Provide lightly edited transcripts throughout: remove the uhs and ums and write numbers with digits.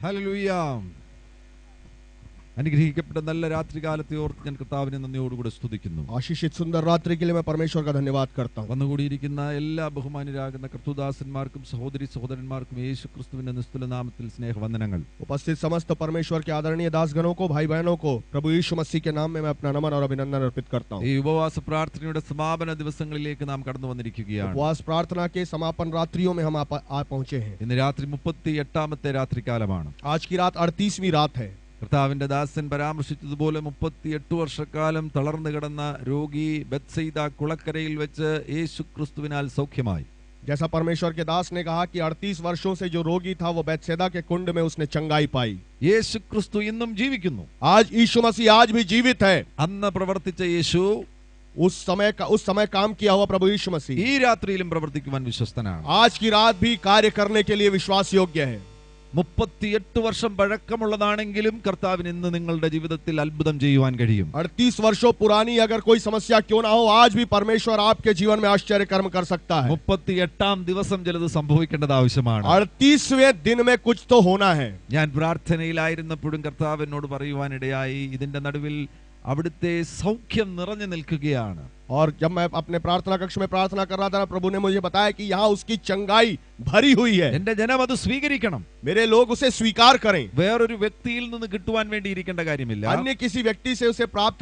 Hallelujah. അനുഗ്രഹിക്കപ്പെട്ട നല്ല രാത്രികാലത്തെ ഓർത്ത് ഞാൻ കർത്താവിനെ നന്ദിയോടുകൂടെ സ്തുതിക്കുന്നു. आशीषित सुंदर रात्रि के लिए मैं परमेश्वर का धन्यवाद करता हूँ। വന്നുകൂടിയിരിക്കുന്ന എല്ലാ ബഹുമാന്യരാകുന്ന കർത്തൃദാസന്മാർക്കും സഹോദരി സഹോദരന്മാർക്കും യേശു ക്രിസ്തുവിന്റെ നിസ്തുല നാമത്തിൽ സ്നേഹവന്ദനങ്ങൾ. उपस्थित समस्त परमेश्वर के आदरणीय दासगणों को, भाई बहनों को प्रभु यीशु मसीह के नाम में मैं अपना नमन और अभिनंदन अर्पित करता हूँ। ഈ ഉപവാസ പ്രാർത്ഥനയുടെ സമാപന ദിവസങ്ങളിലേക്ക് നാം കടന്നു വന്നിരിക്കുകയാണ്. उपवास प्रार्थना के समापन रात्रियों में हम आ पहुंचे हैं। ഇന്ന് രാത്രി 38ാമത്തെ രാത്രികാലമാണ്. आज की रात 38वीं रात है। കർത്താവിന്റെ ദാസൻ പരാമർശിച്ചതുപോലെ 38 വർഷക്കാലം തളർന്നു കിടന്ന രോഗി ബെത്സയിദ കുളക്കരയിൽ വെച്ച് യേശു ക്രിസ്തുവിനാൽ സൗഖ്യമായി. जैसा परमेश्वर के दास ने कहा कि 38 वर्षों से जो रोगी था वो बेतसैदा के कुंड में उसने चंगाई पाई। യേശു ക്രിസ്തു ഇന്നും ജീവിക്കുന്നു. आज यीशु मसीह आज भी जीवित है। അന്ന് പ്രവർത്തിച്ച യേശു उस समय काम किया हुआ प्रभु यीशु मसीह ഈ രാത്രിയിലും പ്രവർത്തിക്കുവാൻ വിശ്വസ്തനാണ്. आज की रात भी कार्य करने के लिए विश्वास योग्य है। 38 വർഷം പഴക്കമുള്ളതാണെങ്കിലും കർത്താവിന് ഇന്ന് നിങ്ങളുടെ ജീവിതത്തിൽ അത്ഭുതം ചെയ്യുവാൻ കഴിയും. 38 वर्षों पुरानी अगर कोई समस्या क्यों ना हो, आज भी परमेश्वर आपके जीवन में आश्चर्य कर्म कर सकता है। 38ാം ദിവസം ചിലത് സംഭവിക്കേണ്ടത് ആവശ്യമാണ്. 38वें दिन में कुछ तो होना है। ഞാൻ പ്രാർത്ഥനയിലായിരുന്നപ്പോഴും കർത്താവ് എന്നോട് പറയുവാനിടയായി, ഇതിന്റെ നടുവിൽ അവിടുത്തെ സൗഖ്യം നിറഞ്ഞു നിൽക്കുകയാണ്. और जब मैं अपने प्रार्थना कक्ष में प्रार्थना कर रहा था, प्रभु ने मुझे बताया कि यहाँ उसकी चंगाई भरी हुई है। എന്റെ ജനം അത് സ്വീകരിക്കണം. मेरे लोग उसे स्वीकार करें। വേറൊരു വ്യക്തിയിൽ നിന്ന് കിട്ടുവാൻ വേണ്ടി ഇരിക്കേണ്ട കാര്യമില്ല. अन्य किसी व्यक्ति से उसे प्राप्त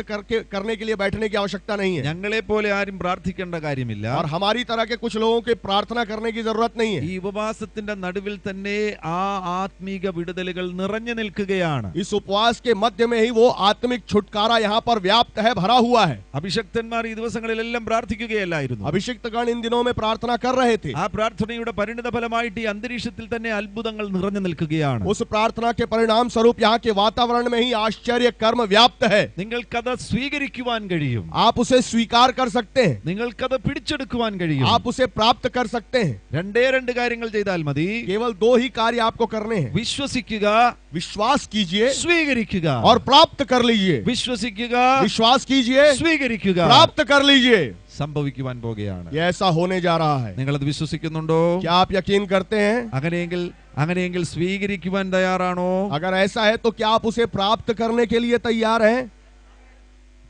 करने के लिए बैठने की आवश्यकता नहीं है। ഞങ്ങളെ പോലെ ആരും പ്രാർത്ഥിക്കേണ്ട കാര്യമില്ല. और हमारी तरह के कुछ लोगों के प्रार्थना करने की जरूरत नहीं है। ഈ ഉപവാസത്തിന്റെ നടുവിൽ തന്നെ ആ ആത്മീക വിടുതലുകൾ നിറഞ്ഞു നിൽക്കുകയാണ്. इस उपवास के मध्य में ही वो आत्मिक छुटकारा यहाँ पर व्याप्त है, भरा हुआ है। അഭിഷക്തന്മാർ ഈ ദിവസങ്ങളിലെല്ലാം പ്രാർത്ഥിക്കുകയല്ലായിരുന്നു. अभिषिक्तगण इन दिनों में प्रार्थना कर रहे थे। ആ പ്രാർത്ഥനയുടെ പരിണിത ഫലമായിട്ട് ഈ അന്തരീക്ഷത്തിൽ തന്നെ അത്ഭുതങ്ങൾ നിറഞ്ഞു നിൽക്കുകയാണ്. उस प्रार्थना के परिणाम स्वरूप यहाँ के वातावरण में ही आश्चर्य कर्म व्याप्त है। നിങ്ങൾക്കത് സ്വീകരിക്കുവാൻ കഴിയും. आप उसे स्वीकार कर सकते हैं। നിങ്ങൾക്കത് പിടിച്ചെടുക്കുവാൻ കഴിയും. आप उसे प्राप्त कर सकते हैं। രണ്ടേ രണ്ട് കാര്യങ്ങൾ ചെയ്താൽ മതി. केवल 2 ही कार्य आपको करने हैं। വിശ്വസിക്കുക, विश्वास कीजिए സ്വീകരിക്കുക. और प्राप्त कर लीजिए। വിശ്വസിക്കുക, विश्वास कीजिए, സ്വീകരിക്കുക. प्राप्त कर लीजिए। സംഭവിക്കുവാൻ പോകുകയാണ്. ये ऐसा होने जा रहा है। നിങ്ങളത് വിശ്വസിക്കുന്നുണ്ടോ? क्या आप यकीन करते हैं? അങ്ങനെയെങ്കിൽ സ്വീകരിക്കുവാൻ തയ്യാറാണോ? अगर ऐसा है तो क्या आप उसे प्राप्त करने के लिए तैयार हैं?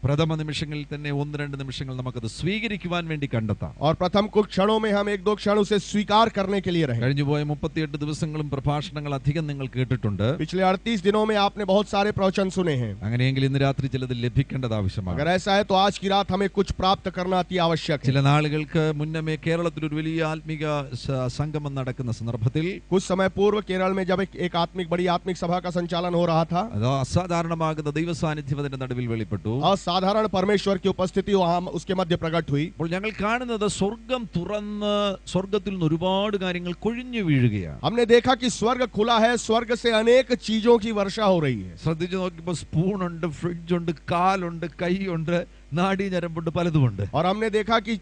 പ്രഥമ നിമിഷങ്ങളിൽ തന്നെ 1-2 നിമിഷങ്ങൾ നമുക്കത് സ്വീകരിക്കുവാൻ വേണ്ടി കണ്ടെത്താം. और प्रथम कुछ क्षणों में हम 1-2 क्षण उसे स्वीकार करने के लिए रहें। കഴിഞ്ഞുപോയ 38 ദിവസങ്ങളും പ്രഭാഷണങ്ങൾ അധികം നിങ്ങൾ കേട്ടിട്ടുണ്ട്. पिछले 38 दिनों में आपने बहुत सारे प्रवचन सुने हैं। അങ്ങനെയെങ്കിൽ ഇന്ന് രാത്രി ചിലത് ലഭിക്കേണ്ടത് ആവശ്യമാണ്. अगर ऐसा है तो आज की रात हमें कुछ प्राप्त करना अति आवश्यक है। ചില നാളുകൾക്ക് മുന്നമേ കേരളത്തിൽ ഒരു വലിയ ആത്മീക സംഗമം നടക്കുന്ന സന്ദർഭത്തിൽ, कुछ समय पूर्व केरल में जब एक बड़ी आत्मिक सभा का संचालन हो रहा था, അത് അസാധാരണമാകുന്ന ദൈവ സാന്നിധ്യം അതിന്റെ നടുവിൽ വെളിപ്പെട്ടു. असाधारण परमेश्वर की उपस्थिति वहां उसके मध्य प्रकट हुई। അപ്പോൾ ഞങ്ങൾ കാണുന്നത് സ്വർഗം തുറന്ന് സ്വർഗത്തിൽ നിന്ന് ഒരുപാട് കാര്യങ്ങൾ കൊഴിഞ്ഞു വീഴുകയാണ്. हमने देखा कि स्वर्ग खुला है, स्वर्ग से अनेक चीजों की वर्षा हो रही है। ശ്രദ്ധിച്ചു നോക്കിയപ്പോൾ സ്പൂണുണ്ട്, ഫ്രിഡ്ജുണ്ട്, കാലുണ്ട്, കൈയുണ്ട്, നാഡീ ഞരമ്പുണ്ട്, പലതുമുണ്ട്. और हमने देखा कि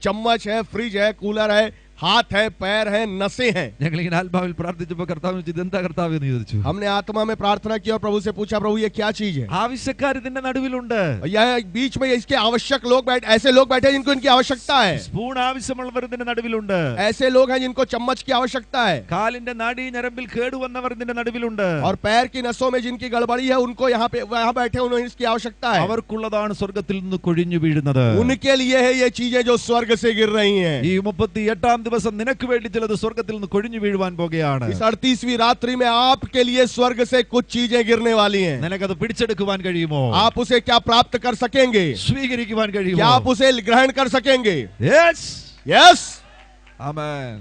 चम्मच है, फ्रिज है, कूलर है, हाथ है, पैर है, नसें हैं। ഞങ്ങൾ ഇങ്ങനെ ആത്മാവിൽ പ്രാർത്ഥിച്ചപ്പോൾ കർത്താവ് ഇതെന്താ കർത്താവ് എന്ന് ചോദിച്ചു. हमने आत्मा में प्रार्थना की और प्रभु से पूछा, प्रभु ये क्या चीज है? ആവശ്യക്കാർ ഇതിന്റെ നടുവിലുണ്ട്. यह बीच में इसके आवश्यक लोग ऐसे लोग बैठे जिनको इनकी आवश्यकता है। സ്പൂൺ ആവശ്യമുള്ളവർ ഇതിന്റെ നടുവിലുണ്ട്. ऐसे लोग हैं जिनको चम्मच की आवश्यकता है। കാലിന്റെ നാഡീ ഞരമ്പിൽ കേടുവന്നവർ ഇതിന്റെ നടുവിലുണ്ട്. और पैर की नसों में जिनकी गड़बड़ी है, उनको यहाँ बैठे उन्हें इसकी आवश्यकता है। അവർക്കുള്ളതാണ് സ്വർഗത്തിൽ നിന്ന് കൊഴിഞ്ഞു വീഴുന്നത്. उनके लिए है ये चीजें जो स्वर्ग से गिर रही हैं। ഈ 38ാം ദിവസം നിനക്ക് വേണ്ടി ചിലത് സ്വർഗത്തിൽ നിന്ന് കൊഴിഞ്ഞു വീഴുവാൻ പോകുകയാണ്. इस 38वीं रात्रि में आपके लिए स्वर्ग से कुछ चीजें गिरने वाली हैं। നിനക്കത് പിടിച്ചെടുക്കുവാൻ കഴിയുമോ? आप उसे क्या प्राप्त कर सकेंगे? സ്വീകരിക്കുവാൻ കഴിയുമോ? क्या आप उसे ग्रहण कर सकेंगे? യെസ്, यस, ആമേൻ.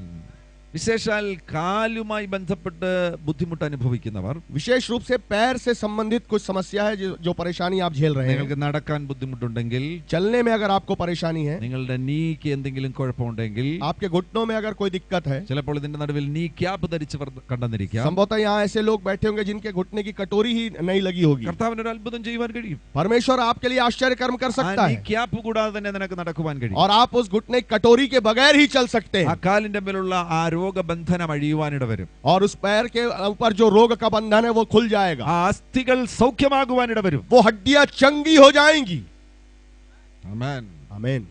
വിശേഷാൽ കാലുമായി ബന്ധപ്പെട്ട് ബുദ്ധിമുട്ട് അനുഭവിക്കുന്നവർ, विशेष रूप से पैर से संबंधित कुछ समस्या है जो परेशानी आप झेल रहे हैं। നിങ്ങൾക്ക് നടക്കാൻ ബുദ്ധിമുട്ടുണ്ടെങ്കിൽ, चलने में अगर आपको परेशानी है, നിങ്ങളുടെ നീക്ക് എന്തെങ്കിലും കുഴപ്പമുണ്ടെങ്കിൽ, आपके घुटनों में अगर कोई दिक्कत है, ചിലപ്പോൾ ഇതിന്റെ നടുവിൽ നീ ക്യാപ്പ് ധരിച്ചവർ കണ്ടെന്നിരിക്കാം. संभवतः यहाँ ऐसे लोग बैठे होंगे जिनके घुटने की कटोरी ही नहीं लगी होगी। കർത്താവിന് ഒരു അത്ഭുതം ചെയ്യുവാൻ കഴിയും. परमेश्वर आपके लिए आश्चर्य कर्म कर सकता നീ है ക്യാപ്പ് കൂടാതെ തന്നെ നിനക്ക് നടക്കുവാൻ കഴിയും. और आप उस घुटने की कटोरी के बगैर ही चल सकते ആ हैं। കാലിന്റെ മേലുള്ള ആ രോഗബന്ധനം അഴിയുവാനിട വരും. और उस पैर के ऊपर जो रोग का बंधन है वो खुल जाएगा। ആ അസ്ഥികൾ സൗഖ്യമാകുവാനിട വരും. वो हड्डियां चंगी हो जाएंगी। ആമേൻ. आमीन।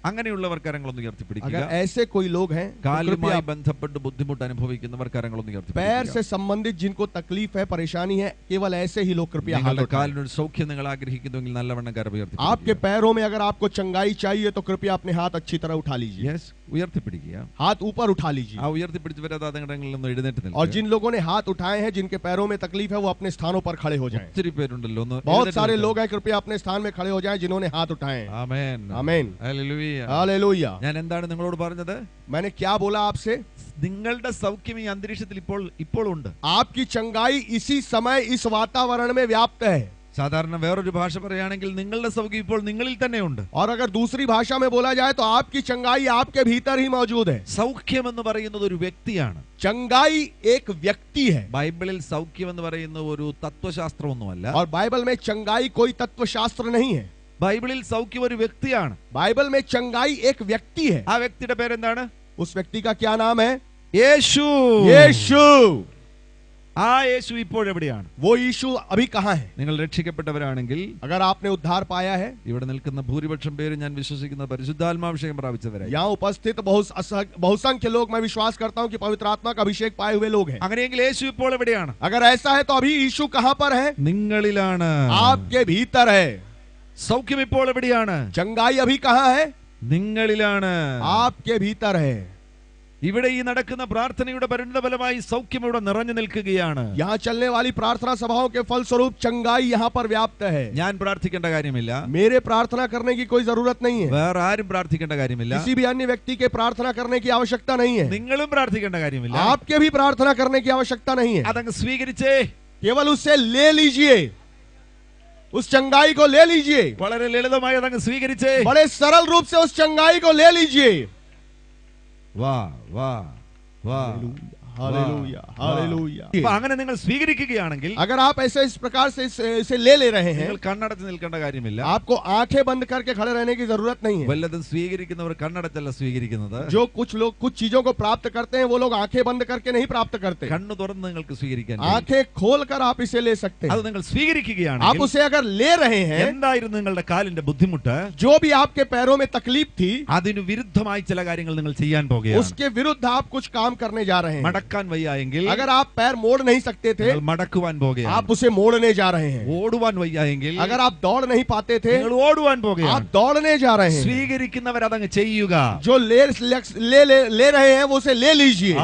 അങ്ങനെയുള്ളവർ കരങ്ങളൊന്ന് ഉയർത്തിപ്പിടിക്കുക. अगर ऐसे कोई लोग हैं तो കാലുമായി कृपया ബന്ധപ്പെട്ട് ബുദ്ധിമുട്ട് അനുഭവിക്കുന്നവർ കരങ്ങളൊന്ന് पैर ഉയർത്തിപ്പിടിക്കുക. से संबंधित जिनको तकलीफ है, परेशानी है, केवल ऐसे ही लोग कृपया हाथ നിങ്ങളുടെ उठाएं। കാലിനൊരു സൗഖ്യം നിങ്ങൾ ആഗ്രഹിക്കുന്നുവെങ്കിൽ നല്ലവണ്ണം കരം आपके ഉയർത്തിപ്പിടിക്കുക. पैरों में अगर आपको चंगाई चाहिए तो कृपया अपने हाथ अच्छी तरह उठा लीजिए, യെസ്, ഉയർത്തിപ്പിടിക്കുക. हाथ ऊपर उठा लीजिए। ആ ഉയർത്തിപ്പിടിച്ചവരെ നിങ്ങളിൽ നിന്ന് എഴുന്നേറ്റ് और നിൽക്കുക. जिन लोगों ने हाथ उठाए हैं, जिनके पैरों में तकलीफ है, वो अपने स्थानों पर खड़े हो जाएं। ഒത്തിരി പേരുണ്ടല്ലോ, ഒന്ന് बहुत എഴുന്നേറ്റ് सारे നിൽക്കുക. लोग हैं, कृपया अपने स्थान में खड़े हो जाएं जिन्होंने हाथ उठाए हैं। ആമേൻ. ആമേൻ. ഹല്ലേലൂയ. हालेलुया। ഞാൻ എന്താണ് നിങ്ങളോട് പറഞ്ഞത്? मैंने क्या बोला आपसे? നിങ്ങളുടെ സൗഖ്യം ഈ അന്തരീക്ഷത്തിൽ ഇപ്പോൾ ഉണ്ട്. आपकी चंगाई इसी समय इस वातावरण में व्याप्त है। സാധാരണ വേറൊരു ഭാഷ പറയുകയാണെങ്കിൽ നിങ്ങളുടെ സൗഖ്യം ഇപ്പോൾ നിങ്ങളിൽ തന്നെ ഉണ്ട്. और अगर दूसरी भाषा में बोला जाए तो आपकी चंगाई आपके भीतर ही मौजूद है। സൗഖ്യം എന്ന് പറയുന്നത് ഒരു വ്യക്തിയാണ്. चंगाई एक व्यक्ति है। ബൈബിളിൽ സൗഖ്യം എന്ന് പറയുന്നത് ഒരു തത്വശാസ്ത്രമൊന്നുമല്ല. और बाइबल में चंगाई कोई तत्वशास्त्र नहीं है। ബൈബിളിൽ സൗഖ്യം ഒരു വ്യക്തിയാണ്. बाइबल में चंगाई एक व्यक्ति है। ആ വ്യക്തിയുടെ പേരെന്താണ്? उस व्यक्ति का क्या नाम है? യേശു. यीशु। ആ യേശു ഇപ്പോൾ എവിടെയാണ്? वो यीशु अभी कहाँ है? നിങ്ങൾ രക്ഷിക്കപ്പെട്ടവരാണെങ്കിൽ, अगर आपने उद्धार पाया है, ഇവിടെ നിൽക്കുന്ന ഭൂരിപക്ഷം പേര് ഞാൻ വിശ്വസിക്കുന്ന പരിശുദ്ധാത്മാഭിഷേകം പ്രാപിച്ചവരായി. यहाँ उपस्थित बहुसंख्य लोग, मैं विश्वास करता हूँ कि पवित्र आत्मा का अभिषेक पाए हुए लोग हैं। അങ്ങനെയെങ്കിൽ യേശു ഇപ്പോൾ എവിടെയാണ്? अगर ऐसा है तो अभी यीशु कहाँ पर है? നിങ്ങളിലാണ്. आपके भीतर है। സൗഖ്യം ഇപ്പോൾ എവിടെയാണ്? चंगाई अभी कहाँ है? നിങ്ങളിലാണ്. आपके भीतर है। ഇവിടെ ഈ നടക്കുന്ന പ്രാർത്ഥനയുടെ പരിണതഫലമായി സൗഖ്യം ഇവിടെ നിറഞ്ഞു നിൽക്കുകയാണ്. यहाँ चलने वाली प्रार्थना सभाओं के फलस्वरूप चंगाई यहाँ पर व्याप्त है। ഞാൻ പ്രാർത്ഥിക്കേണ്ട കാര്യമില്ല. मेरे प्रार्थना करने की कोई जरूरत नहीं है। വേറെ ആരും പ്രാർത്ഥിക്കേണ്ട കാര്യമില്ല. किसी भी अन्य व्यक्ति के प्रार्थना करने की आवश्यकता नहीं है। നിങ്ങളും പ്രാർത്ഥിക്കേണ്ട കാര്യമില്ല. आपके भी प्रार्थना करने की आवश्यकता नहीं है। അതങ്ങ് സ്വീകരിച്ചേ. केवल उससे ले लीजिए, उस चंगाई को ले लीजिए। വളരെ ലളിതമായി അതങ്ങ് സ്വീകരിച്ചേ. बड़े सरल रूप से उस चंगाई को ले लीजिए। വാ വാ വാ. Hallelujah, hallelujah. അപ്പൊ അങ്ങനെ നിങ്ങൾ സ്വീകരിക്കുകയാണെങ്കിൽ, अगर आप ऐसे इस प्रकार से इसे ले रहे हैं, നിങ്ങൾ കണ്ണടച്ച് നിൽക്കേണ്ട കാര്യമില്ല. आपको आंखें बंद करके खड़े रहने की जरूरत नहीं है। വല്ലതും സ്വീകരിക്കുന്നവർ കണ്ണടച്ചല്ല സ്വീകരിക്കുന്നത്. जो कुछ लोग कुछ चीजों को प्राप्त करते हैं, वो लोग आंखें बंद करके नहीं प्राप्त करते। കണ്ണു തുറന്ന് നിങ്ങൾക്ക് സ്വീകരിക്കാൻ കഴിയും. आंखें खोलकर आप इसे ले सकते അത് हैं। നിങ്ങൾ आप സ്വീകരിക്കുകയാണെങ്കിൽ, उसे अगर ले रहे हैं, എന്തായിരുന്നു നിങ്ങളുടെ കാലിന്റെ ബുദ്ധിമുട്ട്? जो भी आपके पैरों में तकलीफ थी, അതിനു വിരുദ്ധമായി ചില കാര്യങ്ങൾ നിങ്ങൾ ചെയ്യാൻ പോകുകയാണ്. उसके विरुद्ध आप कुछ काम करने जा रहे हैं। മടക്കാൻ വയ്യായെങ്കിൽ अगर आप पैर मोड़ नहीं सकते थे, നിങ്ങൾ മടക്കുവാൻ പോകുകയാണ്. आप उसे मोड़ने जा रहे हैं। ഓടുവാൻ വയ്യായെങ്കിൽ अगर आप दौड़ नहीं पाते थे, നിങ്ങൾ ഓടുവാൻ आप പോകുകയാണ്. दौड़ने जा रहे हैं। സ്വീകരിക്കുന്നവർ അതങ്ങ് ചെയ്യുക. जो ले रहे हैं, वो उसे ले लीजिए।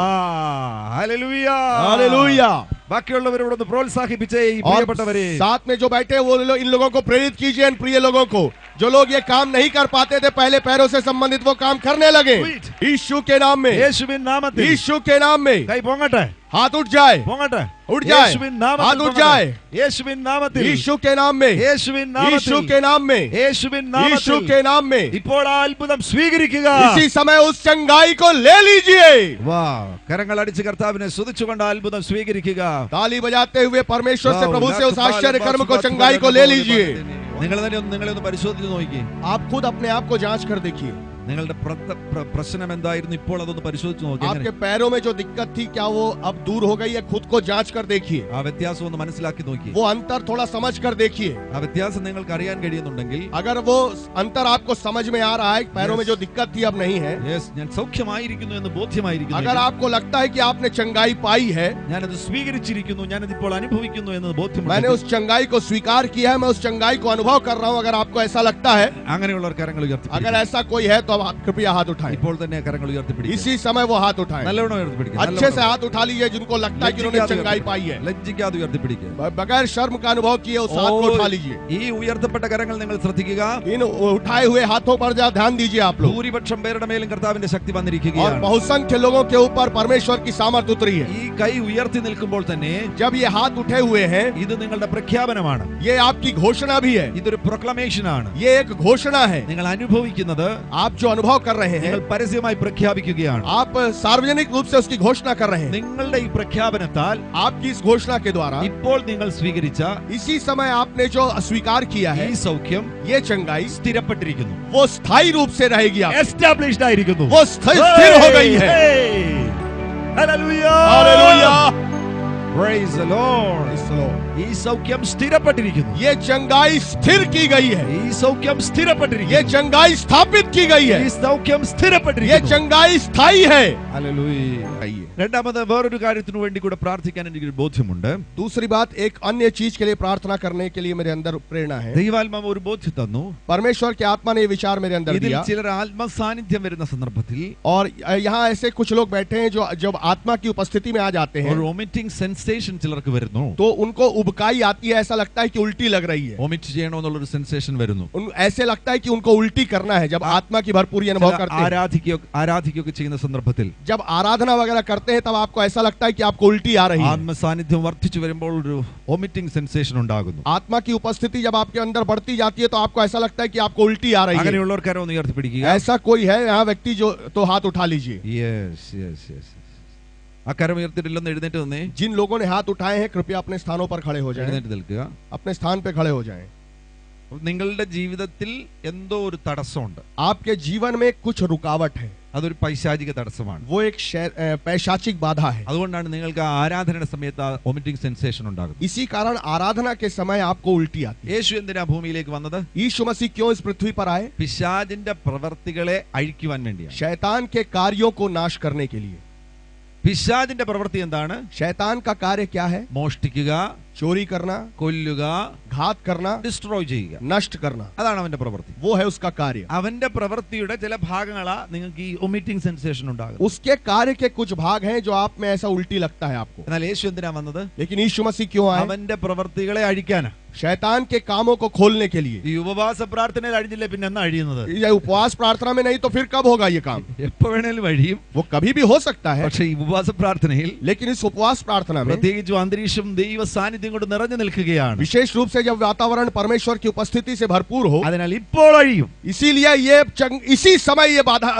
ഹല്ലേലൂയ. हालेलुया। ബാക്കിയുള്ളവരോട് പ്രോത്സാഹിപ്പിച്ചേ ഈ और പ്രിയപ്പെട്ടവരെ. साथ में जो बैठे हैं, वो इन लोगों को प्रेरित कीजिए, इन प्रिय लोगों को, जो लोग ये काम नहीं कर पाते थे पहले पैरों से संबंधित, वो काम करने लगे। यीशु के नाम में, യേശുവിൻ നാമത്തിൽ यीशु के नाम में കൈ പൊങ്ങട്ടെ. हाथ उठ जाए, പൊങ്ങട്ടെ. उठ जाए, യേശുവിൻ നാമത്തിൽ हाथ उठ പൊങ്ങട്ടെ. जाए। യേശുവിൻ നാമത്തിൽ. यीशु के नाम में, യേശുവിൻ यीशु നാമത്തിൽ. के नाम में, യേശുവിൻ यीशु നാമത്തിൽ. के नाम में ഇപ്പോൾ ആ അത്ഭുതം സ്വീകരിക്കുക. इसी समय उस चंगाई को ले लीजिए। വാ, കരങ്ങൾ അടിച്ച് കർത്താവിനെ സ്തുതിച്ചുകൊണ്ട് ആ അത്ഭുതം സ്വീകരിക്കുക. ताली बजाते हुए परमेश्वर से, प्रभु से उस आश्चर्य कर्म को, चंगाई को ले लीजिए। നിങ്ങളെ ഒന്ന് പരിശോധിച്ച് നോക്കി. आप खुद अपने आप को जांच कर देखिए। നിങ്ങളുടെ പ്രശ്നം എന്തായിരുന്നു, ഇപ്പോൾ അതൊന്ന് പരിശോധിച്ച് നോക്കി. आपके पैरों में जो दिक्कत थी, क्या वो अब दूर हो गई है? खुद को जांच कर देखिए। ആ വ്യത്യാസം ഒന്ന് മനസ്സിലാക്കി നോക്കി. वो अंतर थोड़ा समझ कर देखिए। ആ വ്യത്യാസം നിങ്ങൾക്ക് അറിയാൻ കഴിയുന്നുണ്ടെങ്കിൽ, अगर वो अंतर आपको समझ में आ रहा है, पैरों में जो दिक्कत थी अब नहीं है, ഞാൻ സൗഖ്യമായിരിക്കുന്നു എന്ന് ബോധ്യമായിരിക്കുന്നു, अगर आपको लगता है कि आपने चंगाई पाई है, ഞാനത് സ്വീകരിച്ചിരിക്കുന്നു, ഞാനത് ഇപ്പോൾ അനുഭവിക്കുന്നു എന്ന് मैंने ബോധ്യമുണ്ട്, उस चंगाई को स्वीकार किया है, मैं उस चंगाई को अनुभव कर रहा हूं, अगर आपको ऐसा लगता है, അങ്ങനെയുള്ളവർ കരങ്ങൾ अगर ഉയർത്തി. ऐसा कोई है तो आप कृपया हाथ उठाएं। ഇപ്പോൾ തന്നെ കരങ്ങൾ ഉയർത്തിപ്പിടിക്കുക. इसी समय वो हाथ उठाएं। നല്ലവണ്ണം ഉയർത്തിപ്പിടിക്കുക. अच्छे से हाथ उठा लीजिए, जिनको लगता है कि उन्होंने चंगाई पाई है, ലജ്ജിക്കാതെ ഉയർത്തിപ്പിടിക്കുക. बगैर शर्म का अनुभव किए उस हाथ को उठा लीजिए। ഈ ഉയർത്തപ്പെട്ട കരങ്ങൾ നിങ്ങൾ ശ്രദ്ധിക്കുക. इन उठाए हुए हाथों पर ध्यान दीजिए आप लोग। ഭൂരിപക്ഷം പേരുടെ മേലും കർത്താവിന്റെ ശക്തി और വന്നിരിക്കുകയാണ്. बहुसंख्य लोगों के ऊपर परमेश्वर की सामर्थ्य उतरी है। ഈ കൈ ഉയർത്തി നിൽക്കുമ്പോൾ തന്നെ जब ये हाथ उठे हुए हैं, ഇത് നിങ്ങളുടെ പ്രഖ്യാപനമാണ്. ये आपकी घोषणा भी है। ഇതൊരു പ്രൊക്ലമേഷൻ ആണ്. ये एक घोषणा है। നിങ്ങൾ അനുഭവിക്കുന്നത്, आप जो अनुभव कर रहे हैं, നിങ്ങൾ പരസ്യമായി പ്രഖ്യാപിക്കുകയാണ്. आप सार्वजनिक रूप से उसकी घोषणा कर रहे हैं। നിങ്ങളുടെ ഈ പ്രഖ്യാപനത്താൽ आपकी इस घोषणा के द्वारा ഇപ്പോൾ നിങ്ങൾ സ്വീകരിച്ച इसी समय आपने जो स्वीकार किया है, ഈ സൗഖ്യം ये चंगाई സ്ഥിരപ്പെട്ടിരിക്കുന്നു. वो स्थायी रूप से रहेगी। എസ്റ്റാബ്ലിഷ്ഡ് ആയിരിക്കുന്നു. वो स्थिर हो गई है। Hallelujah. Hallelujah. Praise the Lord. ഈ സൗഖ്യം സ്ഥിരപ്പെട്ടിരിക്കുന്നു. ये चंगाई स्थिर की गई है. ഈ സൗഖ്യം സ്ഥിരപ്പെട്ടിരിക്കുന്നു. ये चंगाई स्थापित की गई है. ഈ സൗഖ്യം ये സ്ഥിരപ്പെട്ടിരിക്കുന്നു. चंगाई स्थायी है. ഹല്ലേലൂയ. രണ്ടാമത് വേറൊരു കാര്യത്തിനു വേണ്ടി കൂടെ പ്രാർത്ഥിക്കാൻ എനിക്ക് ബോധ്യമുണ്ട്. दूसरी बात, एक अन्य चीज के लिए प्रार्थना करने के लिए मेरे अंदर प्रेरणा है. ദൈവാത്മാവ് ഒരു ബോധ്യം തന്നു. परमेश्वर की आत्मा ने ये विचार मेरे अंदर ഇതിൽ दिया. ചിലർ ആത്മസാന്നിധ്യം വരുന്ന സന്ദർഭത്തിൽ और यहाँ ऐसे कुछ लोग बैठे हैं जो जब आत्मा की उपस्थिति में आ जाते हैं ഒരു വോമിറ്റിംഗ് സെൻസേഷൻ ചിലർക്ക് വരുന്നു. तो उनको उबकाई आती है, ऐसा लगता है कि उल्टी लग रही है. വോമിറ്റ് ചെയ്യണമെന്നുള്ളൊരു സെൻസേഷൻ വരുന്നു. ऐसे लगता है कि उनको उल्टी करना है जब आत्मा की भरपूरी अनुभव करते हैं. ആരാധിക്കുകയൊക്കെ ചെയ്യുന്ന സന്ദർഭത്തിൽ जब आराधना वगैरह करते हैं तब आपको ऐसा लगता है कि आपको उल्टी आ रही है. ആത്മസാന്നിധ്യം വർദ്ധിച്ചു വരുമ്പോൾ ഒരു വോമിറ്റിംഗ് സെൻസേഷൻ ഉണ്ടാകുന്നു. आत्मा की उपस्थिति जब आपके अंदर बढ़ती जाती है तो आपको ऐसा लगता है कि आपको उल्टी आ रही है. അങ്ങനെയുള്ളവർ കരം ഒന്ന് ഉയർത്തിപ്പിടിക്കുക. ऐसा कोई है यहाँ व्यक्ति जो, तो हाथ उठा लीजिए. ആ കരം ഉയർത്തിട്ടില്ലെന്ന് എഴുന്നേറ്റ് വന്നേ. जिन लोगों ने हाथ उठाए हैं कृपया अपने स्थानों पर खड़े हो जाएं. എഴുന്നേറ്റ് നിൽക്കുക. अपने स्थान पे खड़े हो जाएं. നിങ്ങളുടെ ജീവിതത്തിൽ എന്തോ ഒരു തടസ്സമുണ്ട്. आपके जीवन में कुछ रुकावट है. അതൊരു പൈശാചിക തടസ്സമാണ്. वो एक पैशाचिक बाधा है. അതുകൊണ്ടാണ് നിങ്ങൾക്ക് ആരാധനയുടെ സമയത്ത് വോമിറ്റിംഗ് സെൻസേഷൻ ഉണ്ടാകുന്നത്. इसी कारण आराधना के समय आपको उल्टी आती है. യേശു എന്തിനാ ഭൂമിയിലേക്ക് വന്നത്? यीशु मसीह क्यों इस पृथ्वी पर आए? പിശാചിന്റെ പ്രവർത്തികളെ അഴിക്കുവാൻ വേണ്ടിയാണ്. शैतान के कार्यों को नाश करने के लिए. പിശാചിന്റെ പ്രവൃത്തി എന്താണ്? शैतान का कार्य क्या है? മോഷ്ടിക്കുക, चोरी करना, കൊല്ലുക, घात करना, ഡിസ്ട്രോയ് ചെയ്യുക. नष्ट करना. അതാണ് അവന്റെ പ്രവൃത്തി. वो है उसका कार्य. അവന്റെ പ്രവൃത്തിയുടെ ചില ഭാഗങ്ങളാ നിങ്ങൾക്ക് ഈ വോമിറ്റിംഗ് സെൻസേഷൻ ഉണ്ടാകുന്നത്. उसके कार्य के कुछ भाग हैं जो आप में ऐसा उल्टी लगता है आपको. എന്നാൽ യേശു എന്തിനാ വന്നത്? लेकिन यीशु मसीह क्यों आए? അവന്റെ പ്രവൃത്തികളെ അഴിക്കാനാ. शैतान के कामों को खोलने के लिए. ഈ ഉപവാസ പ്രാർത്ഥനയിൽ അഴിഞ്ഞില്ലേ പിന്നെ എന്നാ അഴിയുന്നത്? ये उपवास प्रार्थना में नहीं तो फिर कब होगा ये काम? എപ്പോ വേണേലും അഴിയും. वो कभी भी हो सकता है. പക്ഷേ ഈ ഉപവാസ പ്രാർത്ഥനയിൽ लेकिन इस उपवास प्रार्थना में പ്രത്യേകിച്ചും അന്തരീക്ഷം ദൈവ സാന്നിധ്യം കൊണ്ട് നിറഞ്ഞു നിൽക്കുകയാണ്. विशेष रूप से जब वातावरण परमेश्वर की उपस्थिति से भरपूर हो, അതിനാൽ ഇപ്പോൾ അഴിയും. इसीलिए इसी समय ये बाधा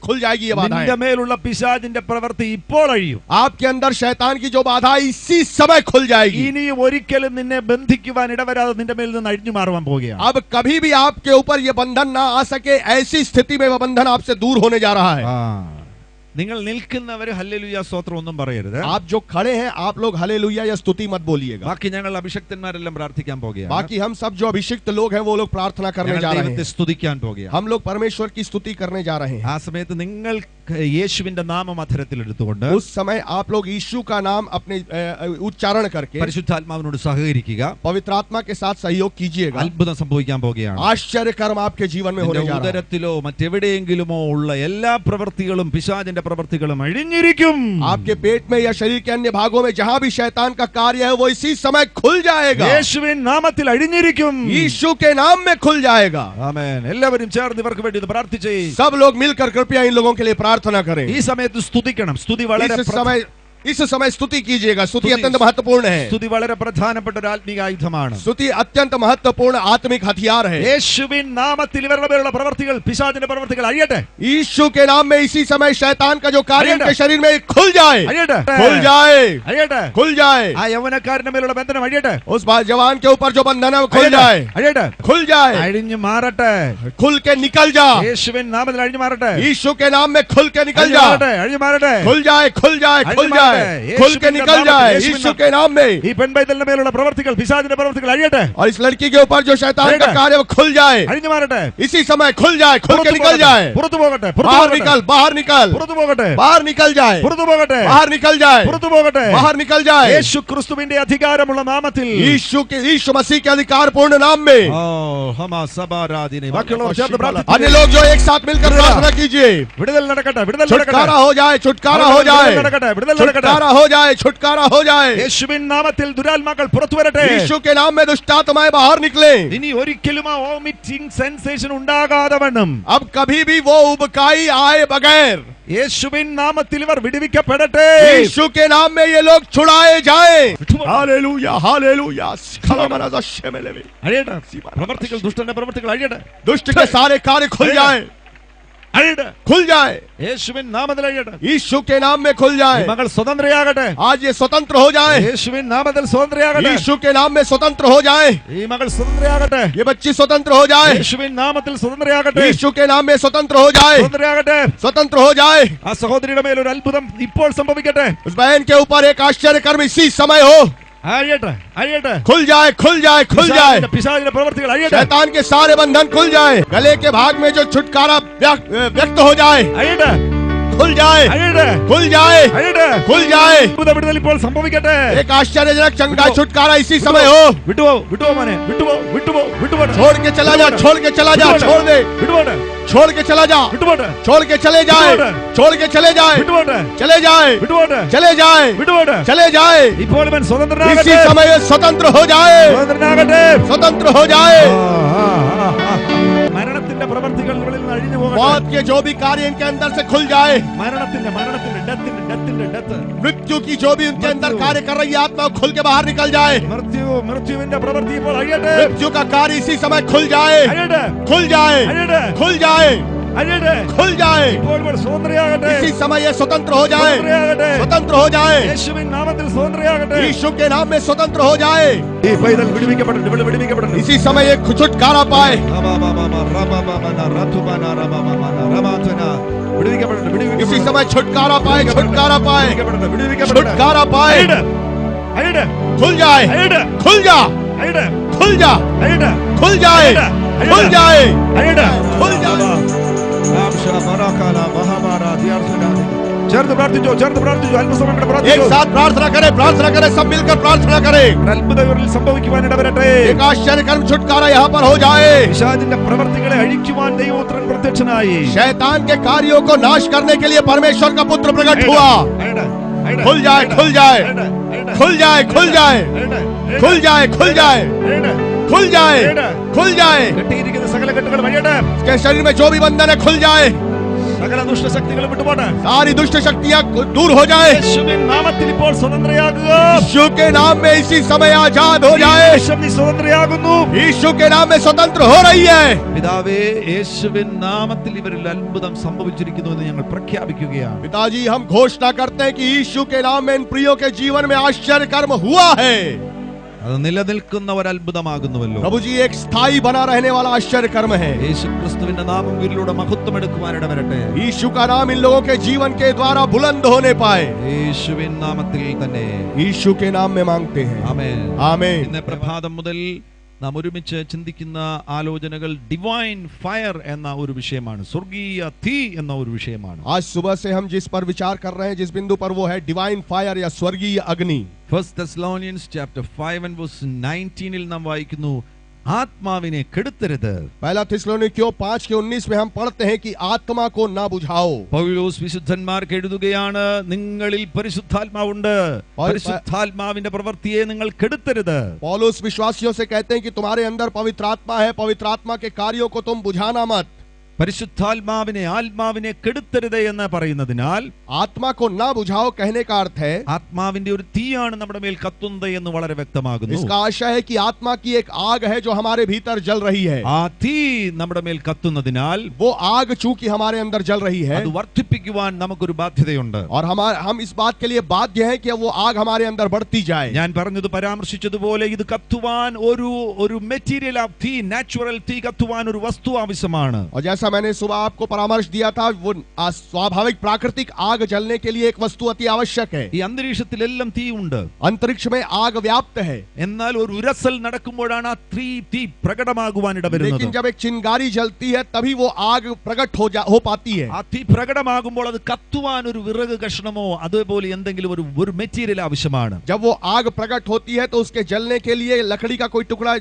खुल जाएगी. ये बाधा നിന്റെ മേലുള്ള പിശാചിന്റെ പ്രവൃത്തി ഇപ്പോൾ അഴിയും. आपके अंदर शैतान की जो बाधा इसी समय खुल जाएगी. ഇനി ഒരിക്കലും നിന്നെ ബന്ധിക്കുവാൻ ഇടവരാതെ നിന്റെ മേൽ നിന്ന് അഴിഞ്ഞു മാറുവാൻ പോവുകയാണ്. अब कभी भी आपके ऊपर ये बंधन ना आ सके, ऐसी स्थिति में वह बंधन आपसे दूर होने जा रहा है. നിങ്ങൾ നിൽക്കുന്നവർ ഹല്ലേലൂയ സ്തോത്രം ഒന്നും പറയരുത്. आप जो खड़े हैं आप लोग हालेलुया या स्तुति मत बोलिएगा. ബാക്കി ഞങ്ങൾ അഭിഷക്തന്മാരെല്ലാം പ്രാർത്ഥിക്കാൻ പോകുകയാണ്. बाकी हम सब जो अभिषिक्त लोग हैं वो लोग प्रार्थना करने जा रहे हैं. സ്തുതിക്കാൻ പോകുകയാണ്. हम लोग परमेश्वर की स्तुति करने जा रहे हैं. ആ സമയത്ത് നിങ്ങൾ യേശുവിന്റെ നാമം അധരത്തിൽ എടുത്തുകൊണ്ട് उस समय आप लोग यीशु का नाम अपने उच्चारण करके പരിശുദ്ധാത്മാവിനോട് സഹകരിക്കുക. पवित्र आत्मा के साथ सहयोग कीजिएगा. അത്ഭുതം സംഭവിക്കാൻ പോകുകയാണ്. आश्चर्य कर्म आपके जीवन में होने जा रहा है. ഉദരത്തിലോ മറ്റെവിടെയെങ്കിലുമോ ഉള്ള എല്ലാ പ്രവൃത്തികളും പിശാചിന്റെ പ്രവൃത്തികളും അഴിഞ്ഞിരിക്കും. आपके पेट में या शरीर के अन्य भागों में जहां भी शैतान का कार्य है वो इसी समय खुल जाएगा. യേശുവിൻ നാമത്തിൽ അഴിഞ്ഞിരിക്കും. यीशु के नाम में खुल जाएगा. ആമേൻ. എല്ലാവരും ചേർന്ന് ഇവർക്ക് വേണ്ടി പ്രാർത്ഥിച്ചേ. सब लोग मिलकर कृपया इन लोगों के लिए प्रार्थना करें. ഈ സമയത്ത് സ്തുതിക്കണം. സ്തുതി വളരെ इस समय स्तुति कीजिएगा. स्तुति अत्यंत महत्वपूर्ण है. സ്തുതി വളരെ പ്രധാനപ്പെട്ട ഒരു ആത്മീക ആയുധമാണ്. स्तुति अत्यंत महत्वपूर्ण आत्मिक हथियार है. യേശുവിൻ നാമത്തിൽ ഇവരുടെ മേലുള്ള പ്രവൃത്തികൾ പിശാചിന്റെ പ്രവൃത്തികൾ അഴിയട്ടെ. यीशु के नाम में इसी समय शैतान का जो कार्य इनके शरीर में खुल जाए. അഴിയട്ടെ. खुल जाए. അഴിയട്ടെ. खुल जाए. ആ യൗവനക്കാരന്റെ മേലുള്ള ബന്ധനം അഴിയട്ടെ. उस जवान के ऊपर जो बंधन है खुल जाए. അഴിയട്ടെ. खुल जाए. അഴിഞ്ഞു മാറട്ടെ. खुल के निकल जा. യേശുവിൻ നാമത്തിൽ അഴിഞ്ഞു മാറട്ടെ. यीशु के नाम में खुल के निकल जा. അഴിഞ്ഞു മാറട്ടെ. खुल जाए. खुल जाए. खुल जाए. खुल के निकल जाए. यीशु के नाम में ഈ പെൺപൈതലിന്റെ മേലുള്ള പ്രവൃത്തികൾ പിശാചിന്റെ പ്രവൃത്തികൾ അഴിയട്ടെ. और इस लड़की के ऊपर जो शैतान का कार्य वो खुल जाए. അഴിഞ്ഞു മാറട്ടെ. इसी समय खुल जाए. खुल के निकल जाए. പുറത്തു പോകട്ടെ. बाहर निकल. बाहर निकल. പുറത്തു പോകട്ടെ. बाहर निकल जाए. പുറത്തു പോകട്ടെ. बाहर निकल जाए. പുറത്തു പോകട്ടെ. बाहर निकल जाए. യേശു ക്രിസ്തുവിന്റെ അധികാരമുള്ള നാമത്തിൽ यीशु मसीह के अधिकार पूर्ण नाम में अन्य लोग जो एक साथ मिलकर प्रार्थना कीजिए. വിടുതൽ നടക്കട്ടെ. വിടുതൽ छुटकारा हो जाए. छुटकारा हो जाए. छुटकारा हो जाए. छुटकारा हो जाए. യേശുവിൻ നാമത്തിൽ ദുരാത്മാക്കൾ പുറത്തു വരട്ടെ. यीशु के नाम में दुष्टात्माएं बाहर निकले. ഇനി ഒരിക്കലും ആ വോമിറ്റിംഗ് സെൻസേഷൻ ഉണ്ടാകാതെ വണ്ണം अब कभी भी वो उबकाई आए बगैर യേശുവിൻ നാമത്തിൽ ഇവർ വിടുവിക്കപ്പെടട്ടെ. यीशु के नाम में ये लोग छुड़ाए जाएं. हालेलुया. हालेलुया. അഴിയട്ടെ. പ്രവൃത്തികൾ ദുഷ്ടന്റെ പ്രവൃത്തികൾ അഴിയട്ടെ. दुष्ट के सारे कार्य खुल जाए. അഴിയട്ടെ, खुल जाए, യേശുവിൻ നാമത്തിൽ അഴിയട്ടെ. यीशु के नाम में खुल ഈ जाए, മകൾ സ്വതന്ത്രയാകട്ടെ, आज ये स्वतंत्र हो जाए, യേശുവിൻ നാമത്തിൽ സ്വതന്ത്രയാകട്ടെ. यीशु के नाम में स्वतंत्र हो जाए, ഈ മകൾ സ്വതന്ത്രയാകട്ടെ, ये बच्ची स्वतंत्र हो जाए, യേശുവിൻ നാമത്തിൽ സ്വതന്ത്രയാകട്ടെ, यीशु के नाम में स्वतंत्र हो जाए, സ്വതന്ത്രയാകട്ടെ. स्वतंत्र हो जाए। ആ സഹോദരിയുടെ മേൽ ഒരു അത്ഭുതം ഇപ്പോൾ സംഭവിക്കട്ടെ. उस बहन के ऊपर एक आश्चर्य कर्म इसी समय हो, അഴിയട്ടെ, അഴിയട്ടെ. खुल जाए, खुल जाए, खुल जाए, പിശാചിന്റെ പ്രവർത്തികൾ അഴിയട്ടെ, शैतान के सारे बंधन खुल जाए, गले के भाग में जो छुटकारा व्यक्त हो जाए, അഴിയട്ടെ, खुल जाए, അഴിയട്ടെ, खुल जाए, അഴിയട്ടെ. खुल जाए। അത്ഭുത വിടുതൽ ഇപ്പോൾ സംഭവിക്കട്ടെ. एक आश्चर्यजनक चंगा छुटकारा इसी समय हो। വിട്ടുപോ, വിട്ടുപോ മോനെ, വിട്ടുപോ, വിട്ടുപോ, വിട്ടുപോട്ടെ, छोड़ के चला जा, छोड़ के चला जा, छोड़ दे, വിട്ടുപോട്ടെ, छोड़ के चला जा, വിട്ടുപോട്ടെ, छोड़ के चले जाए, छोड़ के चले जाए, വിട്ടുപോട്ടെ, चले जाए, വിട്ടുപോട്ടെ, चले जाए, വിട്ടുപോട്ടെ. चले जाए। ഇപ്പോൾ ഇവൻ इसी സ്വതന്ത്രനാകട്ടെ, समय ये स्वतंत्र हो जाए, സ്വതന്ത്രനാകട്ടെ. स्वतंत्र हो जाए। മരണത്തിന്റെ പ്രവർത്തികൾ ഇവളിൽ നിന്ന് അഴിഞ്ഞു പോകട്ടെ. मौत के जो भी कार्य इनके अंदर से खुल जाए, മരണത്തിന്റെ ഡെത്ത് मृत्यु की जो भी उनके अंदर कार्य कर रही है आत्मा खुल के बाहर निकल जाए। മൃത്യുവിന്റെ പ്രവൃത്തി ഇപ്പോൾ അഴിയട്ടെ, मृत्यु का कार्य इसी समय खुल जाए, അഴിയട്ടെ, खुल जाए, അഴിയട്ടെ, खुल जाए, അഴിയട്ടെ. खुल जाए। ഇപ്പോൾ ഇവൾ സ്വതന്ത്രയാകട്ടെ, इसी समय ये स्वतंत्र हो जाए, സ്വതന്ത്രയാകട്ടെ. स्वतंत्र हो जाए, യേശുവിൻ നാമത്തിൽ സ്വതന്ത്രയാകട്ടെ. यीशु के नाम में स्वतंत्र हो जाए। ഈ പൈതൽ വിടുവിക്കപ്പെടട്ടെ, ഇവൾ വിടുവിക്കപ്പെടട്ടെ. इसी समय ये छुटकारा पाए, വിടുവിക്കപ്പെടട്ടെ, इसी समय छुटकारा पाए, छुटकारा पाए, വിടുവിക്കപ്പെടട്ടെ. छुटकारा पाए। അഴിയട്ടെ, അഴിയട്ടെ, खुल जाए, അഴിയട്ടെ, खुल जा, അഴിയട്ടെ, खुल जा, അഴിയട്ടെ, खुल जाए, खुल जाए, അഴിയട്ടെ. खुल जाए। ചേർത്ത് പ്രാർത്ഥിച്ചോ, ചേർത്ത് പ്രാർത്ഥിച്ചോ, അല്പസമയം കൂടെ एक പ്രാർത്ഥിച്ചോ. साथ प्रार्थना करें, सब मिलकर प्रार्थना करें। ഒരു അത്ഭുത ഇവരിൽ സംഭവിക്കുവാൻ ഇടവരട്ടെ. एक आश्चर्य कर्म छुटकारा यहाँ पर हो जाए। പിശാചിന്റെ പ്രവർത്തികളെ അഴിക്കുവാൻ ദൈവപുത്രൻ പ്രത്യക്ഷനായി. शैतान के कार्यों को नाश करने के लिए परमेश्वर का पुत्र प्रकट हुआ। അഴിയട്ടെ, അഴിയട്ടെ, खुल जाए, खुल जाए, അഴിയട്ടെ, അഴിയട്ടെ, खुल जाए, खुल जाए, അഴിയട്ടെ, खुल जाए, खुल जाए, അഴിയട്ടെ. खुल जाए, खुल जाए। കെട്ടിയിരിക്കുന്ന സകല കെട്ടുകളും അഴിയട്ടെ, उसके शरीर में जो भी बंधन है खुल जाए, സകല ദുഷ്ടശക്തികളും വിട്ടുപോട്ടെ. सारी दुष्ट शक्तियां दूर हो जाए। യേശുവിൻ നാമത്തിൽ ഇപ്പോൾ സ്വതന്ത്രയാകുക. यीशु के नाम में इसी समय आजाद हो जाए। യേശു നീ സ്വതന്ത്രയാകുന്നു. यीशु के नाम में स्वतंत्र हो रही है। പിതാവേ, യേശുവിൻ നാമത്തിൽ ഇവരിൽ അത്ഭുതം സംഭവിച്ചിരിക്കുന്നു എന്ന് ഞങ്ങൾ പ്രഖ്യാപിക്കുകയാണ്. पिताजी, हम घोषणा करते हैं कि यीशु के नाम में इन प्रियो के जीवन में आश्चर्य कर्म हुआ है। അത് നിലനിൽക്കുന്ന ഒരു അത്ഭുതമാകുന്നുവല്ലോ. प्रभु जी, एक स्थायी बना रहने वाला आश्चर्य कर्म है। യേശു ക്രിസ്തുവിന്റെ നാമം ഇവരിലൂടെ മഹത്വം എടുക്കുവാൻ ഇടവരട്ടെ. यीशु का नाम इन लोगों के जीवन के द्वारा बुलंद होने पाए। യേശുവിൻ നാമത്തിൽ തന്നെ यीशु के नाम में मांगते हैं, ആമേൻ. आमीन। ഇന്ന് പ്രഭാതം മുതൽ നാം ഒരുമിച്ച് ചിന്തിക്കുന്ന ആലോചനകൾ ഡിവൈൻ ഫയർ എന്ന ഒരു വിഷയമാണ്, സ്വർഗീയ തീ എന്ന ഒരു വിഷയമാണ്. आज सुबह से हम जिस पर विचार कर रहे हैं, जिस बिंदु पर, वो है डिवाइन फायर या स्वर्गीय अग्नि। 1 Thessalonians chapter 5 and verse 19 നാം വായിക്കുന്നു, ആത്മാവിനെ കെടുത്തരുത്. पहला थिस्सलुनीकियों 5:19 में हम पढ़ते हैं कि आत्मा को ना बुझाओ। പൗലോസ് വിശുദ്ധന്മാർക്ക് എഴുതുകയാണ്, നിങ്ങളിൽ പരിശുദ്ധാത്മാവുണ്ട്, പരിശുദ്ധാത്മാവിന്റെ പ്രവൃത്തിയെ നിങ്ങൾ കെടുത്തരുത്. पौलुस विश्वासियों से कहते हैं कि तुम्हारे अंदर पवित्र आत्मा है, पवित्र आत्मा के कार्यों को तुम बुझाना मत। പരിശുദ്ധാത്മാവിനെ, ആത്മാവിനെ കെടുത്തരുത് എന്ന് പറയുന്നതിനാൽ आत्मा को ना बुझाओ कहने का अर्थ है, ആത്മാവിന്റെ ഒരു തീയാണ് നമ്മുടെ മേൽ കത്തുന്നത് എന്ന് വളരെ വ്യക്തമാകുന്നു. इसका आशय है कि आत्मा की एक आग है जो हमारे भीतर जल रही है। ആ തീ നമ്മുടെ മേൽ കത്തുന്നതിനാൽ वो आग चूंकि हमारे अंदर जल रही है, അത് വർദ്ധിപ്പിക്കുവാൻ നമുക്കൊരു ബാധ്യതയുണ്ട്. और हम इस बात के लिए बाध्य हैं कि वो आग हमारे अंदर बढ़ती जाए। ഞാൻ പറഞ്ഞത് പരാമർശിച്ചതുപോലെ ഇത് കത്തുവാൻ ഒരു മെറ്റീരിയൽ ഓഫ് തീ, നാച്ചുറൽ തീ കത്തുവാൻ ഒരു വസ്തു ആവശ്യമാണ്. और जैसा मैंने सुबह आपको परामर्श दिया था, वो स्वाभाविक प्राकृतिक आग जलने के लिए एक वस्तु अति आवश्यक है। ഈ അന്തരീക്ഷത്തിലെല്ലാം തീ ഉണ്ട്, अंतरिक्ष में आग व्याप्त है, എന്നാൽ ഒരു ഉരസൽ നടക്കുമ്പോഴാണ് ആ തീ പ്രകടമാകുവാൻ ഇടവരുന്നത്. लेकिन जब एक चिंगारी जलती है तभी वो आग प्रकट हो पाती है। ആ തീ പ്രകടമാകുമ്പോൾ അത് കത്തുവാൻ ഒരു വിറക് കഷ്ണമോ അതുപോലെ എന്തെങ്കിലും ഒരു മെറ്റീരിയൽ ആവശ്യമാണ്. जब वो आग प्रकट होती है तो उसके जलने के लिए लकड़ी का कोई टुकड़ा,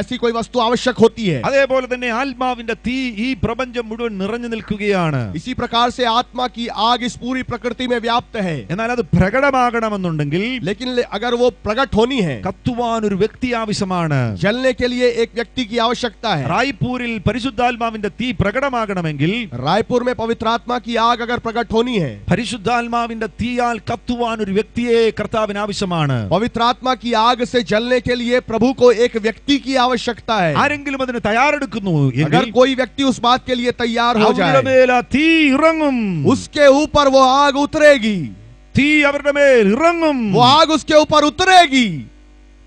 ऐसी कोई वस्तु आवश्यक होती है। അതേപോലെ തന്നെ ആത്മാവിന്റെ തീ ഈ പ്രപഞ്ചം മുഴുവൻ നിറഞ്ഞു നിൽക്കുകയാണ്. इसी प्रकार से आत्मा की आग इस पूरी प्रकृति में व्याप्त है। എന്നാൽ അത് പ്രകടമാകണമെന്നുണ്ടെങ്കിൽ, लेकिन अगर वो प्रकट होनी है, കത്തുവാൻ ഒരു വ്യക്തി ആവശ്യമാണ്. जलने के लिए एक व्यक्ति की आवश्यकता है। റായ്പൂരിൽ പരിശുദ്ധാത്മാവിന്റെ തീ പ്രകടമാകണമെങ്കിൽ, रायपुर में पवित्र आत्मा की आग अगर प्रकट होनी है, പരിശുദ്ധാത്മാവിന്റെ തീയാൽ കത്തുവാൻ ഒരു വ്യക്തിയെ കർത്താവിന് ആവശ്യമാണ്. पवित्र आत्मा की आग से जलने के लिए प्रभु को एक व्यक्ति की आवश्यकता है। ആരെങ്കിലും അതിന് തയ്യാറെടുക്കുന്നു अगर എങ്കിൽ, कोई व्यक्ति उस बात के के लिए तैयार हो അവരുടെ जाए, മേൽ ആ തീ ഇറങ്ങും. उसके ऊपर वो आग उतरेगी, തീ അവരുടെ മേൽ ഇറങ്ങും. वो आग उसके ऊपर उतरेगी।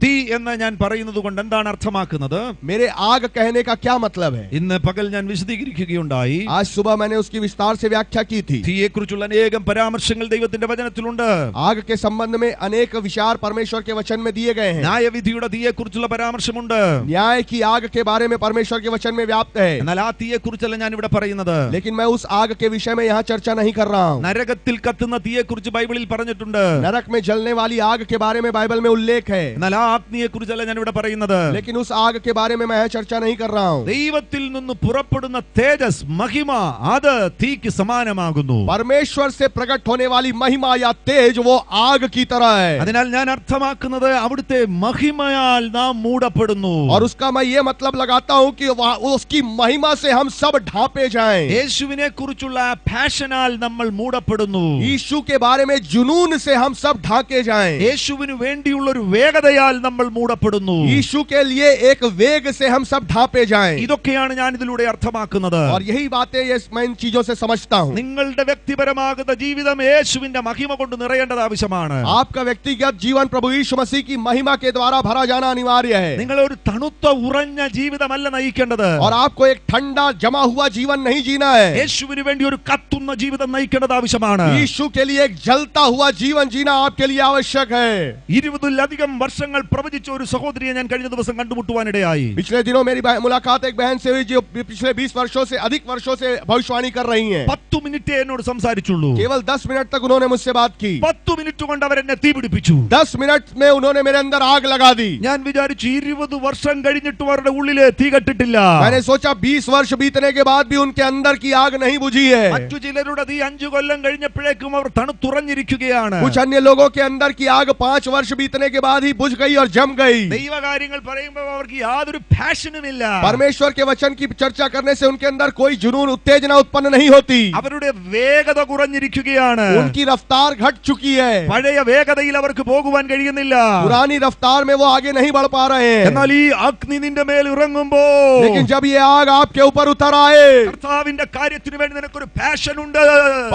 തീ എന്ന് ഞാൻ പറയുന്നത് കൊണ്ട് എന്താണ് അർത്ഥമാക്കുന്നത്? मेरे आग कहने का क्या मतलब है? ഇന്ന് പകൽ ഞാൻ വിശദീകരിക്കുകയുണ്ടായി. आज सुबह मैंने उसकी विस्तार से व्याख्या की थी। തീയെക്കുറിച്ചുള്ള അനേകം പരാമർശങ്ങൾ ദൈവത്തിന്റെ വചനത്തിലുണ്ട്. आग के संबंध में अनेक विचार परमेश्वर के वचन में दिए गए हैं। ന്യായവിധിയുടെ തീയെക്കുറിച്ചുള്ള പരാമർശമുണ്ട്. न्याय की आग के बारे में परमेश्वर के वचन में व्याप्त है। എന്നാൽ ആ തീയെക്കുറിച്ചല്ല ഞാൻ ഇവിടെ പറയുന്നത്. लेकिन मैं उस आग के विषय में यहाँ चर्चा नहीं कर रहा हूँ। നരകത്തിൽ കത്തുന്ന തീയെക്കുറിച്ച് ബൈബിളിൽ പറഞ്ഞിട്ടുണ്ട്. नरक में जलने वाली आग के बारे में बाइबल में उल्लेख है। എന്നാൽ ആ അഗ്നിയെക്കുറിച്ചല്ല ഞാൻ ഇവിടെ പറയുന്നത്. लेकिन उस आग के बारे में मैं यहाँ चर्चा नहीं कर रहा हूँ। ദൈവത്തിൽ നിന്ന് പുറപ്പെടുന്ന തേജസ്, മഹിമ, അത് തീക്ക് സമാനമാകുന്നു. परमेश्वर से प्रकट होने वाली महिमा या तेज वो आग की तरह है। അതിനാൽ ഞാൻ അർത്ഥമാക്കുന്നത് അവിടുത്തെ മഹിമയാൽ നാം മൂടപ്പെടുന്നു. और उसका मैं ये मतलब लगाता हूँ कि उसकी महिमा से हम सब ढांपे जाएं। യേശുവിനെ കുറിച്ചുള്ള പാഷനാൽ നമ്മൾ മൂടപ്പെടുന്നു. यीशु के बारे में जुनून से हम सब ढांके जाएं। യേശുവിന് വേണ്ടിയുള്ള ഒരു വേഗതയാൽ നമ്മൾ മൂടപ്പെടുന്നു. यीशु के लिए एक वेग से हम सब ढांपे जाएं। ഇതൊക്കെയാണ് ഞാൻ ഇതിലൂടെ അർത്ഥമാക്കുന്നത്. और यही बातें ये मैं इन चीजों से समझता हूँ। നിങ്ങളുടെ വ്യക്തിപരമാകുന്ന ജീവിതം യേശുവിന്റെ മഹിമ കൊണ്ട് നിറയേണ്ടത് ആവശ്യമാണ്. आपका व्यक्तिगत जीवन प्रभु यीशु मसीह की महिमा के द्वारा भरा जाना अनिवार्य है। നിങ്ങൾ ഒരു തണുത്ത ഉറഞ്ഞ ജീവിതമല്ല നയിക്കേണ്ടത്. और आपको एक ठंडा जमा हुआ जीवन नहीं जीना है। യേശുവിന് വേണ്ടി ഒരു കത്തുന്ന ജീവിതം നയിക്കേണ്ടത് ആവശ്യമാണ്. यीशु के लिए एक जलता हुआ जीवन जीना आपके लिए आवश्यक है। 20-ലധികം വർഷങ്ങൾ പ്രവചിച്ച ഒരു സഹോദരിയെ ഞാൻ കഴിഞ്ഞ ദിവസം കണ്ടുമുട്ടുവാനിടയായി. पिछले दिनों मेरी मुलाकात एक बहन से हुई जो पिछले 20 वर्षों से अधिक वर्षों से भविष्यवाणी कर रही हैं। 10 മിനിറ്റ് എന്നോട് സംസാരിച്ചുള്ളൂ. केवल 10 मिनट तक उन्होंने मुझसे बात की। 10 മിനിറ്റ് കൊണ്ട് അവരെന്നെ തീ പിടിപ്പിച്ചു. 10 मिनट में उन्होंने मेरे अंदर आग लगा दी। ഞാൻ വിചാരിച്ചു 20 വർഷം കഴിഞ്ഞിട്ട് അവരുടെ ഉള്ളിലെ തീ കെട്ടിട്ടില്ല. मैंने सोचा 20 वर्ष बीतने के बाद भी उनके अंदर की आग नहीं बुझी है। മറ്റു ചിലരുടെ തീ 5 കൊല്ലം കഴിഞ്ഞപ്പോഴേക്കും അവർ തണുത്തുറഞ്ഞിരിക്കുകയാണ്. कुछ अन्य लोगों के अंदर की आग 5 वर्ष बीतने के बाद ही बुझ गई और जम गई। ദൈവകാര്യങ്ങൾ പറയുമ്പോൾ അവർക്ക് യാതൊരു പാഷനും ഇല്ല. परमेश्वर के वचन की चर्चा करने से उनके अंदर कोई जुनून उत्तेजना उत्पन्न नहीं होती। അവരുടെ വേഗത കുറഞ്ഞിരിക്കുകയാണ്. उनकी रफ्तार घट चुकी है। പഴയ വേഗതയിൽ അവർക്ക് പോകുവാൻ കഴിയുന്നില്ല. पुरानी रफ्तार में वो आगे नहीं बढ़ पा रहे हैं। എന്നാൽ ഈ അഗ്നി നിന്റെ മേൽ ഇറങ്ങുമ്പോൾ, लेकिन जब ये आग आपके ऊपर उतर आए, കർത്താവിന്റെ കാര്യത്തിന് വേണ്ടി നിനക്കൊരു പാഷൻ ഉണ്ട്.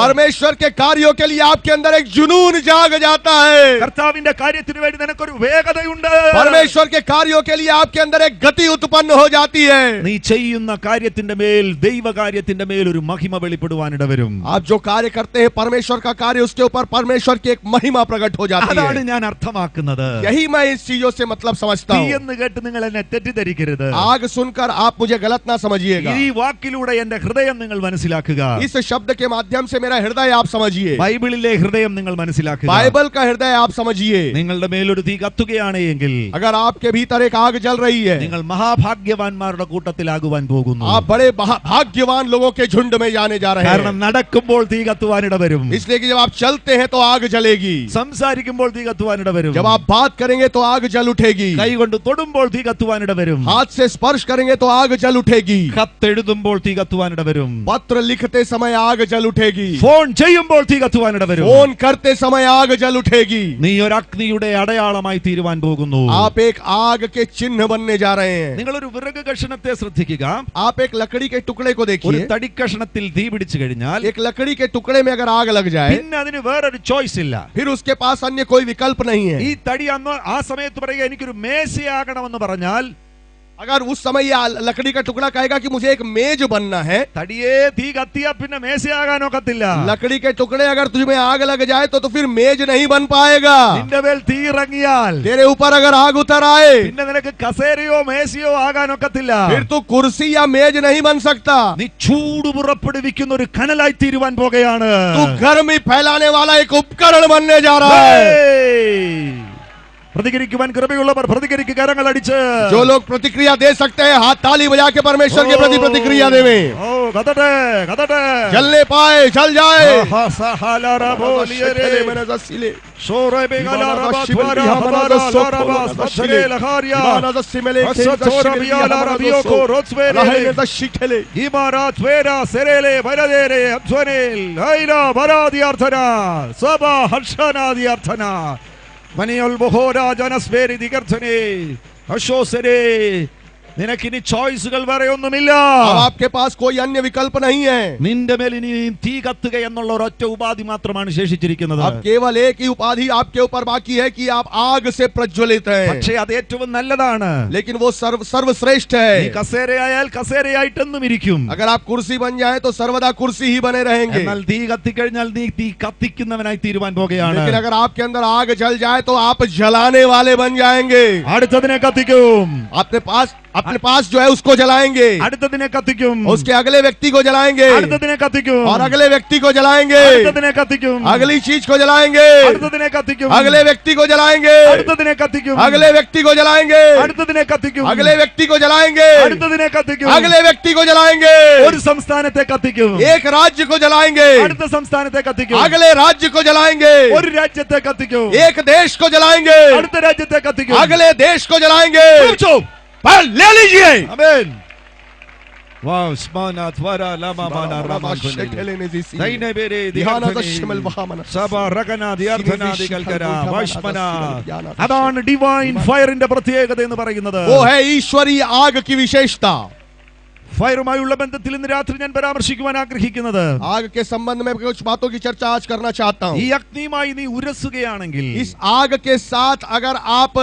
परमेश्वर के कार्यों के लिए आपके अंदर एक जुनून जाग जाता है। കർത്താവിന്റെ കാര്യത്തിന് വേണ്ടി നിനക്കൊരു വേഗതയുണ്ട്. परमेश्वर के कार्यों के लिए आपके अंदर एक गति उत्पन्न हो जाती है। നീ ചെയ്യുന്ന കാര്യത്തിന്റെ മേൽ, ദൈവകാര്യത്തിന്റെ മേൽ ഒരു മഹിമ വെളിപ്പെടുവാനിട വരും. आप जो कार्य करते हैं परमेश्वर का कार्य, उसके ऊपर परमेश्वर की एक महिमा प्रकट हो जाती അതാണ് है। ഞാൻ അർത്ഥമാക്കുന്നത്. यही मैं इस चीजों से मतलब समझता തീ हूँ। എന്ന് കേട്ട് നിങ്ങൾ എന്നെ തെറ്റിദ്ധരിക്കരുത്. आग सुनकर आप मुझे गलत ना समझिएगा। ഈ വാക്കിലൂടെ എന്റെ ഹൃദയം നിങ്ങൾ മനസ്സിലാക്കുക. इस शब्द के माध्यम से मेरा हृदय आप समझिए। ബൈബിളിലെ ഹൃദയം നിങ്ങൾ മനസ്സിലാക്കുക. बाइबल का हृदय आप समझिए। നിങ്ങളുടെ മേലൊരു തീ കത്തുകയാണ് എങ്കിൽ अगर आपके भीतर एक आग जल रही है, നിങ്ങൾ മഹാഭാഗ്യവാന്മാരുടെ കൂട്ടത്തിലാകുവാൻ പോകുന്നു. आप बड़े भाग्यवान लोगों के झुंड में जाने जा रहे കാരണം हैं। നടക്കുമ്പോൾ തീ കത്തുവാനിട വരും. इसलिए कि जब आप चलते हैं तो आग जलेगी। സംസാരിക്കുമ്പോൾ തീ കത്തുവാനിട വരും. जब आप बात करेंगे तो आग जल उठेगी। കൈകൊണ്ട് തൊടുമ്പോൾ തീ കത്തുവാനിട വരും. हाथ से स्पर्श करेंगे तो आग जल उठेगी। കത്തെഴുതുമ്പോൾ തീ കത്തുവാനിട വരും. पत्र लिखते समय आग जल उठेगी। ഫോൺ ചെയ്യുമ്പോൾ തീ കത്തുവാനിട വരും. फोन करते समय आग जल उठेगी। നീ ഒരു അഗ്നിയുടെ അടയാളമായി തീരുവാൻ പോകുന്നു. आप एक आग के चिन्ह बनने जा रहे हैं। നിങ്ങൾ ഒരു വിറക് കഷണത്തെ ശ്രദ്ധിക്കുക. आप एक लकड़ी के टुकड़े को ഒരു देखिए। തടിക്കഷണത്തിൽ തീ പിടിച്ചു കഴിഞ്ഞാൽ एक लकड़ी के टुकड़े में अगर आग लग जाए, പിന്നെ അതിന് വേറൊരു ചോയ്സ് ഇല്ല. फिर उसके पास अन्य कोई विकल्प नहीं है। ഈ തടി അന്ന് ആ സമയത്ത് പറയുക എനിക്കൊരു മേശയാകണമെന്ന് പറഞ്ഞാൽ, अगर उस समय ये लकड़ी का टुकड़ा कहेगा कि मुझे एक मेज बनना है, തടിയെ തീ കത്തിയാ പിന്നെ മേശയാകാനൊക്കത്തില്ല. लकड़ी के टुकड़े अगर तुझमें आग लग जाए तो फिर मेज नहीं बन पाएगा। നിന്റെ മേൽ തീ ഇറങ്ങിയാൽ तेरे ऊपर अगर आग उतर आए, പിന്നെ നിനക്ക് കസേരയോ മേശയോ ആകാനൊക്കത്തില്ല. फिर तू कुर्सी या मेज नहीं बन सकता। നീ ചൂട് പുറപ്പെടുവിക്കുന്ന ഒരു കനലായി തീരുവാൻ പോകുകയാണ്. तू गर्मी फैलाने वाला एक उपकरण बनने जा रहा है। പ്രതികരിക്കുവാൻ കൃപയുള്ളവർ പ്രതികരിക്കുക. കരങ്ങൾ അടിച്ച് जो लोग प्रतिक्रिया दे सकते हैं हाथ ताली बजा के परमेश्वर के प्रति प्रतिक्रिया देवे। ഓ കതട്ടെ കതട്ടെ जलने पाए जल जाए। Maniol Bohora Janasveri Digartane Ashosere നിനക്കിനി ചോയ്സുകൾ വേറെ ഒന്നുമില്ല. अब आपके पास कोई अन्य विकल्प नहीं है. നിന്റെ മേൽ ഇനി തീ കത്തുക എന്നുള്ള ഒരൊറ്റ ഉപാധി മാത്രമാണ് ശേഷിച്ചിരിക്കുന്നത്. अब केवल एक ही उपाधि आपके ऊपर बाकी है कि आप आग से प्रज्वलित हैं. പക്ഷേ അത് ഏറ്റവും നല്ലതാണ്. लेकिन वो सर्वश्रेष्ठ നീ है. കസേരയായാൽ കസേരയായിട്ടെന്നും ഇരിക്കും. अगर आप कुर्सी बन जाए तो सर्वदा कुर्सी ही बने रहेंगे. എന്നാൽ തീ കത്തിക്കഴിഞ്ഞാൽ നീ തീ കത്തിക്കുന്നവനായി തീരുവാൻ പോകുകയാണ്. लेकिन अगर आपके अंदर आग जल जाए तो आप जलाने वाले बन जाएंगे. അടുത്തതിനെ കത്തിക്കും. अपने पास जो है उसको जलाएंगे. അടുത്തതിനെ കത്തിക്കും. उसके अगले व्यक्ति को जलाएंगे. അടുത്തതിനെ കത്തിക്കും. और अगले व्यक्ति को जलाएंगे. അടുത്തതിനെ കത്തിക്കും. अगली चीज को जलाएंगे. അടുത്തതിനെ കത്തിക്കും. अगले व्यक्ति को जलाएंगे. അടുത്തതിനെ കത്തിക്കും. अगले व्यक्ति को जलाएंगे. അടുത്തതിനെ കത്തിക്കും. अगले व्यक्ति को जलाएंगे. അടുത്തതിനെ കത്തിക്കും. अगले व्यक्ति को जलाएंगे. ഒരു സംസ്ഥാനത്തെ കത്തിക്കും. एक राज्य को जलाएंगे. അടുത്ത സംസ്ഥാനത്തെ കത്തിക്കും. अगले राज्य को जलाएंगे. ഒരു രാജ്യത്തെ കത്തിക്കും. एक देश को जलाएंगे. അടുത്ത രാജ്യത്തെ കത്തിക്കും. अगले देश को जलाएंगे. पर ले लीजिए. ആമേൻ. വാവ് സ്മാന ത്വര ലമ മന റമ ദൈനബേരെ ദിഹാന സബ റഗന ദിയർധന ദികൽകര വഷ്മന. അതാണ് ഡിവൈൻ ഫയറിന്റെ പ്രത്യേകത എന്ന് പറയുന്നത്. वो है ईश्वरीय आग की विशेषता. ഫയറുമായുള്ള ബന്ധത്തിൽ ഇന്ന് രാത്രി ഞാൻ പരാമർശിക്കുവാൻ ആഗ്രഹിക്കുന്നത്, आग के संबंध में कुछ बातों की चर्चा आज करना चाहता हूँ. ഈ അഗ്നിയുമായി നീ ഉരസുകയാണെങ്കിൽ, इस आग के साथ अगर आप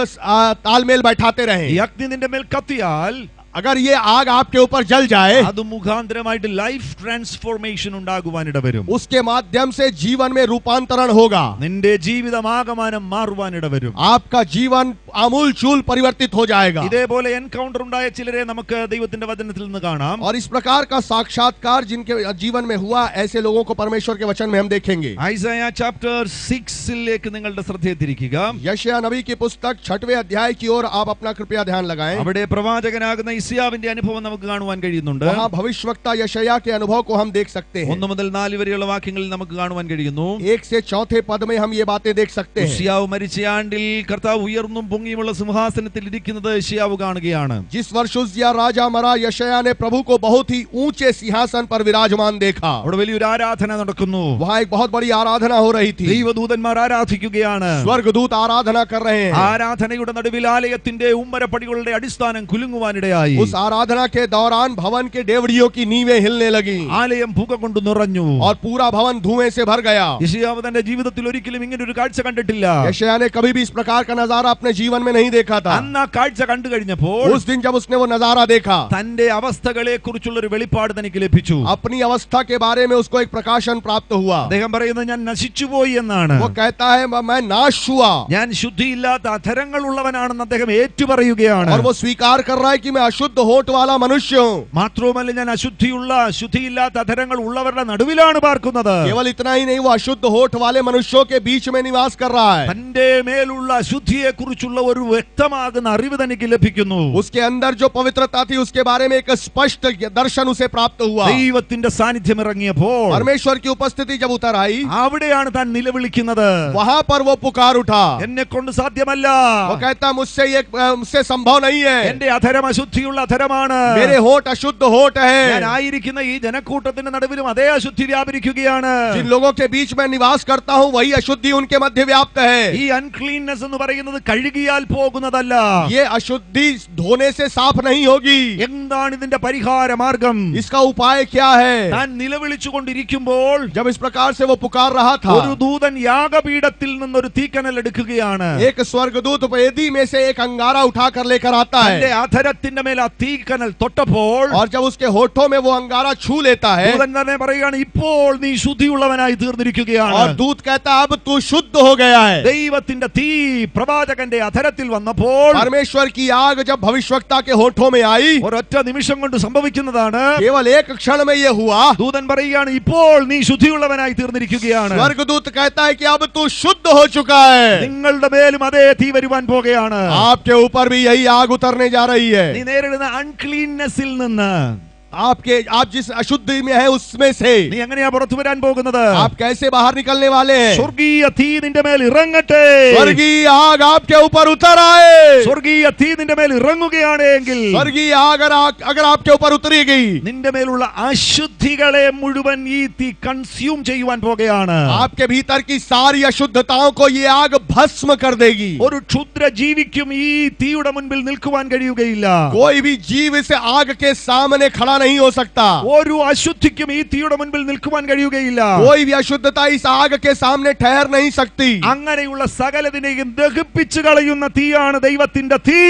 तालमेल बैठाते ഈ रहें, അഗ്നി നിന്റെ മേൽ കത്തിയാൽ, अगर ये आग आपके ऊपर जल जाए, അത് മുഖാന്തരമായിട്ട് ലൈഫ് ട്രാൻസ്ഫോർമേഷൻ ഉണ്ടാകുവാനിട വരും. उसके माध्यम से जीवन में रूपांतरण होगा. നിന്റെ ജീവിതം ആകമാനം മാറുവാനിട വരും. आपका जीवन आमूल चूल परिवर्तित हो जाएगा. ഇതേപോലെ എൻകൗണ്ടർ ഉണ്ടായ ചിലരെ നമുക്ക് ദൈവത്തിന്റെ വചനത്തിൽ നിന്ന് കാണാം. और इस प्रकार का साक्षात्कार जिनके जीवन में हुआ, ऐसे लोगों को परमेश्वर के वचन में हम देखेंगे. ഐസയ ചാപ്റ്റർ 6ലേക്ക് നിങ്ങളുടെ ശ്രദ്ധ തിരിക്കുക. यशायाह नबी की पुस्तक 6वें अध्याय की ओर आप अपना कृपया ध्यान लगाएं. അവിടെ പ്രവാചകനാകുന്ന ഇസ്യാവിന്റെ അനുഭവം നമുക്ക് കാണുവാൻ കഴിയുന്നുണ്ട്. वहाँ भविष्यवक्ता यशायाह के अनुभव को हम देख सकते हैं. 1 മുതൽ 4 വരെയുള്ള വാക്യങ്ങളിൽ നമുക്ക് കാണുവാൻ കഴിയുന്നു. 1 से 4 पद में हम ये बातें देख सकते हैं. ഉസ്യാവ് മരിച്ച ആണ്ടിൽ കർത്താവ് ഉയർന്നും പൊങ്ങിയുമുള്ള സിംഹാസനത്തിൽ ഇരിക്കുന്നത് യശയ്യാവ് കാണുകയാണ്. जिस वर्ष उज्जिया राजा मरा, यशायाह ने प्रभु को बहुत ही ऊंचे सिंहासन पर विराजमान देखा. അവിടെ വലിയൊരു ആരാധന നടക്കുന്നു. वहाँ एक बहुत बड़ी आराधना हो रही थी. ദൈവദൂതന്മാർ ആരാധിക്കുകയാണ്. स्वर्गदूत आराधना कर रहे हैं. ആരാധനയുടെ നടുവിൽ ആലയത്തിന്റെ ഉമ്മരപ്പടികളുടെ അടിസ്ഥാനം കുലുങ്ങുവാനിടയായി. उस आराधना के दौरान भवन के डेवड़ियों की नींवें हिलने लगी ആലയം പുക കൊണ്ട് നിറഞ്ഞു. और पूरा भवन धुएं से भर गया. യശയ്യാവ് തന്റെ ജീവിതത്തിൽ ഒരിക്കലും ഇങ്ങനെ ഒരു കാഴ്ച കണ്ടിട്ടില്ല. यशायाह ने कभी भी इस प्रकार का नजारा अपने जीवन में नहीं देखा था. അന്ന് ആ കാഴ്ച കണ്ടു കഴിഞ്ഞപ്പോൾ उस दिन जब उसने वो नजारा देखा, തന്റെ അവസ്ഥകളെ കുറിച്ചുള്ള ഒരു വെളിപ്പാട് തനിക്ക് ലഭിച്ചു. अपनी अवस्था के बारे में उसको एक प्रकाशन प्राप्त हुआ. അദ്ദേഹം പറയുന്നത് ഞാൻ നശിച്ചുപോയി എന്നാണ്. वो कहता है मैं नाश हुआ. ഞാൻ ശുദ്ധിയില്ലാത്ത അധരങ്ങൾ ഉള്ളവനാണെന്ന് അദ്ദേഹം ഏറ്റുപറയുകയാണ്. और वो स्वीकार कर रहा है कि मैं अशुद्ध होठ वाला मनुष्य हूँ. മാത്രവുമല്ല, ഞാൻ ശുദ്ധിയില്ലാത്ത അധരങ്ങൾ ഉള്ളവരുടെ നടുവിലാണ് പാർക്കുന്നത്. केवल इतना ही नहीं, वो अशुद्ध होठ वाले मनुष्यों के बीच में निवास कर रहा है. തന്റെ മേലുള്ള അശുദ്ധിയെ കുറിച്ചുള്ള ഒരു വ്യക്തമാകുന്ന അറിവ് തനിക്ക് ലഭിക്കുന്നു. उसके अंदर जो पवित्रता थी उसके बारे में एक स्पष्ट दर्शन उसे प्राप्त हुआ. ദൈവത്തിന്റെ സാന്നിധ്യം ഇറങ്ങിയപ്പോൾ, परमेश्वर की उपस्थिति जब उतर आई, അവിടെയാണ് താൻ നിലവിളിക്കുന്നത്. वहां पर वो पुकार उठा. എന്നെ കൊണ്ട് സാധ്യമല്ല. वो कहता मुझसे संभव नहीं है. എന്റെ അധരം അശുദ്ധിയുള്ള അധരമാണ്. मेरे होठ अशुद्ध होठ ഞാൻ है. ആയിരിക്കുന്ന ഈ ജനക്കൂട്ടത്തിന്റെ നടുവിലും അതേ അശുദ്ധി വ്യാപരിക്കുകയാണ്. जिन लोगों के बीच में निवास करता हूँ वही अशुद्धि उनके मध्य व्याप्त है. ഈ അൺക്ലീൻനെസ് എന്ന് പറയുന്നത് കഴുകിയാൽ പോകുന്നതല്ല. ये अशुद्धि धोने से साफ नहीं होगी. എന്താണ് ഇതിന്റെ പരിഹാര മാർഗം? इसका उपाय क्या है? താൻ നിലവിളിച്ചുകൊണ്ടിരിക്കുമ്പോൾ जब इस प्रकार से वो पुकार रहा था, ഒരു ദൂതൻ യാഗപീഠത്തിൽ നിന്നൊരു തീക്കനൽ എടുക്കുകയാണ്. एक स्वर्गदूत वेदी में से एक अंगारा उठाकर लेकर आता തന്റെ है. അധരത്തിന്റെ മേൽ ആ തീക്കനൽ തൊട്ടപ്പോൾ और जब उसके होठों में वो अंगारा छू लेता है, ദൂതൻ തന്നെ പറയുകയാണ്, ഇപ്പോൾ നീ ശുദ്ധിയുള്ളവനായി തീർന്നിരിക്കുകയാണ്. और दूत कहता है अब तू शुद्ध हो गया है. ദൈവത്തിന്റെ തീ പ്രവാചകന്റെ അധരത്തിൽ വന്നപ്പോൾ, परमेश्वर की आग जब भविष्यवक्ता के होठों में आई, ഒരൊറ്റ നിമിഷം കൊണ്ട് സംഭവിക്കുന്നതാണ്. केवल एक क्षण में ये हुआ. ദൂതൻ പറയുകയാണ്, ഇപ്പോൾ നീ ശുദ്ധിയുള്ളവനായി തീർന്നിരിക്കുകയാണ്. स्वर्गदूत कहता है कि अब तू शुद्ध हो चुका है. നിങ്ങളുടെ മേലും അതേ തീ വരുവാൻ പോകുകയാണ്. आपके ऊपर भी यही आग उतरने जा रही है. നീ നേരിടുന്ന അൺക്ലീൻനെസ്സിൽ നിന്ന് आप जिस अशुद्धि में है उसमें से നീ എങ്ങനെയാ പുറത്തു വരാൻ പോകുന്നത്? आप कैसे बाहर निकलने वाले हैं? സ്വർഗീയ തീ നിന്റെ മേൽ ഇറങ്ങട്ടെ. स्वर्गीय आग आपके ऊपर उतर आए। സ്വർഗീയ തീ നിന്റെ മേൽ ഇറങ്ങുകയാണ് എങ്കിൽ स्वर्गीय आग अगर आपके ऊपर उतरेगी, നിന്റെ മേലുള്ള അശുദ്ധികളെ മുഴുവൻ ഈ തീ കൺസ്യൂം ചെയ്യുവാൻ പോകുകയാണ്. आपके भीतर की सारी अशुद्धताओं को ये आग भस्म कर देगी। ഒരു ക്ഷുദ്ര ജീവിക്കും ഈ തീയുടെ മുൻപിൽ നിൽക്കുവാൻ കഴിയുകയില്ല. कोई भी जीव इस आग के सामने खड़ा नहीं हो सकता। ഒരു അശുദ്ധിക്കും ഈ തീയുടെ മുൻപിൽ നിൽക്കുവാൻ കഴിയുകയില്ല. कोई भी अशुद्धता इस आग के सामने ठहर नहीं सकती। അങ്ങനെയുള്ള സകലതിനെയും ദഹിപ്പിച്ചു കളയുന്ന തീയാണ് ദൈവത്തിന്റെ തീ.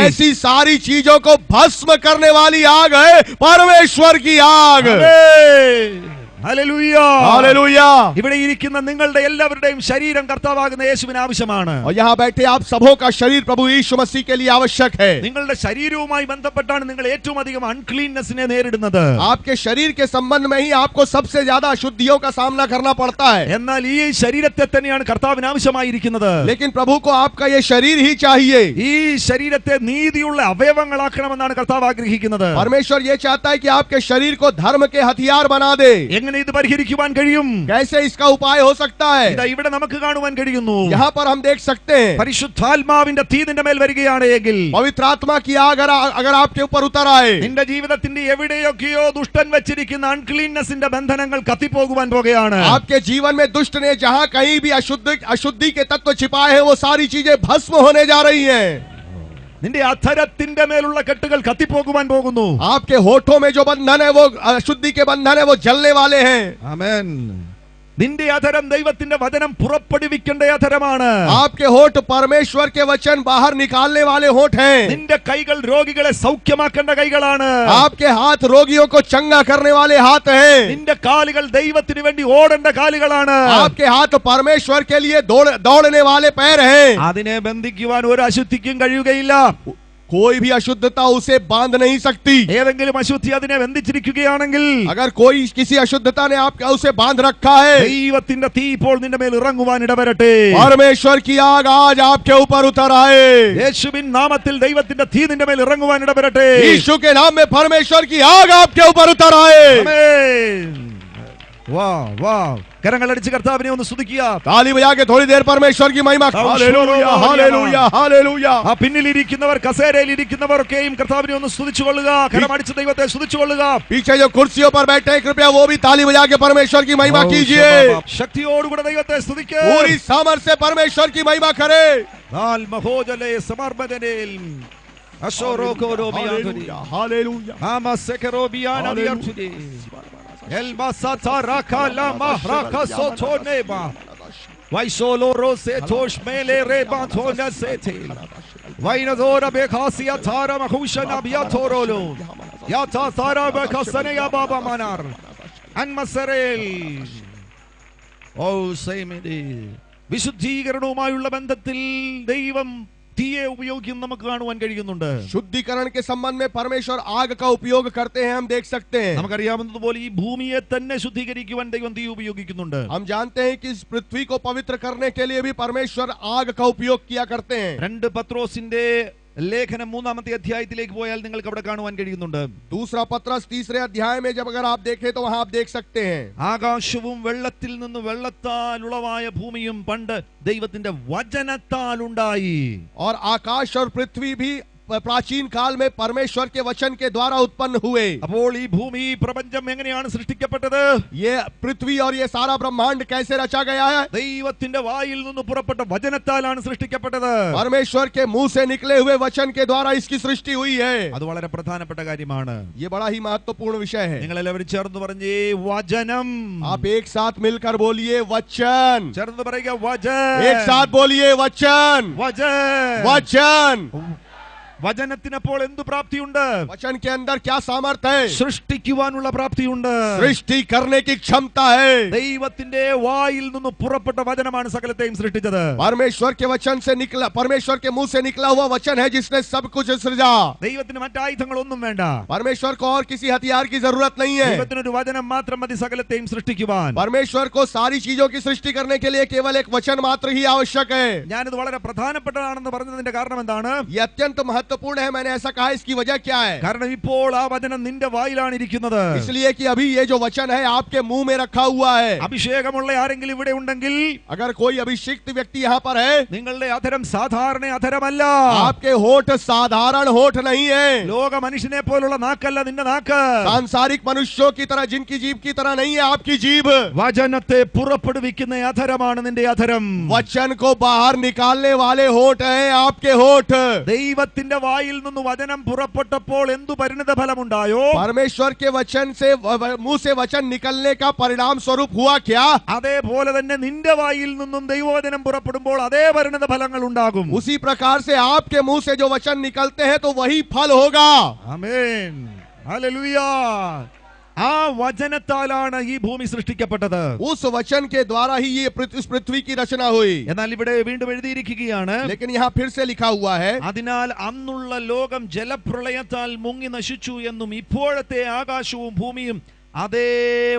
ऐसी सारी चीजों को भस्म करने वाली आग है परमेश्वर की आग। ഹല്ലേലൂയ. हालेलुया। ഇവിടെ ഇരിക്കുന്ന നിങ്ങളുടെ എല്ലാവരുടെയും ശരീരം കർത്താവാകുന്ന യേശുവിന് ആവശ്യമാണ്. और यहाँ बैठे आप सबों का शरीर प्रभु यीशु मसीह के लिए आवश्यक है। നിങ്ങളുടെ ശരീരവുമായി ബന്ധപ്പെട്ടാണ് നിങ്ങൾ ഏറ്റവും അധികം അൺക്ലീൻനെസ്സിനെ നേരിടുന്നത്. आपके शरीर के संबंध में ही आपको सबसे ज्यादा अशुद्धियों का सामना करना पड़ता है। എന്നാൽ ഈ ശരീരത്തെ തന്നെയാണ് കർത്താവിന് ആവശ്യമായിരിക്കുന്നത്. लेकिन प्रभु को आपका ये शरीर ही चाहिए। ഈ ശരീരത്തെ നീതിയുള്ള അവയവങ്ങളാക്കണമെന്നാണ് കർത്താവ് ആഗ്രഹിക്കുന്നത്. परमेश्वर ये चाहता है कि आपके शरीर को धर्म के हथियार बना दे। എങ്ങനെ ഇത് പരിഹരിക്കുവാൻ കഴിയും? कैसे इसका उपाय हो सकता है? ഇതാ ഇവിടെ നമുക്ക് കാണുവാൻ കഴിയുന്നു. यहाँ पर हम देख सकते हैं പരിശുദ്ധാത്മാവിന്റെ തീ നിന്റെ മേൽ വരികയാണ് എങ്കിൽ, पवित्र आत्मा की आग अगर आपके ऊपर उतर आए, നിന്റെ ജീവിതത്തിന്റെ എവിടെയൊക്കെയോ ദുഷ്ടൻ വെച്ചിരിക്കുന്ന അൺക്ലീൻനെസ്സിന്റെ ബന്ധനങ്ങൾ കത്തിപ്പോകുവാൻ പോകുകയാണ്. आपके जीवन में दुष्ट ने जहाँ कहीं भी अशुद्धि के तत्व छिपाए हैं वो सारी चीजें भस्म होने जा रही हैं। നിന്റെ അധരത്തിന്റെ മേലുള്ള കെട്ടുകൾ കത്തിപ്പോകുവാൻ പോകുന്നു. आपके होठों में जो बंधन है वो अशुद्धि के बंधन है वो जलने वाले हैं। ആമേൻ. നിന്റെ അധരം ദൈവത്തിന്റെ വചനം പുറപ്പെടുവിക്കേണ്ട അധരമാണ്. आपके होठ परमेश्वर के वचन बाहर निकालने वाले होठ हैं। നിന്റെ കൈകൾ രോഗികളെ സൗഖ്യമാക്കേണ്ട കൈകളാണ്. आपके हाथ रोगियों को चंगा करने वाले हाथ हैं। നിന്റെ കാലുകൾ ദൈവത്തിന് വേണ്ടി ഓടേണ്ട കാലുകളാണ്. आपके हाथ परमेश्वर के लिए दौड़ने वाले पैर हैं। അതിനെ ബന്ധിക്കുവാൻ ഒരു അശുദ്ധിക്കും കഴിയുകയില്ല. कोई भी अशुद्धता उसे बांध नहीं सकती। ഏതെങ്കിലും അശുദ്ധി അതിനെ ബന്ധിച്ചിരിക്കുകയാണെങ്കിൽ, अगर कोई किसी अशुद्धता ने उसे बांध रखा है, ദൈവത്തിന്റെ തീ ഇപ്പോൾ നിന്റെ മേൽ ഇറങ്ങുവാൻ ഇടവരട്ടെ. परमेश्वर की आग आज आपके ऊपर उतर आए। യേശുവിൻ നാമത്തിൽ ദൈവത്തിന്റെ തീ നിന്റെ മേൽ ഇറങ്ങുവാൻ ഇടവരട്ടെ. यीशु के नाम में परमेश्वर की आग आपके ऊपर उतर आए। ആമേൻ. വാവ് വാവ്. കരങ്ങളടിച്ച് കർത്താവിനെ ഒന്ന് സ്തുതിക്കുക. ताली बजा के थोड़ी देर परमेश्वर की महिमा। Hallelujah hallelujah hallelujah. ആ പിന്നിലിരിക്കുന്നവർ, കസേരയിൽ ഇരിക്കുന്നവർക്കെയും കർത്താവിനെ ഒന്ന് സ്തുതിച്ചുകൊള്ളുക. കരമടിച്ച് ദൈവത്തെ സ്തുതിച്ചുകൊള്ളുക. पीछे जो कुर्सियों पर बैठे हैं कृपया वो भी ताली बजा के परमेश्वर की महिमा कीजिए। ശക്തിയോടുകൂടെ ദൈവത്തെ സ്തുതിക്കുക. पूरी सामर्थ से परमेश्वर की महिमा करे। നാൽ മഹോജലെ സമർപ്പണനിൽ അശോരോകോരോബിയാതുരി हालेलुया। ആമസെകരോബിയാനദിയർതുരി എൽബസതറകല മഹ്റകസോതോനെബ വൈസോലോറോസെ തോഷ്മേലെ റെബാതോനസെതെ വൈനദോര ബെഖാസിയ താര മഹുഷനബിയതോരോലോ യാതാ താര ബെഖസനയ ബാബ മനാർ അൻമസരേൽ ഓ സൈമിദി. വിശുദ്ധീകരണവുമായുള്ള ബന്ധത്തിൽ ദൈവം തീയെ ഉപയോഗിക്കുന്ന നമുക്ക് കാണുവാൻ കഴിയുന്നുണ്ട്. शुद्धिकरण के संबंध में परमेश्वर आग का उपयोग करते हैं, हम देख सकते हैं। നമുക്കറിയാവുന്നതുപോലെ ഈ ഭൂമിയെ തന്നെ ശുദ്ധീകരിക്കുവാൻ ദൈവം തീ ഉപയോഗിക്കുന്നുണ്ട്. हम जानते हैं कि इस पृथ्वी को पवित्र करने के लिए भी परमेश्वर आग का उपयोग किया करते हैं। 2 പത്രോസിന്റെ ലേഖനം 3-ാമത്തെ അധ്യായത്തിലേക്ക് പോയാൽ നിങ്ങൾക്ക് അവിടെ കാണുവാൻ കഴിയുന്നുണ്ട്. दूसरा पत्रस 3 अध्याय में जब अगर आप देखें तो वहां आप देख सकते हैं, ആകാശവും വെള്ളത്തിൽ നിന്ന് വെള്ളത്താൽ ഉളവായ ഭൂമിയും പണ്ട് ദൈവത്തിന്റെ വചനത്താൽ ഉണ്ടായി. और आकाश और पृथ्वी भी प्राचीन काल में परमेश्वर के वचन के द्वारा उत्पन्न हुए। അപ്പോൾ ഈ ഭൂമി പ്രപഞ്ചം എങ്ങനെയാണ് സൃഷ്ടിക്കപ്പെട്ടത്? ये पृथ्वी और ये सारा ब्रह्मांड कैसे रचा गया है? ദൈവത്തിന്റെ വായിൽ നിന്ന് പുറപ്പെട്ട വചനത്താലാണ് സൃഷ്ടിക്കപ്പെട്ടത്. परमेश्वर के मुंह से निकले हुए वचन के द्वारा इसकी सृष्टि हुई है। അത് വളരെ പ്രധാനപ്പെട്ട കാര്യമാണ്. ये बड़ा ही महत्वपूर्ण विषय है। നിങ്ങൾ എല്ലാവരും ചേർന്ന് പറഞ്ഞേ വചനം. आप एक साथ मिलकर बोलिए वचन। ചേർന്ന് പറയുക വചനം. एक साथ बोलिए वचन വചനം. वचन। വചനത്തിനപ്പോൾ എന്ത് പ്രാപ്തിയുണ്ട്? वचन के अंदर क्या सामर्थ्य है? സൃഷ്ടിക്കുവാനുള്ള പ്രാപ്തിയുണ്ട്. सृष्टि करने की क्षमता है। ദൈവത്തിന്റെ വായിൽ നിന്ന് പുറപ്പെട്ട വചനമാണ് സകലത്തെയും സൃഷ്ടിച്ചത്. परमेश्वर के वचन से निकला, परमेश्वर के मुंह से निकला हुआ वचन है जिसने सब कुछ सृजा। ദൈവത്തിന് മറ്റായുധങ്ങളൊന്നും വേണ്ട. परमेश्वर को और किसी हथियार की जरूरत नहीं है। ദൈവത്തിനൊരു വചനം മാത്രം മതി സകലത്തെയും സൃഷ്ടിക്കുവാൻ. परमेश्वर को सारी चीजों की सृष्टि करने के लिए केवल एक वचन मात्र ही आवश्यक है। ഞാനിത് വളരെ പ്രധാനപ്പെട്ടതാണെന്ന് പറഞ്ഞതിന്റെ കാരണം എന്താണ്? ये अत्यंत महत्वपूर्ण महत्वपूर्ण है। मैंने ऐसा कहा, इसकी वजह क्या है? കാരണം ഇപ്പോൾ ആ വചനം നിന്റെ വായിലാണ് ഇരിക്കുന്നത്. इसलिए कि अभी ये जो वचन है आपके मुंह में रखा हुआ है। അഭിഷേകമുള്ള ആരെങ്കിലും ഇവിടെ ഉണ്ടെങ്കിൽ, अगर कोई अभिषिक्त व्यक्ति यहाँ पर है, നിങ്ങളുടെ അധരം സാധാരണ അധരമല്ല. आपके होठ साधारण होठ नहीं है। ലോക മനുഷ്യനെ പോലുള്ള നാക്കല്ല നിന്റെ നാക്ക്. सांसारिक मनुष्यों की तरह, जिनकी जीभ की तरह नहीं है आपकी जीभ। വചനത്തെ പുറപ്പെടുവിക്കുന്ന അധരമാണ് നിന്റെ അധരം. वचन को बाहर निकालने वाले होठ है आपके होठ। ദൈവത്തിന്റെ വായിൽ നിന്ന് വചനം പുറപ്പെട്ടപ്പോൾ എന്തു പരിണിത ഫലമുണ്ടായോ? परमेश्वर के वचन से, मुंह से वचन निकलने का परिणाम स्वरूप हुआ क्या? അതേപോലെ തന്നെ നിന്റെ വായിൽ നിന്നും ദൈവവചനം പുറപ്പെടുമ്പോൾ അതേ പരിണിത ഫലങ്ങൾ ഉണ്ടാകും. उसी प्रकार से आपके मुंह से जो वचन निकलते हैं तो वही फल होगा। ആമേൻ, ഹല്ലേലൂയ. ആ വചനത്താലാണ് ഈ ഭൂമി സൃഷ്ടിക്കപ്പെട്ടത്. उस वचन के द्वारा ही ये इस पृथ्वी की रचना हुई। എന്നാൽ ഇവിടെ വീണ്ടും എഴുതിയിരിക്കുകയാണ്, लेकिन यहाँ फिर से लिखा हुआ है, അതിനാൽ അന്നുള്ള ലോകം ജലപ്രളയത്താൽ മുങ്ങി നശിച്ചു എന്നും ഇപ്പോഴത്തെ ആകാശവും ഭൂമിയും അതേ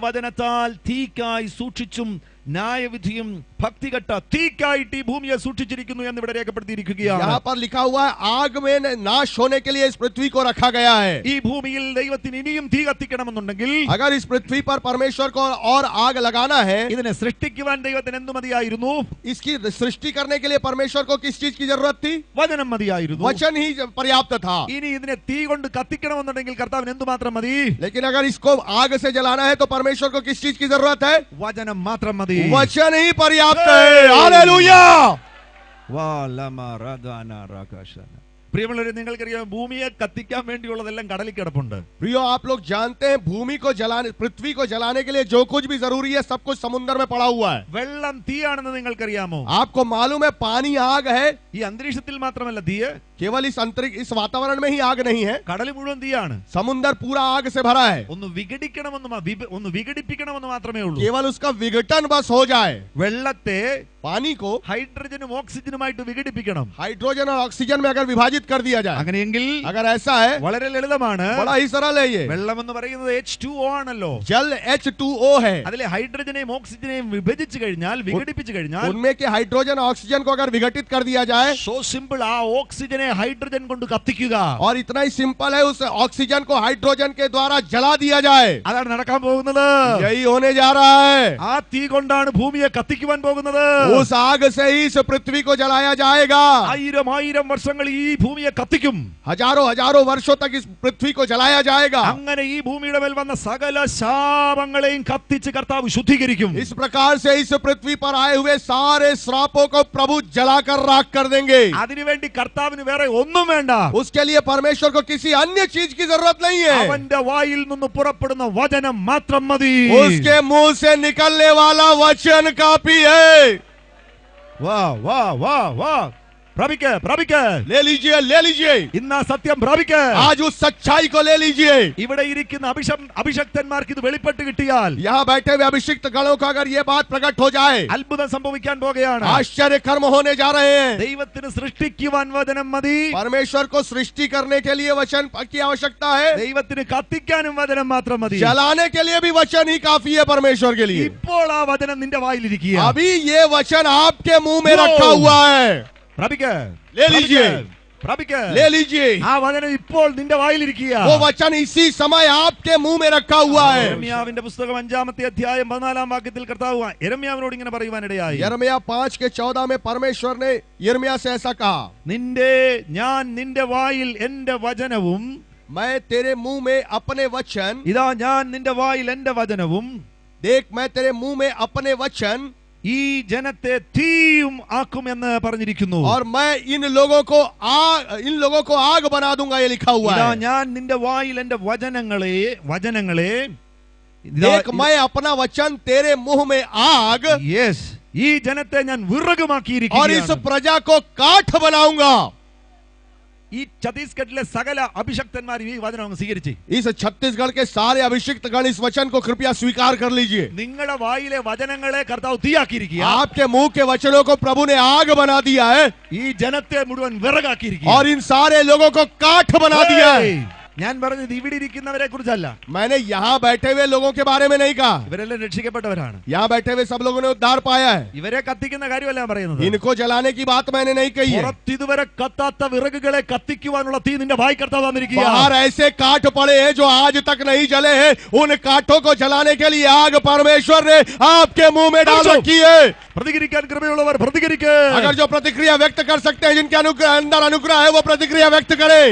വചനത്താൽ തീക്കായി സൂക്ഷിച്ചും ന്യായവിധിയും ഭക്തികെട്ട തീക്കായിട്ട് ഈ ഭൂമിയെ സൂക്ഷിച്ചിരിക്കുന്നു എന്ന് ഇവിടെ രേഖപ്പെടുത്തിയിരിക്കുകയാണ്. यहाँ पर लिखा हुआ है, आग में नाश होने के लिए इस पृथ्वी को रखा गया है। ഈ ഭൂമിയിൽ ദൈവത്തിന് ഇനിയും തീ കത്തിക്കണമെന്നുണ്ടെങ്കിൽ, अगर इस पृथ्वी पर परमेश्वर को और आग लगाना है, ഇതിനെ സൃഷ്ടിക്കുവാൻ ദൈവത്തിന് എന്ത് മതിയായിരുന്നു? इसकी सृष्टि करने के लिए परमेश्वर को किस चीज की जरूरत थी? വചനം മതിയായിരുന്നു. वचन ही पर्याप्त था। ഇനി ഇതിനെ തീ കൊണ്ട് കത്തിക്കണമെന്നുണ്ടെങ്കിൽ കർത്താവിന് എന്ത് മാത്രം മതി? लेकिन अगर इसको आग से जलाना है तो परमेश्वर को किस चीज की जरूरत है? വചനം മാത്രം മതി. वचन ही पर्याप्त है। हालेलुया। പ്രിയമുള്ളവരെ, നിങ്ങൾക്കറിയാം, ഭൂമിയെ കത്തിക്കാൻ വേണ്ടിയുള്ളതെല്ലാം കടലിൽ കിടപ്പുണ്ട്. प्रियो, आप लोग जानते हैं भूमि को जलाने, पृथ्वी को जलाने के लिए जो कुछ भी जरूरी है सब कुछ समुद्र में पड़ा हुआ है। വെള്ളം തീയാണെന്ന് നിങ്ങൾക്കറിയാമോ? आपको मालूम है पानी आग है। ഈ അന്തരീക്ഷത്തിൽ മാത്രമല്ല തീ, केवल इस अंतरिक्ष, इस वातावरण में ही आग नहीं है, കടൽ മുഴുവൻ തീയാണ്. समुद्र पूरा आग से भरा है। ഒന്ന് വിഘടിപ്പിക്കണമെന്ന് മാത്രമേ ഉള്ളൂ. केवल उसका विघटन बस हो जाए। വെള്ളത്തെ पानी को ഹൈഡ്രജനും ഓക്സിജനുമായിട്ട് വിഘടിപ്പിക്കണം. हाइड्रोजन और ऑक्सीजन में अगर विभाजित कर दिया जाए, അങ്ങനെയെങ്കിൽ अगर ऐसा है, വളരെ ലളിതമാണ്. बड़ा ही सरल है ये। വെള്ളം എന്ന് പറയുന്നത് H2O ആണല്ലോ. जल H2O है। അതിലെ ഹൈഡ്രജനെയും ഓക്സിജനെയും വിഭജിച്ചു കഴിഞ്ഞാൽ, വിഘടിപ്പിച്ചു കഴിഞ്ഞാൽ, उनमें के हाइड्रोजन और ऑक्सीजन को अगर विघटित कर दिया जाए, സോ സിമ്പിൾ, ആ ഓക്സിജനെ ഹൈഡ്രജൻ കൊണ്ട് കത്തിക്കുക. और इतना ही सिंपल है, उस ऑक्सीजन को हाइड्रोजन के द्वारा जला दिया जाए। അതാണ് നടക്കാൻ പോകുന്നത്. यही होने जा रहा है। ആ തീ കൊണ്ടാണ് ഭൂമിയെ കത്തിക്കുവാൻ പോകുന്നത്. उस आग से ही इस पृथ्वी को जलाया जाएगा। ആയിരം വർഷങ്ങൾ ഈ ഭൂമിയെ കത്തിക്കും. हजारों वर्षों तक इस पृथ्वी को जलाया जाएगा। അങ്ങനെ ഈ ഭൂമിയുടെ മേൽ വന്ന സകല ശാപങ്ങളെയും കത്തിച്ച് കർത്താവ് ശുദ്ധീകരിക്കും. इस प्रकार से इस पृथ्वी पर आए हुए सारे श्रापों को प्रभु जलाकर राख कर देंगे। അതിനുവേണ്ടി കർത്താവിന് വേറെ ഒന്നും വേണ്ട. उसके लिए परमेश्वर को किसी अन्य चीज की जरूरत नहीं है। അവന്റെ വായിൽ നിന്ന് പുറപ്പെടുന്ന വചനം മാത്രം മതി. उसके मुंह से निकलने वाला वचन काफी है। वाह वाह वाह वाह, പ്രാപിക്ക, ले लीजिए ഇന്ന് ആ സത്യം പ്രാപിക്ക. आज उस सच्चाई को ले लीजिए। ഇവിടെ ഇരിക്കുന്ന അഭിഷക്തന്മാർക്ക് ഇത് വെളിപ്പെട്ട് കിട്ടിയാൽ, यहाँ बैठे हुए अभिषिक्त गणों को अगर ये बात प्रकट हो जाए, അത്ഭുതം സംഭവിക്കാൻ പോകുകയാണ്. आश्चर्य कर्म होने जा रहे हैं। ദൈവത്തിന് സൃഷ്ടിക്കുവാൻ വചനം മതി. परमेश्वर को सृष्टि करने के लिए वचन की आवश्यकता है। ദൈവത്തിന് കത്തിക്കാനും വചനം മാത്രം മതി. जलाने के लिए भी वचन ही काफी है परमेश्वर के लिए। ഇപ്പോൾ ആ വചനം നിന്റെ വായിലിരിക്കുക. अभी ये वचन आपके मुंह में रखा हुआ है। പ്രാപിക്ക, ले लीजिए, പ്രാപിക്ക. ले लीजिए। ആ വചനം ഇപ്പോൾ നിന്റെ വായിലിരിക്കുക. वो वचन इसी समय आपके मुंह में रखा हुआ है। യെരമ്യാവിന്റെ പുസ്തകം 5-ാമത്തെ അധ്യായം 14-ാം വാക്യത്തിൽ കർത്താവ് യെരമ്യാവിനോട് ഇങ്ങനെ പറയുവാനിടയായി. यिर्मयाह 5:14 में परमेश्वर ने यिर्मयाह से ऐसा कहा, ഞാൻ നിന്റെ വായിൽ എന്റെ വചനവും, मैं तेरे मुंह में अपने वचन, ഇതാ ഞാൻ നിന്റെ വായിൽ എന്റെ വചനവും, देख मैं तेरे मुंह में अपने वचन, ഈ ജനത്തെ തീയും ആക്കുമെന്ന് പറഞ്ഞിരിക്കുന്നു. और मैं इन लोगों को आग बना दूंगा, ये लिखा हुआ ഇതാ है। ഞാൻ നിന്റെ വായിൽ എന്റെ വചനങ്ങളെ देख मैं अपना वचन तेरे मुंह में आग, യെസ്, ഈ ജനത്തെ ഞാൻ और इस വിറകുമാക്കിയിരിക്കുകയാണ്. प्रजा को काठ बनाऊंगा। ഈ ഛത്തീസ്ഗഡിലെ സകല അഭിഷക്തന്മാരും ഈ വചനം അങ്ങ് സ്വീകരിച്ചു. इस छत्तीसगढ़ के सारे अभिषिक्त गण इस वचन को कृपया स्वीकार कर लीजिए। നിങ്ങളുടെ വായിലെ വചനങ്ങളെ കർത്താവ് തീയാക്കിയിരിക്കുക. आपके मुंह के वचनों को प्रभु ने आग बना दिया है, ഈ ജനത്തെ മുഴുവൻ വിറകാക്കിയിരിക്കുക. और इन सारे लोगों को काठ बना दिया है। ഞാൻ പറഞ്ഞത് ഇവിടെ ഇരിക്കുന്നവരെ കുറിച്ചല്ല. मैंने यहाँ बैठे हुए लोगों के बारे में नहीं कहा. ഇവരെല്ലാം രക്ഷിക്കപ്പെട്ടവരാണ്. यहाँ बैठे हुए सब लोगों ने उद्धार पाया है. ഇവരെ കത്തിക്കുന്ന കാര്യമല്ല പറയുന്നത്. इनको जलाने की बात मैंने नहीं कही है. പുറത്ത് ഇതുവരെ കത്താത്ത വിറകുകളെ കത്തിക്കുവാനുള്ള തീ നിന്റെ വായി കർത്താവ് തന്നിരിക്കുകയാണ്. बाहर ऐसे काठ पड़े हैं जो आज तक नहीं जले हैं. उन काठों को जलाने के लिए आग परमेश्वर ने आपके मुंह में डाल रखी है. പ്രതികരിക്കാൻ കൃപയുള്ളവർ പ്രതികരിക്കുക. अगर जो प्रतिक्रिया व्यक्त कर सकते हैं, जिनके अंदर अनुग्रह है, वो प्रतिक्रिया व्यक्त करें.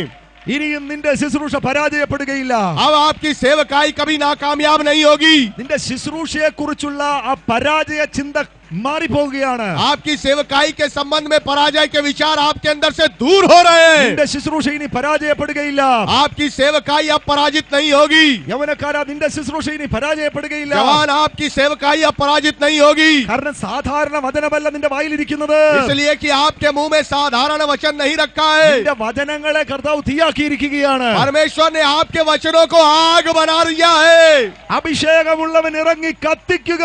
ഇനിയും നിന്റെ ശുശ്രൂഷ പരാജയപ്പെടുകയില്ല. अब आपकी सेवकाई कभी नाकामयाब नहीं होगी. നിന്റെ ശുശ്രൂഷയെ കുറിച്ചുള്ള ആ പരാജയ ചിന്ത മാറിപ്പോവുകയാണ്. आपकी सेवकाई के संबंध में पराजय के विचार आपके अंदर से दूर हो रहे हैं. നിന്റെ ശുശ്രൂഷ ഇനി പരാജയപ്പെടുകയില്ല. आपकी सेवकाई अब पराजित नहीं होगी. യൗവനക്കാരാ, നിന്റെ ശുശ്രൂഷ ഇനി പരാജയപ്പെടുകയില്ല. जवान, आपकी सेवकाई अब पराजित नहीं होगी. കാരണം സാധാരണ വചനമല്ല നിന്റെ വായിലിരിക്കുന്നത്. इसलिए कि आपके मुंह में साधारण वचन नहीं रखा है. നിന്റെ വചനങ്ങളെ കർത്താവ് തീയാക്കിയിരിക്കുകയാണ്. परमेश्वर ने आपके वचनों को आग बना दिया है. അഭിഷേകമുള്ളവൻ ഇറങ്ങി കത്തിക്കുക.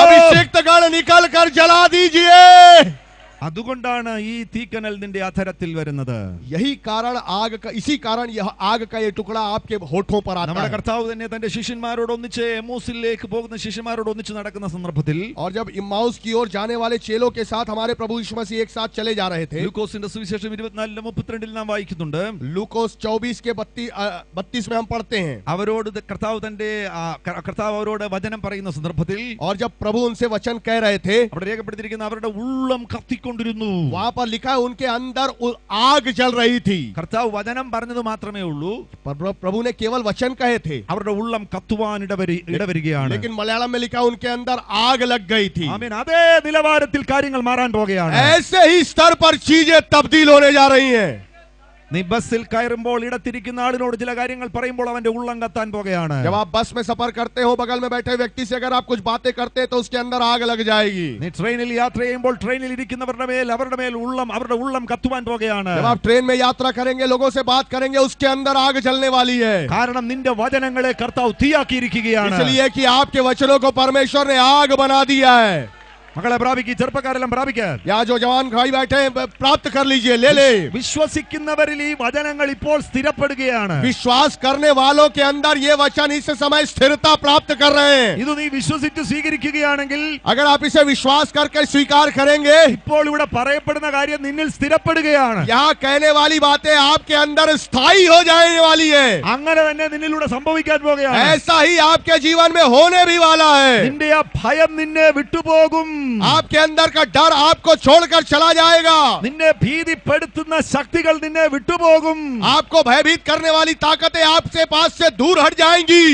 अभिषेक्त गण निकल कर जला दीजिए. അതുകൊണ്ടാണ് ഈ തീക്കനൽ നിന്റെ അധരത്തിൽ വരുന്നത്. यही कारण आग का, इसी कारण यह आग का ये टुकड़ा आपके होठों पर आता നമ്മുടെ है. കർത്താവ് തന്നെ തന്റെ ശിഷ്യന്മാരോട് ഒന്നിച്ച് എമ്മൂസിലേക്ക് പോകുന്ന ശിഷ്യന്മാരോട് ഒന്നിച്ച് നടക്കുന്ന സന്ദർഭത്തിൽ और जब इम्माउस की ओर जाने वाले चेलों के साथ हमारे प्रभु यीशु मसीह एक साथ चले जा रहे थे. ലൂക്കോസിന്റെ സുവിശേഷം 24:32 നാം വായിക്കുന്നുണ്ട്. लूकोस 24 के 32 में हम पढ़ते हैं. അവരോട് കർത്താവ് അവരോട് വചനം പറയുന്ന സന്ദർഭത്തിൽ और जब प्रभु उनसे वचन कह रहे थे, അവിടെ രേഖപ്പെടുത്തിയിരിക്കുന്ന അവരുടെ ഉള്ളം കത്തിക്കൊണ്ടിരുന്നു. वहां पर लिखा है उनके अंदर आग जल रही थी. കർത്താവ് വചനം പറഞ്ഞത് മാത്രമേ ഉള്ളൂ. प्रभु ने केवल वचन कहे थे, അവരുടെ ഉള്ളം കത്തുവാൻ ഇടവരികയാണ്. लेकिन मलयालम में लिखा उनके अंदर आग लग गई थी. ആമേൻ. അതേ നിലവാരത്തിൽ കാര്യങ്ങൾ മാറാൻ പോകുകയാണ്. ऐसे ही स्तर पर चीजें तब्दील होने जा रही हैं. നീ ബസ്സിൽ കയറുമ്പോൾ ഇടത്തിരിക്കുന്ന ആളിനോട് ചില കാര്യങ്ങൾ പറയുമ്പോൾ അവന്റെ ഉള്ളം കത്താൻ പോകുകയാണ്. जब आप बस में सफर करते हो, बगल में बैठे व्यक्ति से अगर आप कुछ बातें करते हैं तो उसके अंदर आग लग जाएगी. നീ ട്രെയിനിൽ യാത്ര ചെയ്യുമ്പോൾ ട്രെയിനിൽ ഇരിക്കുന്നവരുടെ മേൽ അവരുടെ ഉള്ളം കത്തുവാൻ പോകുകയാണ്. जब आप ट्रेन में यात्रा करेंगे, लोगों से बात करेंगे, उसके अंदर आग जलने वाली है. കാരണം നിന്റെ വചനങ്ങളെ കർത്താവ് തീയാക്കിയിരിക്കുകയാണ്. इसलिए कि आपके वचनों को परमेश्वर ने आग बना दिया है. മക്കളെ പ്രാപിക്കുക, ചെറുപ്പക്കാരെല്ലാം പ്രാപിക്കുക. यहाँ जो जवान भाई बैठे हैं, प्राप्त कर लीजिए, ले ले. വിശ്വസിക്കുന്നവരിൽ ഈ വചനങ്ങൾ ഇപ്പോൾ സ്ഥിരപ്പെടുകയാണ്. विश्वास करने वालों के अंदर ये वचन इस समय स्थिरता प्राप्त कर रहे हैं. ഇത് നീ വിശ്വസിച്ച് സ്വീകരിക്കുകയാണെങ്കിൽ, अगर आप इसे विश्वास करके स्वीकार करेंगे, ഇപ്പോൾ ഇവിടെ പറയപ്പെടുന്ന കാര്യം നിന്നിൽ സ്ഥിരപ്പെടുകയാണ്. यहाँ कहने वाली बातें आपके अंदर स्थायी हो जाने वाली है. അങ്ങനെ തന്നെ നിന്നിലൂടെ സംഭവിക്കാൻ പോകുകയാണ്. ऐसा ही आपके जीवन में होने भी वाला है. നിന്റെ ആ ഭയം നിന്നെ വിട്ടുപോകും. आपके अंदर का डर आपको छोड़कर चला जाएगा. നിന്നെ ഭീതിപ്പെടുത്തുന്ന ശക്തികൾ നിന്നെ വിട്ടുപോകും. आपको भयभीत करने वाली ताकतें आपसे पास से दूर हट जाएंगी.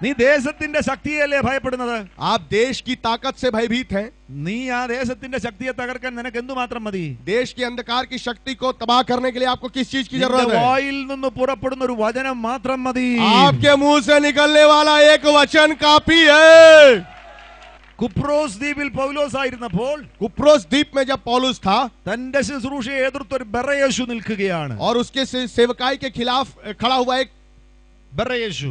നീ ദേശത്തിന്റെ ശക്തിയല്ലേ ഭയപ്പെടുന്നത്? आप देश की ताकत से भयभीत हैं. നീ ആ ദേശത്തിന്റെ ശക്തിയെ തകർക്കാൻ നിനക്ക് എന്തുമാത്രം മതി? देश के अंधकार की शक्ति को तबाह करने के लिए आपको किस चीज की जरूरत നിന്റെ है? വായിൽ നിന്ന് പുറപ്പെടുന്ന ഒരു വചനം മാത്രം മതി. आपके मुंह से निकलने वाला एक वचन काफी है. കുപ്രോസ് ദ്വീപിൽ പൗലോസ് ആയിരുന്നപ്പോൾ कुप्रोस द्वीप में जब पौलुस था തന്റെ ശുശ്രൂഷയെ എതിർത്ത് ഒരു ബെറയേശു നിൽക്കുകയാണ്. और उसके सेवकाई के खिलाफ खड़ा हुआ एक ബെറയേശു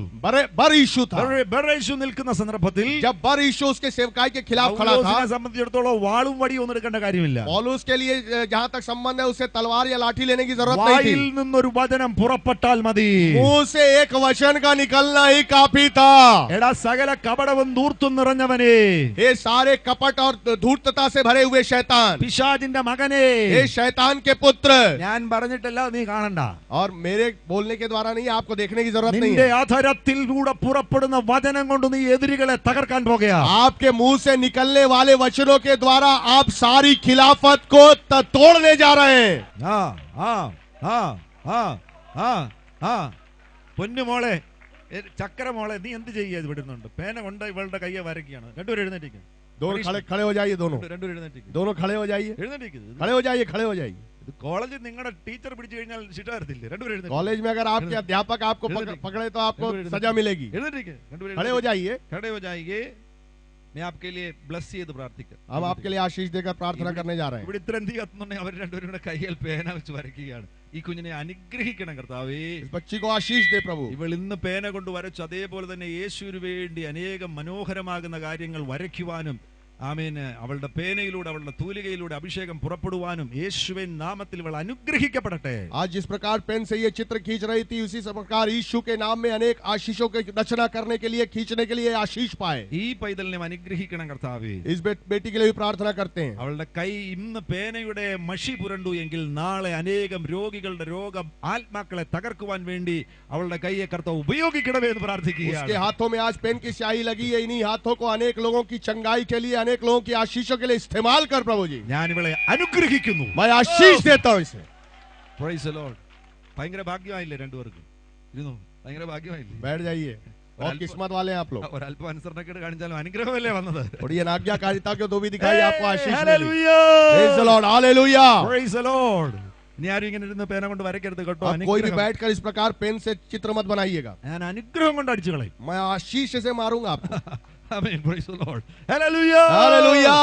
बर यीशु था. ബെറയേശു നിൽക്കുന്ന സന്ദർഭത്തിൽ जब बर यीशु उसके सेवकाई के खिलाफ खड़ा था, പൗലോസിനെ സംബന്ധിച്ചിടത്തോളം വാളും വടിയും ഒന്നും എടുക്കേണ്ട കാര്യമില്ല. पौलुस के लिए जहां तक संबंध है, उसे तलवार या लाठी लेने की जरूरत नहीं വായിൽ थी. നിന്നൊരു വചനം പുറപ്പെട്ടാൽ മതി. मुंह से एक वचन का निकलना ही काफी था. എടാ സകല കപടവും ധൂർത്തും നിറഞ്ഞവനെ, ये सारे कपट और धूर्तता से भरे हुए शैतान, പിശാചിന്റെ മകനെ, ये शैतान के पुत्र. ഞാൻ പറഞ്ഞിട്ടല്ല, നീ കാണണ്ട. और मेरे बोलने के द्वारा नहीं, आपको देखने की जरूरत नहीं നിന്റെ है. അധരത്തിലൂടെ പുറപ്പെടുന്ന വചനം കൊണ്ട് നീ എതിരികളെ തകർക്കാൻ പോകുകയാ. आपके मुंह से निकलने वाले वचनों के द्वारा आप सारी खिलाफत को तोड़ने जा रहे हैं. പൊന്നുമോളെ, ചക്കരമോളെ, നീ എന്ത് ചെയ്യാ? വിടുന്നുണ്ട് പേന കൊണ്ട് ഇവളുടെ കയ്യെ വരയ്ക്കുകയാണ്. രണ്ടുപേരും എഴുന്നേറ്റിക്കും. दोनों खड़े हो जाइए. രണ്ടുപേരും എഴുന്നേറ്റിക്കും. दोनों खड़े हो जाइए. എഴുന്നേറ്റിക്കും. खड़े हो जाइए. खड़े हो जाइए. കോളേജിൽ നിങ്ങളുടെ ടീച്ചർ പിടിച്ചു കഴിഞ്ഞാൽ ശിക്ഷ വരത്തില്ലേ? രണ്ടുപേരും എഴുന്നേറ്റ്. कॉलेज में अगर आपके अध्यापक आपको पकड़े तो आपको सजा मिलेगी. എഴുന്നേറ്റിക്ക്. രണ്ടുപേരും खड़े हो जाइए. खड़े हो जाइए. मैं आपके लिए ब्लेस ചെയ്ത് പ്രാർത്ഥിക്കാം. हम आपके लिए आशीष देकर प्रार्थना करने जा रहे हैं. ഇവിടെ ഇത്രയും തീ കത്തുന്നുണ്ടെങ്കിൽ അവർ രണ്ടുപേരും കൂടെ കയ്യിൽ പേന വെച്ച് വരയ്ക്കുകയാണ്. ഈ കുഞ്ഞിനെ അനുഗ്രഹിക്കണം കർത്താവേ. इस बच्ची को आशीष दे प्रभु. ഇവൾ ഇന്ന് പേന കൊണ്ട് വരച്ചു അതേപോലെ തന്നെ യേശുവിന് വേണ്ടി അനേകം മനോഹരമാകുന്ന കാര്യങ്ങൾ വരയ്ക്കുവാനും ആമേൻ. അവളുടെ പേനയിലൂടെ അവളുടെ തൂലികയിലൂടെ അഭിഷേകം പുറപ്പെടുവാനും യേശുവിൻ നാമത്തിൽ ഇവൾ അനുഗ്രഹിക്കപ്പെടട്ടെ. आज जिस प्रकार पेन से ये चित्र खींच रही थी, उसी प्रकार यीशु के नाम में अनेक आशीषों की रचना करने के लिए, खींचने के लिए आशीष पाए. ഈ പൈതലിനെ അനുഗ്രഹിക്കണം കർത്താവേ. इस बेटी के लिए भी प्रार्थना करते हैं. അവളുടെ കൈ ഇന്ന് പേനയുടെ മഷി പുരണ്ടു എങ്കിൽ നാളെ അനേകം രോഗികളുടെ രോഗം ആത്മാക്കളെ തകർക്കുവാൻ വേണ്ടി അവളുടെ കൈയെ കർത്താവ് ഉപയോഗിക്കണമേ എന്ന് പ്രാർത്ഥിക്കുകയാണ്. उसके हाथों में आज पेन की स्याही लगी है, इन्हीं हाथों को अनेक लोगों की चंगाई के लिए, अनेक लोगों की आशीषों के लिए इस्तेमाल कर प्रभु जी. ഞാൻ ഇവളെ അനുഗ്രഹിക്കുന്നു. मैं आशीष देता हूं इसे. Praise the Lord. ഭയങ്കര ഭാഗ്യമായില്ലേ രണ്ടുപേർക്കും? ഇരുന്നു. ഭയങ്കര ഭാഗ്യമായില്ലേ? बैठ जाइए. और किस्मत वाले हैं आप लोग. ഒരല്പം അനുസരണക്കേട് കാണിച്ചാലും അനുഗ്രഹമല്ലേ വന്നത്? और ये आज्ञाकारिता के तो भी दिखाई आपको आशीष मिली. Hallelujah. Praise the Lord. Hallelujah. Praise the Lord. ഇനി ആരും ഇങ്ങനെ ഇരുന്ന് പേന കൊണ്ട് വരയ്ക്കരുത് കേട്ടോ. आप कोई भी बैठकर इस प्रकार पेन से चित्र मत बनाइएगा. ഞാൻ അനുഗ്രഹം കൊണ്ട് അടിച്ചു കളയും. मैं आशीष से मारूंगा आपको. Amen. Praise the Lord. Hallelujah. Hallelujah.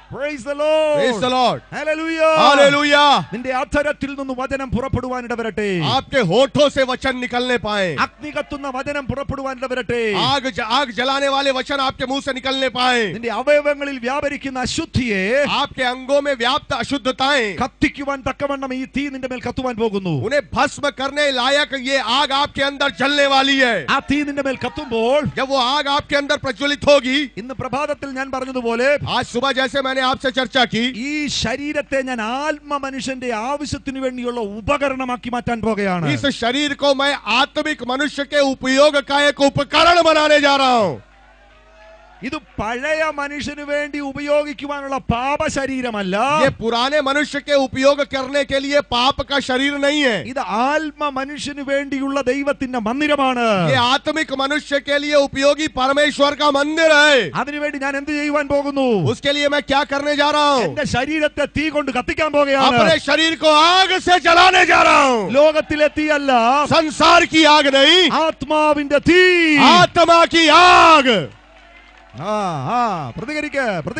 Praise the Lord. Praise the Lord. Hallelujah. Hallelujah. നിന്റെ അധരത്തിൽ നിന്ന് വചനം പുറപ്പെടുവാൻ ഇടവരട്ടെ. आपके होठों से वचन निकलने पाए. അഗ്നി കത്തുന്ന വചനം പുറപ്പെടുവാൻ ഇടവരട്ടെ. आग जलाने वाले वचन आपके मुंह से निकलने पाए. നിന്റെ അവയവങ്ങളിൽ വ്യാപരിക്കുന്ന അശുദ്ധിയെ, आपके अंगों में व्याप्त अशुद्धताएं, കത്തിക്കുവാൻ തക്കവണ്ണം ഈ തീ നിന്റെ മേൽ കത്തുവാൻ പോകുന്നു. उन्हें भस्म करने लायक ये आग आपके अंदर जलने वाली है. ആ തീ നിന്റെ മേൽ കത്തുമ്പോൾ, जब वो आग आपके अंदर प्रज्वलित होगी, ഇന്ന് പ്രഭാതത്തിൽ ഞാൻ പറഞ്ഞതുപോലെ आज सुबह जैसे मैंने आपसे चर्चा की, ഈ ശരീരത്തെ ഞാൻ ആത്മ മനുഷ്യന്റെ ആവശ്യത്തിന് വേണ്ടിയുള്ള ഉപകരണമാക്കി മാറ്റാൻ പോകുകയാണ്. इस शरीर को मैं आत्मिक मनुष्य के उपयोग का एक उपकरण बनाने जा रहा हूं. ഇത് പഴയ മനുഷ്യന് വേണ്ടി ഉപയോഗിക്കുവാനുള്ള പാപ ശരീരമല്ല. ये पुराने मनुष्य के उपयोग करने के लिए पाप का शरीर नहीं है. ഇത് ആത്മ മനുഷ്യന് വേണ്ടിയുള്ള ദൈവത്തിന്റെ മന്ദിരമാണ്. ये आत्मिक मनुष्य के लिए उपयोगी परमेश्वर का मंदिर है. അതിനുവേണ്ടി ഞാൻ എന്ത് ചെയ്യുവാൻ പോകുന്നു? उसके लिए मैं क्या करने जा रहा हूं? എന്റെ ശരീരത്തെ തീ കൊണ്ട് കത്തിക്കാൻ പോകുകയാണ്. अपने शरीर को आग से जलाने जा रहा हूं. ലോകത്തിലെ തീയല്ല, संसार की आग नहीं, ആത്മാവിന്റെ തീ. आत्मा की आग.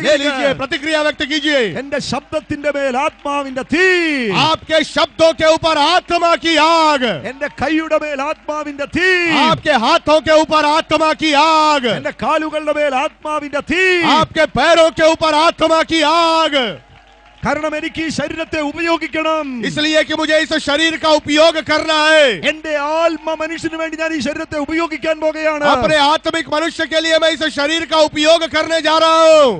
ले लीजिए, प्रतिक्रिया व्यक्त कीजिए. എന്റെ ശബ്ദത്തിന്റെ മേൽ ആത്മാവിന്റെ തീ. आपके शब्दों के ऊपर आत्मा की आग. എന്റെ കൈയുടെ മേൽ ആത്മാവിന്റെ തീ. आपके हाथों के ऊपर आत्मा की आग. എന്റെ കാലുകളുടെ മേൽ ആത്മാവിന്റെ തീ. आपके पैरों के ऊपर आत्मा की आग. കാരണം എനിക്ക് ഈ ശരീരത്തെ ഉപയോഗിക്കണം. इसलिए कि मुझे इस शरीर का उपयोग करना है. എന്റെ ആത്മ മനുഷ്യന് വേണ്ടി ഞാൻ ഈ ശരീരത്തെ ഉപയോഗിക്കാൻ പോകുകയാണ്. अपने आत्मिक मनुष्य के लिए मैं इस शरीर का उपयोग करने जा रहा हूं.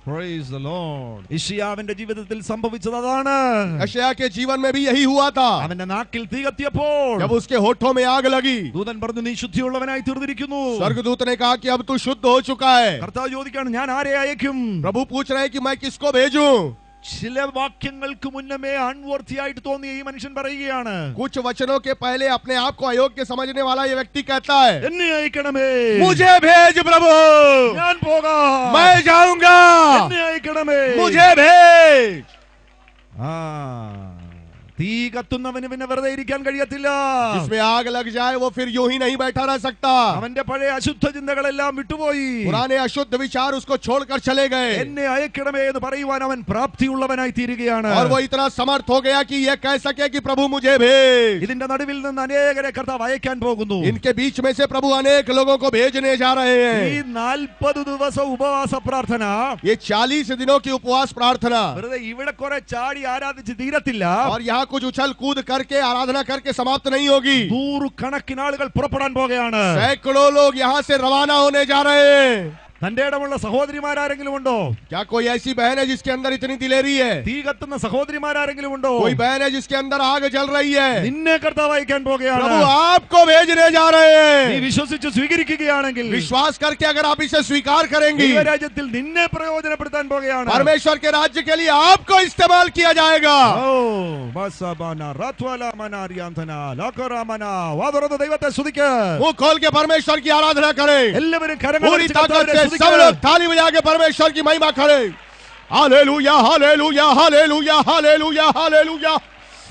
Praise the Lord. യിശയ്യാവിന്റെ ജീവിതത്തിൽ സംഭവിച്ചത് അതാണ്. यशायाह के जीवन में भी यही हुआ था. അവന്റെ നാക്കിൽ തീ കത്തിയപ്പോൾ जब उसके होठों में आग लगी, ദൂതൻ പറഞ്ഞു, നീ ശുദ്ധിയുള്ളവനായി തീർന്നിരിക്കുന്നു. स्वर्गदूत ने कहा कि अब तू शुद्ध हो चुका है. കർത്താവ് ചോദിക്കാണ്, ഞാൻ ആരെ അയക്കും? प्रभु पूछ रहे हैं कि मैं किसको भेजूं. ചില വാക്യങ്ങൾക്ക് മുന്നമേ അൺവർത്തിയായിട്ട് തോന്നിയ ഈ മനുഷ്യൻ പറയുകയാണ്, कुछ वचनों के पहले अपने आप को अयोग्य समझने वाला ये व्यक्ति कहता है, എന്നെ അയക്കണമേ. मुझे भेज प्रभु, ഞാൻ പോകാം. मैं जाऊंगा. എന്നെ അയക്കണമേ. मुझे भेज. തീ കത്തുന്നവന് പിന്നെ വെറുതെ ഇരിക്കാൻ കഴിയത്തില്ല. जिसमें आग लग जाए वो फिर यूं ही नहीं बैठा रह सकता. അവന്റെ പഴയ അശുദ്ധ ചിന്തകളെല്ലാം വിട്ടുപോയി. पुराने अशुद्ध विचार उसको छोड़कर चले गए. എന്നെ അയക്കണമേ എന്ന് പറയുവാൻ അവൻ പ്രാപ്തിയുള്ളവനായി തീരുകയാണ്. और वो इतना समर्थ हो गया कि ये कह सके कि प्रभु मुझे भेज. ഇതിന്റെ നടുവിൽ നിന്ന് അനേകരെ കർത്താവ് അയക്കാൻ പോകുന്നു. इनके बीच में से प्रभु अनेक लोगों को भेजने जा रहे ഈ हैं. 40 ദിവസ ഉപവാസ പ്രാർത്ഥന ये 40 दिनों की उपवास प्रार्थना, വെറുതെ ഇവിടെ കുറെ ചാടി ആരാധിച്ച് തീരത്തില്ല. और यहाँ कुछ उछल कूद करके आराधना करके समाप्त नहीं होगी. 100 കണക്കിന് ആളുകൾ പുറപ്പെടാൻ പോകുകയാണ്. सैकड़ों लोग यहाँ से रवाना होने जा रहे हैं. തന്റെ ഇടമുള്ള സഹോദരിമാരാരെങ്കിലും ഉണ്ടോ? क्या कोई ऐसी बहन है जिसके अंदर इतनी दिलेरी है? തീ കത്തുന്ന സഹോദരിമാരാരെങ്കിലും ഉണ്ടോ? कोई बहन है जिसके अंदर आग जल रही है? നിന്നെ കർത്താവ് അയക്കാൻ പോകുകയാണ്. प्रभु आपको भेजने जा रहे നീ हैं. വിശ്വസിച്ച് സ്വീകരിക്കുകയാണെങ്കിൽ विश्वास करके अगर आप इसे स्वीकार करेंगी, ദൈവരാജ്യത്തിൽ നിന്നെ പ്രയോജനപ്പെടുത്താൻ പോകുകയാണ്. परमेश्वर के राज्य के लिए आपको इस्तेमाल किया जाएगा. ദൈവത്തെ സ്തുതിക്ക്. मुंह खोल के परमेश्वर की आराधना करें. എല്ലാവരും കരങ്ങൾ पूरी അടിച്ച് ताकत കർത്താവിനെ से സ്തുതിക്ക്. सब लोग ताली बजा के परमेश्वर की महिमा करें. Hallelujah, hallelujah, hallelujah, hallelujah, hallelujah,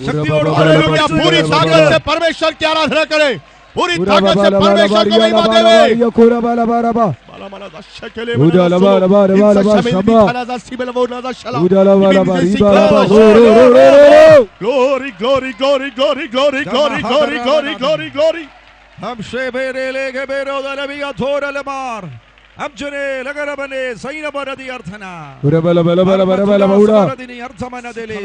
ശക്തിയോട് हालेलुया. पूरी ताकत से परमेश्वर की आराधना करें. पूरी ताकत से परमेश्वर को महिमा देवे. Glory, glory, glory, glory, glory, glory, glory, glory, glory, glory. हम शेबेरे लेके बेरो दलबिया थोर अलमार അബ്ജനെ ലഗരബനെ സൈനബരതി അർത്ഥന ഉരബല ബല ബല ബല ബല ബൗഡ അർമതുലാസബരതിനി അർത്ഥമനദലേ.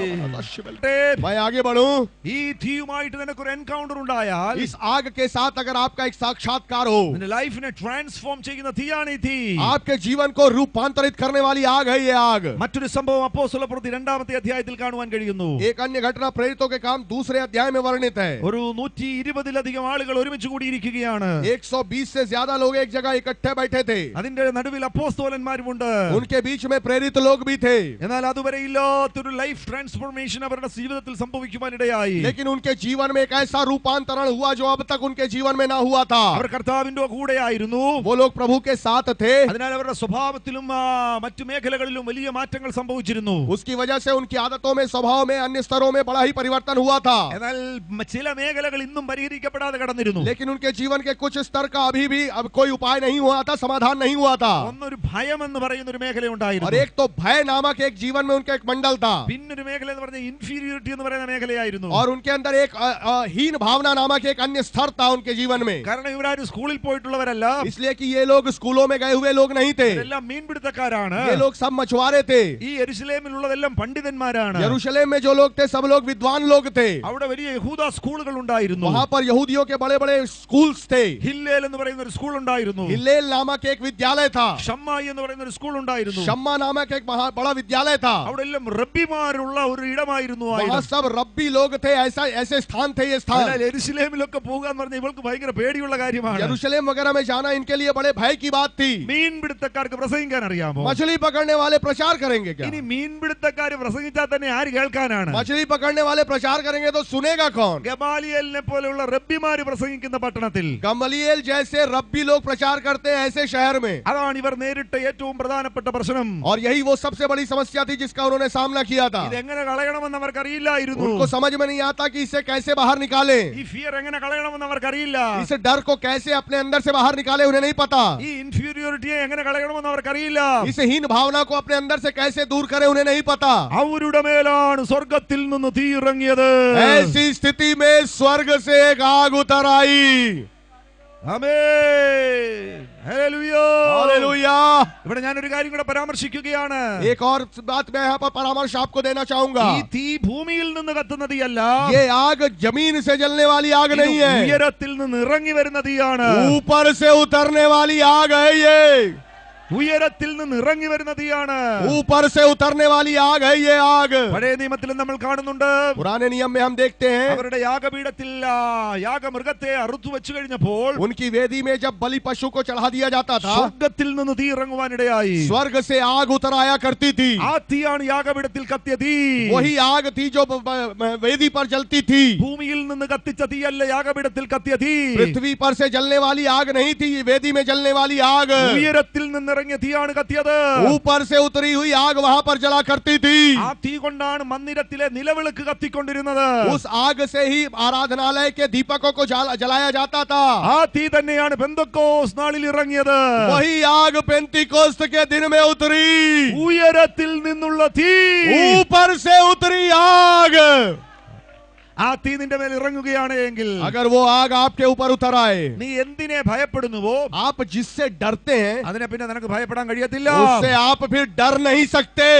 मैं आगे बढ़ूं। ഈ തീയുമായിട്ട് നിനക്കൊരു എൻകൗണ്ടർ ഉണ്ടായാൽ, इस आग के साथ अगर आपका एक साक्षात्कार हो, നിന്റെ ലൈഫിനെ ട്രാൻസ്ഫോം ചെയ്യുന്ന തീയാണ് ഈ തീ. आपके जीवन को रूपांतरित करने वाली आग है ये आग। മറ്റൊരു സംഭവം അപ്പോസ്തലപ്രവൃത്തി 2-ാമത്തെ അധ്യായത്തിൽ കാണുവാൻ കഴിയുന്നു. एक अन्य घटना प्रेरितों के काम दूसरे अध्याय में वर्णित है। ഒരു 120-ലധികം ആളുകൾ ഒരുമിച്ച് കൂടിയിരിക്കുകയാണ്. 120 से ज्यादा लोग एक जगह इकट्ठे बैठे थे। അതിന്റെ നടുവിൽ അപ്പോസ്തലന്മാരുമുണ്ട്. उनके बीच में प्रेरित लोग भी थे, എന്നാൽ അതുവരെ ഇല്ലാത്തൊരു ലൈഫ് ട്രാൻസ്ഫോർമേഷൻ അവരുടെ ജീവിതത്തിൽ സംഭവിക്കുവാനിടയായി. लेकिन उनके जीवन में एक ऐसा रूपांतरण हुआ जो अब तक उनके जीवन में ना हुआ था। അവർ കർത്താവിന്റെ കൂടെയായിരുന്നു. वो लोग प्रभु के साथ थे, അതിനാൽ അവരുടെ സ്വഭാവത്തിലും മറ്റു മേഖലകളിലും വലിയ മാറ്റങ്ങൾ സംഭവിച്ചിരുന്നു. उसकी वजह से उनकी आदतों में, स्वभाव में, अन्य स्तरों में बड़ा ही परिवर्तन हुआ था। എന്നാൽ ചില മേഖലകൾ ഇന്നും പരിഹരിക്കപ്പെടാതെ കടന്നിരുന്നു. लेकिन उनके जीवन के कुछ स्तर का अभी भी अब कोई उपाय नहीं हुआ था, समाधान नहीं हुआ था। ഒന്നൊരു ഭയം എന്ന് പറയുന്ന ഒരു മേഖല और ഉണ്ടായിരുന്നു. एक तो भय नामक एक जीवन में उनका एक मंडल था, പിന്നൊരു മേഖല എന്ന് പറഞ്ഞ ഇൻഫീരിയോറിറ്റി എന്ന് പറയുന്ന മേഖലയായിരുന്നു. और उनके अंदर एक हीन भावना नामक एक अन्य स्तर था उनके जीवन में। കാരണം ഇവരാരും സ്കൂളിൽ പോയിട്ടുള്ളവരല്ല. इसलिए कि ये लोग स्कूलों में गए हुए लोग नहीं थे, ഇവരെല്ലാം മീൻപിടുത്തക്കാരാണ്. ये लोग सब मछुआरे थे। ഈ യെരുശലേമിലുള്ളതെല്ലാം പണ്ഡിതന്മാരാണ്. यरूशलेम में जो लोग थे सब लोग विद्वान लोग थे। അവിടെ വലിയ യഹൂദ സ്കൂളുകൾ ഉണ്ടായിരുന്നു. वहां पर यहूदियों के बड़े बड़े स्कूल्स थे। ഹില്ലേൽ എന്ന് പറയുന്ന ഒരു സ്കൂൾ ഉണ്ടായിരുന്നു. हिल्लेल नामक एक विद्यालय था, ഷമ്മായി എന്ന് പറയുന്ന ഒരു സ്കൂൾ ഉണ്ടായിരുന്നു. शम्मा नामक एक बड़ा विद्यालय था। അവിടെ എല്ലാം റബ്ബിമാരുള്ള ഒരു ഇടമായിരുന്നു. वहां सब रब्बी लोग थे, ऐसा ऐसे स्थान थे ये स्थान। യെരുശലേമിലൊക്കെ പോകാന്ന് പറഞ്ഞാൽ ഇവൾക്ക് ഭയങ്കര പേടിയുള്ള കാര്യമാണ്. यरूशलेम वगैरह में जाना इनके लिए बड़े भय की बात थी। മീൻപിടുത്തക്കാർക്ക് പ്രസംഗിക്കാൻ അറിയാമോ? मछली पकड़ने वाले प्रचार करेंगे क्या? ഇനി മീൻപിടുത്തക്കാര് പ്രസംഗിച്ചാൽ തന്നെ ആര് കേൾക്കാനാണ്? मछली पकड़ने वाले प्रचार करेंगे तो सुनेगा कौन? ഗമാലിയേലിനെ പോലെയുള്ള റബ്ബിമാര് പ്രസംഗിക്കുന്ന പട്ടണത്തിൽ गमलीएल जैसे रब्बी लोग प्रचार करते हैं ऐसे शहर में। അതാണ് ഇവർ നേരിട്ട ഏറ്റവും പ്രധാനപ്പെട്ട പ്രശ്നം. और यही वो सबसे बड़ी समस्या थी जिसका उन्होंने सामना किया था। ഇതെങ്ങനെ കളയണമെന്ന് അവർക്കറിയില്ലായിരുന്നു. उनको समझ में नहीं आता कि इसे कैसे बाहर निकालें, ഈ ഫിയർ എങ്ങനെ കളയണമെന്ന് അവർക്കറിയില്ല. इस डर को कैसे अपने अंदर से बाहर निकाले उन्हें नहीं पता। ഈ ഇൻഫീരിയോറിറ്റിയെ എങ്ങനെ കളയണമെന്ന് അവർക്കറിയില്ല. इस हीन भावना को अपने अंदर से कैसे दूर करें उन्हें नहीं पता। അവരുടെ മേലാണ് സ്വർഗത്തിൽ നിന്ന് തീ ഇറങ്ങിയത്. ऐसी स्थिति में स्वर्ग से एक आग उतर आई। ആമേൻ. ഹല്ലേലൂയ. हालेलुया। ഇവിടെ ഞാൻ ഒരു കാര്യം കൂടെ പരാമർശിക്കുകയാണ്. एक और बात मैं यहाँ पर परामर्श आपको देना चाहूंगा। ഈ തീ ഭൂമിയിൽ നിന്ന് കത്തുന്ന തീയല്ല. ये आग जमीन से जलने वाली आग ഇത് नहीं है, ഉയരത്തിൽ നിന്ന് ഇറങ്ങി വരുന്ന തീയാണ്. ऊपर से उतरने वाली आग है ये। ഉയരത്തിൽ നിന്ന് ഇറങ്ങി വരുന്ന തീയാണ്. ऊपर से उतरने वाली आग है ये आग। പഴയ നിയമത്തിൽ നമ്മൾ കാണുന്നുണ്ട്. पुराने नियम में हम देखते हैं അവരുടെ യാഗപീഠത്തിൽ യാഗമൃഗത്തെ അറുത്തു വെച്ചു കഴിഞ്ഞപ്പോൾ उनकी वेदी में जब बलि पशु को चढ़ा दिया जाता था, സ്വർഗത്തിൽ നിന്ന് തീ ഇറങ്ങുവാനിടയായി. स्वर्ग से आग उतर आया करती थी। ആ തീയാണ് യാഗപീഠത്തിൽ കത്തിയ തീ. वही आग थी जो वेदी पर जलती थी। ഭൂമിയിൽ നിന്ന് കത്തിച്ച തീയല്ല യാഗപീഠത്തിൽ കത്തിയ തീ. पृथ्वी पर से जलने वाली आग नहीं थी, ये वेदी में जलने वाली आग। ഉയരത്തിൽ നിന്ന് ഇറങ്ങിയ തീയാണ് കത്തിയത്. ऊपर से उतरी हुई आग वहां पर जला करती थी। ആ തീ കൊണ്ടാണ് മന്ദിരത്തിലെ നിലവിളക്ക് കത്തിക്കൊണ്ടിരുന്നത്. उस आग से ही आराधनालय के दीपकों को जलाया जाता था। ആ തീ തന്നെയാണ് പെന്തക്കോസ്ത് നാളിൽ ഇറങ്ങിയത്. वही आग पेंतिकोस्त के दिन में उतरी। ഉയരത്തിൽ നിന്നുള്ള തീ. ऊपर से उतरी आग। ആ തീ നിന്റെ മേൽ ഇറങ്ങുകയാണ് എങ്കിൽ, अगर वो आग आपके ऊपर उतर आए, നീ എന്തിനെ ഭയപ്പെടുന്നുവോ आप जिससे डरते हैं അതിനെ പിന്നെ നിനക്ക് ഭയപ്പെടാൻ കഴിയത്തില്ല. उससे आप फिर डर नहीं सकते।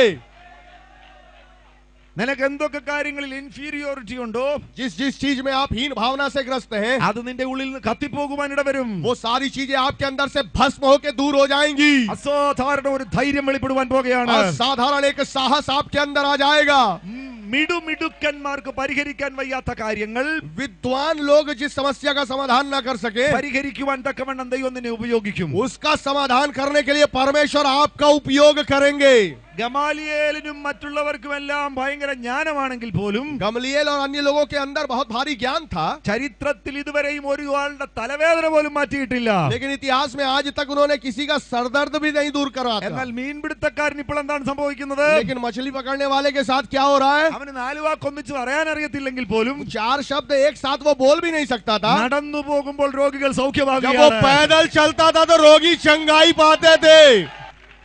നിനക്ക് എന്തൊക്കെ കാര്യങ്ങളിൽ ഇൻഫീരിയോറിറ്റി ഉണ്ടോ, जिस जिस चीज में आप हीन भावना से ग्रस्त हैं, അത് നിന്റെ ഉള്ളിൽ നിന്ന് കത്തിപ്പോകുവാൻ ഇടവരും. वो सारी चीजें आपके अंदर से भस्म होकर दूर हो जाएंगी। അസാധാരണ ഒരു ധൈര്യം വെളിപ്പെടുവാൻ പോകുകയാണ്. साधारण एक साहस आपके अंदर आ जाएगा। മിടുമിടുക്കന്മാർക്ക് പരിഹരിക്കാൻ വയ്യാത്ത കാര്യങ്ങൾ विद्वान लोग जिस समस्या का समाधान न कर सके, പരിഹരിക്കുവാൻ തക്കവണ്ണം ദൈവം നിന്നെ ഉപയോഗിക്കും. उसका समाधान करने के लिए परमेश्वर आपका उपयोग करेंगे। ഗമാലിയേലിനും മറ്റുള്ളവർക്കും എല്ലാം ഭയങ്കര ജ്ഞാനമാണെങ്കിൽ പോലും गमलीएल और अन्य लोगों के अंदर बहुत भारी ज्ञान था, ചരിത്രത്തിൽ ഇതുവരെയും ഒരാളുടെ തലവേദന പോലും മാറ്റിയിട്ടില്ല. लेकिन इतिहास में आज तक उन्होंने किसी का सरदर्द भी नहीं दूर करा था। എന്നാൽ മീൻപിടുത്തക്കാരൻ ഇപ്പോൾ എന്താണ് സംഭവിക്കുന്നത്? लेकिन मछली पकड़ने वाले के साथ क्या हो रहा है? അവന് 4 വാക്ക് ഒന്നിച്ച് പറയാൻ അറിയത്തില്ലെങ്കിൽ പോലും 4 शब्द एक साथ वो बोल भी नहीं सकता था। നടന്നു പോകുമ്പോൾ രോഗികൾ जब वो സൗഖ്യമാകുകയാണ്. पैदल चलता था तो रोगी चंगाई पाते थे।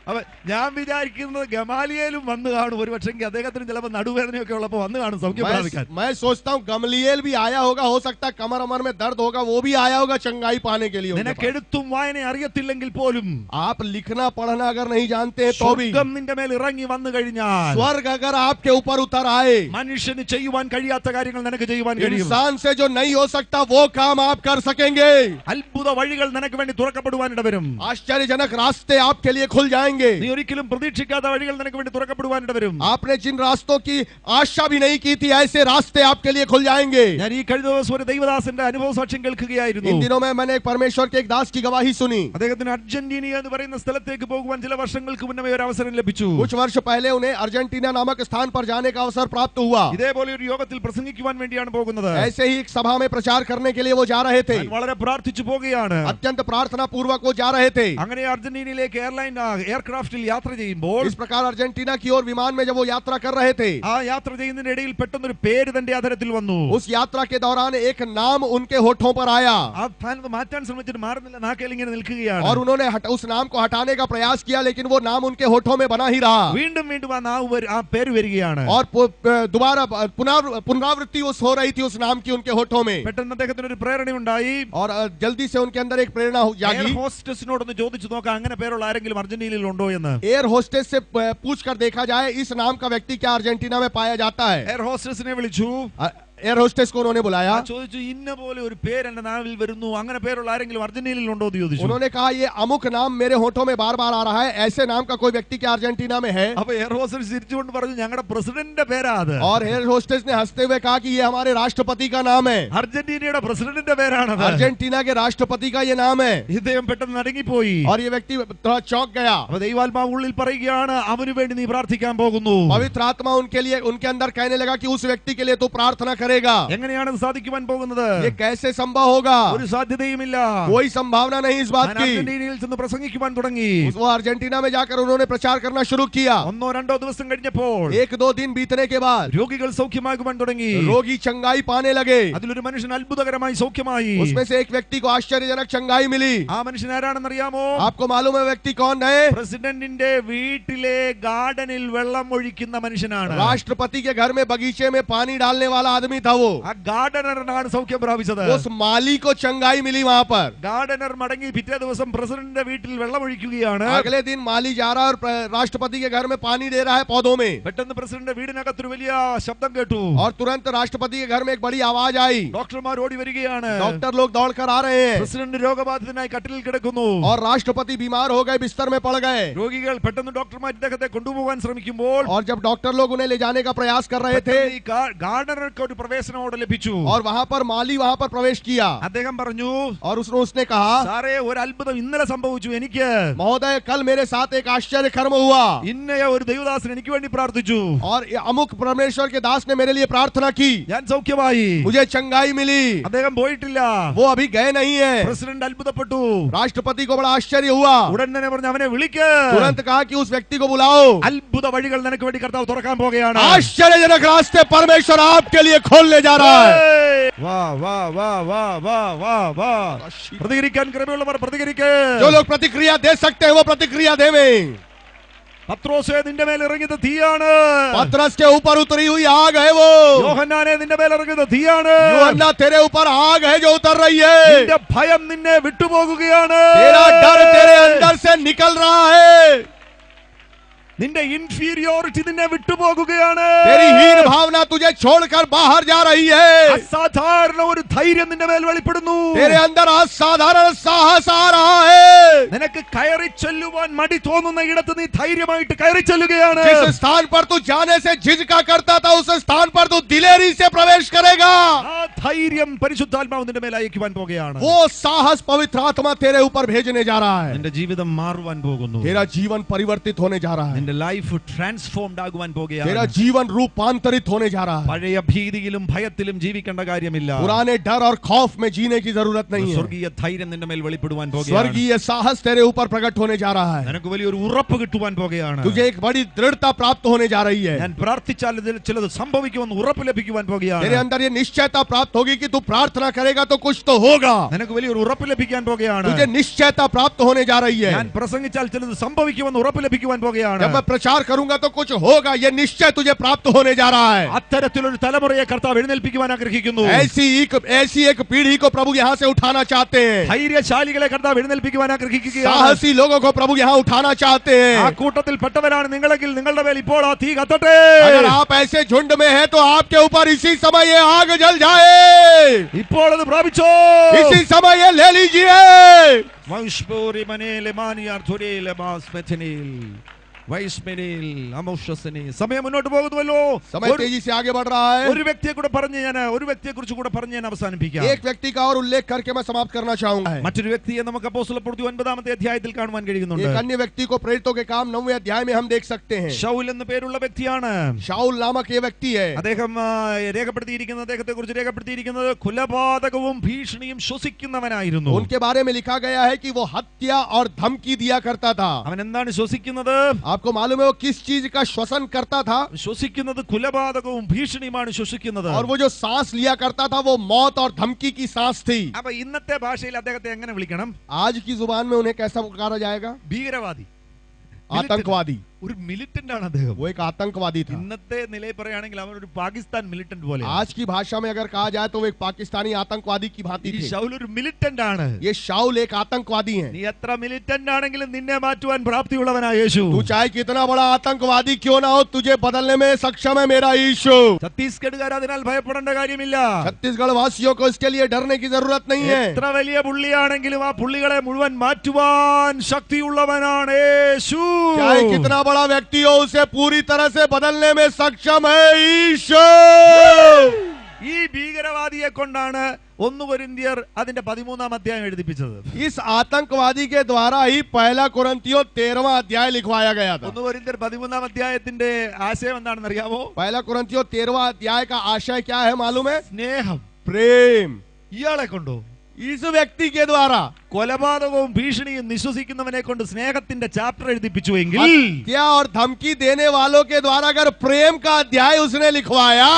അപ്പൊ ഞാൻ വിചാരിക്കുന്നത് ഗമാലിയേലും വന്നു കാണും ഒരു പക്ഷേ അദ്ദേഹത്തിന് ചിലപ്പോൾ നടുവേദനയൊക്കെ ഉള്ളപ്പോൾ വന്നു കാണും സൗഖ്യം പ്രാപിക്കാൻ. मैं सोचता हूँ गमलीएल भी आया होगा, हो सकता है कमर अमर में दर्द होगा, वो भी आया होगा चंगाई पाने के लिए। നിനക്ക് എഴുത്തും വായന അറിയത്തില്ലെങ്കിൽ പോലും आप लिखना पढ़ना अगर नहीं जानते हैं तो भी സ്വർഗ്ഗം നിന്റെ മേൽ ഇറങ്ങി വന്നു കഴിഞ്ഞാൽ, स्वर्ग अगर आपके ऊपर उतर आए, മനുഷ്യന് ചെയ്യുവാൻ കഴിയാത്ത കാര്യങ്ങൾ നിനക്ക് ചെയ്യുവാൻ കഴിയും. इंसान से जो नहीं हो सकता वो काम आप कर सकेंगे। അത്ഭുത വഴികൾ നിനക്ക് വേണ്ടി തുറക്കപ്പെടുവാൻ ഇടവരും. आश्चर्यजनक रास्ते आपके लिए खुल जाएंगे। നീ ഒരിക്കലും പ്രതീക്ഷിക്കാത്ത വഴികൾ നിനക്ക് വേണ്ടി തുറക്കപ്പെടുവാൻ ഇടവരും. आपने जिन रास्तों की आशा भी नहीं की थी, ऐसे रास्ते आपके लिए खुल जाएंगे। ഞാൻ ഈ കഴിഞ്ഞ ദിവസം ഒരു ദൈവദാസന്റെ അനുഭവ സാക്ഷ്യം കേൾക്കുകയായിരുന്നു. इन दिनों में मैंने एक परमेश्वर के एक दास की गवाही सुनी। അദ്ദേഹത്തിന് അർജന്റീന എന്ന് പറയുന്ന സ്ഥലത്തേക്ക് പോകുവാൻ ചില വർഷങ്ങൾക്ക് മുന്നേ ഒരു അവസരം ലഭിച്ചു. कुछ वर्ष पहले उन्हें अर्जेंटीना नामक स्थान पर जाने का अवसर प्राप्त हुआ। ഇതേപോലെ ഒരു യോഗത്തിൽ പ്രസംഗിക്കുവാൻ വേണ്ടിയാണ് പോകുന്നത്. ऐसे ही एक सभा में प्रचार करने के लिए वो जा रहे थे। ഞാൻ വളരെ പ്രാർത്ഥിച്ചു പോകുകയാണ്. अत्यंत प्रार्थना पूर्वक वो जा रहे थे। അങ്ങനെ അർജന്റീനയിലേക്ക് എയർക്രാഫ്റ്റിൽ യാത്ര ചെയ്യുമ്പോൾ, इस प्रकार अर्जेंटीना की ओर विमान में जब वो यात्रा कर रहे थे, ആ യാത്ര ചെയ്യുന്നതിന്റെ ഇടയിൽ പെട്ടെന്ന് ഒരു പേര് തന്റെ അധരത്തിൽ വന്നു. उस यात्रा के दौरान एक नाम उनके होठों पर आया ആ സ്ഥാനത്ത് മാറ്റാൻ ശ്രമിച്ചിട്ട് മാറുന്നില്ല, നാക്കേൽ ഇങ്ങനെ നിൽക്കുകയാണ്. और उन्होंने उस नाम को हटाने का प्रयास किया, लेकिन वो नाम उनके होठों में बना ही रहा। വീണ്ടും വീണ്ടും ആ പേര് വരികയാണ്. और दोबारा पुनरावृत्ति उस हो रही थी उस नाम की उनके होठों में। പെട്ടെന്ന് അദ്ദേഹത്തിന് ഒരു പ്രേരണ ഉണ്ടായി. और जल्दी से उनके अंदर एक प्रेरणा എയർ जागी। ഹോസ്റ്റസിനോടൊന്ന് ചോദിച്ചു നോക്കാം അങ്ങനെ പേരുള്ള ആരെങ്കിലും അർജന്റീനയിൽ ഉണ്ടോ എന്ന്. एयर होस्टेस से पूछ कर देखा जाए इस नाम का व्यक्ति क्या अर्जेंटीना में पाया जाता है। എയർ ഹോസ്റ്റസിനെ വിളിച്ചു. एयर होस्टेस को उन्होंने बुलाया। ചോദിച്ചു ഇന്ന പോലെ ഒരു പേര് എന്റെ നാവിൽ വരുന്നു, അങ്ങനെ പേരുള്ള ആരെങ്കിലും അർജന്റീനയിൽ ഉണ്ടോ എന്ന് ചോദിച്ചു. उन्होंने कहा ये अमुक नाम मेरे होठों में बार बार आ रहा है, ऐसे नाम का कोई व्यक्ति क्या अर्जेंटीना में है? അപ്പൊ എയർ ഹോസ്റ്റസ് ചിരിച്ചുകൊണ്ട് പറഞ്ഞു ഞങ്ങളുടെ പ്രസിഡന്റിന്റെ പേരാ അത്. और एयर होस्टेस ने हंसते हुए कहा कि ये हमारे राष्ट्रपति का नाम है। അർജന്റീനയുടെ പ്രസിഡന്റിന്റെ പേരാണത്. अर्जेंटीना के राष्ट्रपति का ये नाम है। ഇദ്ദേഹം പെട്ടെന്ന് നടുങ്ങിപ്പോയി. और ये व्यक्ति थोड़ा चौंक गया। അപ്പൊ ദൈവാത്മാവ് ഉള്ളിൽ പറയുകയാണ് അവന് വേണ്ടി നീ പ്രാർത്ഥിക്കാൻ പോകുന്നു. पवित्र आत्मा उनके लिए उनके अंदर कहने लगा कि उस व्यक्ति के लिए तू प्रार्थना करेगा। എങ്ങനെയാണ് സാധിക്കുവാൻ പോകുന്നത്? ये कैसे संभव होगा? ഒരു സാധ്യതയുമില്ല. कोई संभावना नहीं इस बात की। അർജന്റീനയിൽ ചെന്ന് പ്രസംഗിക്കുവാൻ തുടങ്ങി. वो अर्जेंटीना में जाकर उन्होंने प्रचार करना शुरू किया। ഒന്നോ രണ്ടോ ദിവസം കഴിഞ്ഞപ്പോൾ एक दो दिन बीतने के बाद രോഗികൾ സൗഖ്യമാകുവാൻ തുടങ്ങി. रोगी चंगाई पाने लगे। അതിലൊരു മനുഷ്യൻ അത്ഭുതകരമായി സൗഖ്യമായി. उसमें से एक व्यक्ति को आश्चर्यजनक चंगाई मिली। ആ മനുഷ്യൻ ആരാണെന്നറിയാമോ? आपको मालूम है व्यक्ति कौन है? പ്രസിഡന്റിന്റെ വീട്ടിലെ ഗാർഡനിൽ വെള്ളം ഒഴിക്കുന്ന മനുഷ്യനാണ്. राष्ट्रपति के घर में बगीचे में पानी डालने वाला आदमी था वो। ആ ഗാർഡനറിനാണ് സൗഖ്യം പ്രാപിച്ചത്. उस माली को चंगाई मिली वहां पर। ഗാർഡനർ മടങ്ങി പിറ്റേ ദിവസം പ്രസിഡന്റിന്റെ വീട്ടിൽ വെള്ളം ഒഴിക്കുകയാണ്. अगले दिन माली जा रहा है और राष्ट्रपति के घर में पानी दे रहा है पौधों में। പെട്ടെന്ന് പ്രസിഡന്റിന്റെ വീടിനകത്തൊരു വലിയ ശബ്ദം കേട്ടു. और तुरंत राष्ट्रपति के घर में एक बड़ी आवाज आई। ഡോക്ടർമാർ ഓടി വരികയാണ്. डॉक्टर लोग दौड़कर आ रहे हैं। പ്രസിഡന്റ് രോഗബാധിതനായി കട്ടിലിൽ കിടക്കുന്നു. और राष्ट्रपति बीमार हो गए, बिस्तर में पड़ गए। രോഗികൾ പെട്ടെന്ന് ഡോക്ടർമാർ ഇദ്ദേഹത്തെ കൊണ്ടുപോകാൻ ശ്രമിക്കുമ്പോൾ और जब डॉक्टर लोग उन्हें ले जाने का प्रयास कर रहे थे, ഗാർഡനർക്ക് ഒരു പ്രവേശനം അവിടെ ലഭിച്ചു. और वहां पर माली वहां पर प्रवेश किया। അദ്ദേഹം പറഞ്ഞു, और उसने कहा, സാറേ ഒരു അത്ഭുതം ഇന്നലെ സംഭവിച്ചു എനിക്ക്. महोदय कल मेरे साथ एक आश्चर्य कर्म हुआ। ഇന്നയ ഒരു ദൈവദാസൻ എനിക്ക് വേണ്ടി പ്രാർത്ഥിച്ചു. और अमुक परमेश्वर के दास ने मेरे लिए प्रार्थना की, ഞാൻ സൗഖ്യമായി. मुझे चंगाई मिली। അദ്ദേഹം പോയിട്ടില്ല. वो अभी गए नहीं है। പ്രസിഡന്റ് അത്ഭുതപ്പെട്ടു. राष्ट्रपति को बड़ा आश्चर्य हुआ। ഉടൻ തന്നെ പറഞ്ഞു അവനെ വിളിക്ക്. तुरंत कहा कि उस व्यक्ति को बुलाओ। അത്ഭുത വഴികൾ നിനക്ക് വേണ്ടി കർത്താവ് തുറക്കാൻ പോകുകയാണ്. आश्चर्यजनक रास्ते परमेश्वर आपके लिए खोलने जा रहा है। വാ വാ വാ വാ വാ വാ വാ. പ്രതികരിക്കാൻ കൃപയുള്ളവർ പ്രതികരിക്കേ. जो लोग प्रतिक्रिया दे सकते हैं वो प्रतिक्रिया देवें। പത്രോസേ നിന്റെ മേൽ ഇറങ്ങിയത് തീയാണ്. पतरस के ऊपर उतरी हुई आग है वो। യോഹന്നാനെ നിന്റെ മേൽ ഇറങ്ങിയത് തീയാണ്. यूहन्ना तेरे ऊपर आग है जो उतर रही है। നിന്റെ ഭയം നിന്നെ വിട്ടുപോകുകയാണ്. तेरा डर तेरे अंदर से निकल रहा है। നിന്റെ ഇൻഫീരിയോറിറ്റി നിന്നെ വിട്ടുപോകുകയാണ്. तेरी हीन भावना तुझे छोड़कर बाहर जा रही है। അസാധാരണ ഒരു ധൈര്യം നിന്റെ മേൽ വെളിപ്പെടുന്നു. तेरे अंदर असाधारण साहस आ रहा है। നിനക്ക് കയറി ചെല്ലുവാൻ മടി തോന്നുന്ന ഇടത്ത് നീ ധൈര്യമായിട്ട് കയറി ചെല്ലുകയാണ്. जिस स्थान पर तू जाने से झिझका करता था उस स्थान पर तू दिलेरी से प्रवेश करेगा। ആ ധൈര്യം പരിശുദ്ധാത്മാവ് നിന്റെ മേൽ അയക്കുവാൻ പോകുകയാണ്. वो साहस पवित्र आत्मा तेरे ऊपर भेजने जा रहा है। നിന്റെ ജീവിതം മാറുവാൻ പോകുന്നു. तेरा जीवन परिवर्तित होने जा रहा है। നിന്റെ ലൈഫ് ട്രാൻസ്ഫോംഡ് ആകുവാൻ तेरा പോകുകയാണ്. जीवन रूपांतरित होने जा रहा है. പഴയ ഭീതിയിലും ഭയത്തിലും ജീവിക്കേണ്ട കാര്യമില്ല. पुराने डर और खौफ में जीने की जरूरत नहीं है. സ്വർഗീയ ധൈര്യം നിന്റെ മേൽ വെളിപ്പെടുവാൻ പോകുകയാണ്. स्वर्गीय साहस तेरे ऊपर प्रकट होने जा रहा है. നിനക്ക് വലിയൊരു ഉറപ്പ് കിട്ടുവാൻ പോകുകയാണ്. तुझे एक बड़ी दृढ़ता प्राप्त होने जा रही है. ഞാൻ പ്രാർത്ഥിച്ചാൽ ഇതിൽ ചിലത് സംഭവിക്കുമെന്ന് ഉറപ്പ് ലഭിക്കുവാൻ പോകുകയാണ്. तेरे अंदर ये निश्चयता प्राप्त होगी कि तू प्रार्थना करेगा तो कुछ तो होगा. നിനക്ക് വലിയൊരു ഉറപ്പ് ലഭിക്കാൻ പോകുകയാണ്. तुझे निश्चयता प्राप्त होने जा रही है. ഞാൻ പ്രസംഗിച്ചാൽ ചിലത് സംഭവിക്കുമെന്ന് ഉറപ്പ് ലഭിക്കുവാൻ പോകുകയാണ്. जब मैं प्रचार करूंगा तो कुछ होगा. ये निश्चय तुझे प्राप्त होने जा रहा है. അത്തരത്തിലൊരു തലമുറയെ കർത്താവ് എഴുന്നേൽപ്പിക്കുവാൻ ആഗ്രഹിക്കുന്നു. ऐसी एक पीढ़ी को प्रभु यहाँ से उठाना चाहते हैं. ധൈര്യശാലികളെ കർത്താവ് എഴുന്നേൽപ്പിക്കുവാൻ ആഗ്രഹിക്കുകയാണ്. साहसी लोगों को प्रभु यहाँ उठाना चाहते ആ हैं. കൂട്ടത്തിൽ പെട്ടവരാണ് നിങ്ങളെങ്കിൽ നിങ്ങളുടെ മേൽ ഇപ്പോൾ ആ തീ കത്തട്ടെ. अगर आप ऐसे झुंड में हैं तो आपके ऊपर इसी समय ये आग जल जाए. ഇപ്പോൾ അത് പ്രാപിച്ചോ. इसी समय ये ले लीजिए. വൈഷ്പോരി മനേലെ മാനിയാർ ധുരേലെ മാസ്മെഥനിൽ വൈസ്മെനിൽ അമോഷസനി. സമയം മുന്നോട്ട് പോകുന്നുവല്ലോ. समय तेजी से आगे बढ़ रहा है. ഒരു വ്യക്തിയെ കുറിച്ച് കൂടെ പറഞ്ഞ് ഞാൻ അവസാനിപ്പിക്കാം. एक व्यक्ति का और उल्लेख करके मैं समाप्त करना चाहूंगा. മറ്റൊരു വ്യക്തിയെ നമുക്ക് അപ്പോസ്തലപ്രവൃത്തി 9-ാമത്തെ അധ്യായത്തിൽ കാണുവാൻ കഴിയുന്നുണ്ട്. एक अन्य व्यक्ति को प्रेरितों के काम 9वें अध्याय में हम देख सकते हैं. ശൗൽ എന്ന പേരുള്ള വ്യക്തിയാണ്. शाऊल नामक ये व्यक्ति है. അദ്ദേഹം രേഖപ്പെടുത്തിയിരിക്കുന്നത് കൊലപാതകവും ഭീഷണിയും ശ്വസിക്കുന്നവനായിരുന്നു. उनके बारे में लिखा गया है कि वो हत्या और धमकी दिया करता था. അവൻ എന്താണ് ശ്വസിക്കുന്നത്? आपको मालूम है वो किस चीज का श्वसन करता था? ശ്വസിക്കുന്നത് കൊലപാതകവും ഭീഷണിയുമാണ് ശ്വസിക്കുന്നത്. और वो जो सांस लिया करता था वो मौत और धमकी की सांस थी. അപ്പൊ ഇന്നത്തെ ഭാഷയിൽ അദ്ദേഹത്തെ എങ്ങനെ വിളിക്കണം? आज की जुबान में उन्हें कैसा पुकारा जाएगा? ഭീകരവാദി, आतंकवादी. ഒരു മിലിറ്റന്റ് ആണ് അദ്ദേഹം. वो एक आतंकवादी था. ഇന്നത്തെ നിലയിൽ പറയുകയാണെങ്കിൽ അവൻ ഒരു പാകിസ്ഥാൻ മിലിറ്റന്റ് പോലെ. आज की भाषा में अगर कहा जाए तो वो एक पाकिस्तानी आतंकवादी की भांति ഈ थे. ശൗൽ ഒരു മിലിറ്റന്റ് ആണ്. ये शाऊल एक आतंकवादी है. നീ എത്ര മിലിറ്റന്റ് ആണെങ്കിലും നിന്നെ മാറ്റുവാൻ പ്രാപ്തിയുള്ളവനായ യേശു. तू चाहे कितना बड़ा आतंकवादी क्यों ना हो, तुझे बदलने में सक्षम है मेरा यीशु. ഛത്തീസ്ഗഡുകാർ അതിനാൽ ഭയപ്പെടേണ്ട കാര്യമില്ല. छत्तीसगढ़ वासियों को इसके लिए डरने की जरूरत नहीं है. എത്ര വലിയ പുള്ളിയാണെങ്കിലും ആ പുള്ളികളെ മുഴുവൻ മാറ്റുവാൻ ശക്തിയുള്ളവനാണ് യേശു. चाहे कितना बड़ा व्यक्ति हो, उसे पूरी तरह से बदलने में सक्षम है यीशु. ഈ ഭീകരവാദിയെ കൊണ്ടാണ് 1 കൊരിന്ത്യർ അതിന്റെ 13-ാം അധ്യായം എഴുതിപ്പിച്ചത്. इस आतंकवादी के द्वारा ही पहला कुरिन्थियों 13वां अध्याय लिखवाया गया था. 1 കൊരിന്ത്യർ 13-ാം അധ്യായത്തിന്റെ ആശയം എന്താണെന്ന് അറിയാമോ? पहला कुरिन्थियों 13वां अध्याय का आशय क्या है मालूम है? സ്നേഹം. प्रेम. ഇയാളെ കൊണ്ടോ? इस व्यक्ति के द्वारा കൊലപാതകവും ഭീഷണിയും നിശ്വസിക്കുന്നവനെ കൊണ്ട് സ്നേഹത്തിന്റെ ചാപ്റ്റർ എഴുതിപ്പിച്ചു എങ്കിൽ हत्या और धमकी देने वालों के द्वारा अगर प्रेम का अध्याय उसने लिखवाया,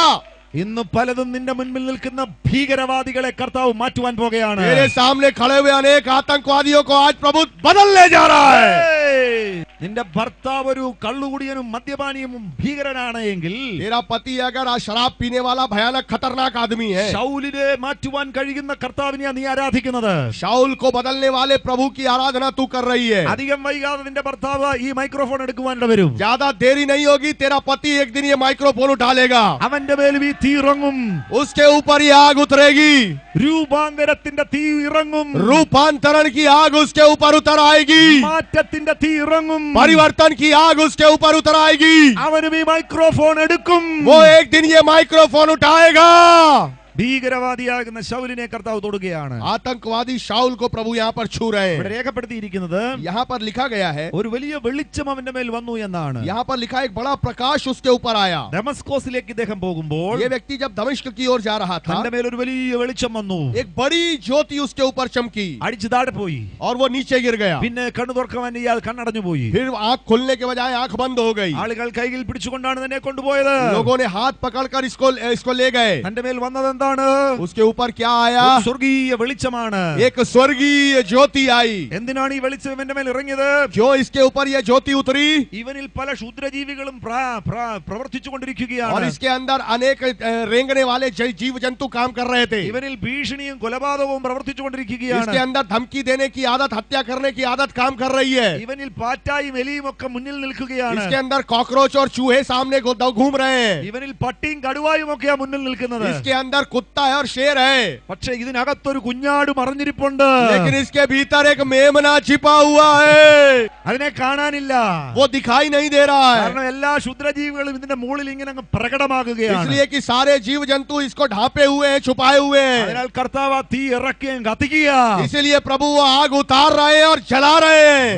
ഇന്ന് പലതും നിന്റെ മുൻപിൽ നിൽക്കുന്ന ഭീകരവാദികളെ കർത്താവ് മാറ്റുവാൻ പോകുകയാണ്. मेरे सामने खड़े हुए अनेक आतंकवादियों को आज प्रभु बदलने जा रहा है. നിന്റെ ഭർത്താവ് ഒരു കള്ളുകുടിയനും മദ്യപാനിയും ഭീകരനാണ് എങ്കിൽ, तेरा पति अगर आज शराब पीने वाला भयानक खतरनाक आदमी है, ശൗലിനെ മാറ്റുവാൻ കഴിയുന്ന കർത്താവിനെ നീ ആരാധിക്കുന്നത്. शाऊल को बदलने वाले प्रभु की आराधना तू कर रही है. അധികം വൈകാതെ നിന്റെ ഭർത്താവ് ഈ മൈക്രോഫോൺ എടുക്കുവാൻ വരും. ज्यादा देरी नहीं होगी, तेरा पति एक दिन ये माइक्रोफोन उठा लेगा. അവന്റെ മേൽ ഈ തീ ഇറങ്ങും. उसके ऊपर ये आग उतरेगी. രൂപാന്തരത്തിന്റെ തീ ഇറങ്ങും. रूपांतरण की आग उसके ऊपर उतर आएगी. മാറ്റത്തിന്റെ തീ ഇറങ്ങും. परिवर्तन की आग उसके ऊपर उतर आएगी. അവനും ഈ മൈക്രോഫോൺ എടുക്കും. वो एक दिन ये माइक्रोफोन उठाएगा. ഭീകരവാദിയാകുന്ന ശൗലിനെ കർത്താവ് തൊടുകയാണ്. आतंकवादी शाऊल को प्रभु यहाँ पर छू रहे ഇവിടെ हैं. രേഖപ്പെടുത്തിയിരിക്കുന്നത് यहाँ पर लिखा गया है, ഒരു വലിയ വെളിച്ചം അവന്റെ മേൽ വന്നു എന്നാണ്. यहाँ पर लिखा एक बड़ा प्रकाश उसके ऊपर आया. ഡമസ്കോസിലേക്ക് ഇദ്ദേഹം പോകുമ്പോൾ ये व्यक्ति जब दमिश्क की ओर जा रहा था, തന്റെ മേൽ ഒരു വലിയ വെളിച്ചം വന്നു. एक बड़ी ज्योति उसके ऊपर चमकी അടിച്ചു താഴെ പോയി. और वो नीचे गिर गया. പിന്നെ കണ്ണു തുറക്കാൻ ഇയാൾ കണ്ണടഞ്ഞു പോയി. फिर आंख खुलने के बजाय आंख बंद हो गई. ആളുകൾ കൈകൾ പിടിച്ചുകൊണ്ടാണ് തന്നെ കൊണ്ടുപോയത്. लोगों ने हाथ पकड़कर इसको ले गए. തന്റെ മേൽ വന്നത് എന്താണ്? उसके ऊपर क्या आया? ഒരു സ്വർഗീയ വെളിച്ചമാണ്. एक स्वर्गीय ज्योति आई. എന്തിനാണ് ഈ വെളിച്ചം ഇവന്റെ മേൽ ഇറങ്ങിയത്? क्यों इसके ऊपर ये ज्योति उतरी? ഇവനിൽ പല ക്ഷുദ്രജീവികളും പ്രവർത്തിച്ചു और കൊണ്ടിരിക്കുകയാണ്. इसके अंदर अनेक रेंगने वाले जीव जंतु काम कर रहे थे. ഇവനിൽ ഭീഷണിയും കൊലപാതകവും പ്രവർത്തിച്ചു കൊണ്ടിരിക്കുകയാണ്. इसके अंदर धमकी देने की आदत, हत्या करने की आदत काम कर रही है. ഇവനിൽ പാറ്റായും എലിയും ഒക്കെ മുന്നിൽ നിൽക്കുകയാണ്. इसके अंदर कॉकरोच और चूहे सामने घूम रहे हैं. ഇവനിൽ പട്ടിയും കടുവായും ഒക്കെയാ മുന്നിൽ നിൽക്കുന്നത്. इसके अंदर कुत्ता है और शेर है. പക്ഷേ ഇതിനകത്തൊരു കുഞ്ഞാട് മറിഞ്ഞിരിപ്പുണ്ട്. लेकिन इसके भीतर एक मेमना छिपा हुआ है. അതിനെ കാണാനില്ല. वो दिखाई नहीं दे रहा है. കാരണം എല്ലാ ക്ഷുദ്രജീവികളും ഇതിന്റെ മുകളിൽ ഇങ്ങനെ അങ്ങ് പ്രകടമാകുകയാണ്. इसलिए कि सारे जीव जंतु इसको ढांपे हुए हैं, छुपाए हुए हैं. അതിനാൽ കർത്താവ് ആ തീ ഇറക്കുകയും കത്തിക്കുക. इसलिए प्रभु वो आग उतार रहे हैं और जला रहे हैं.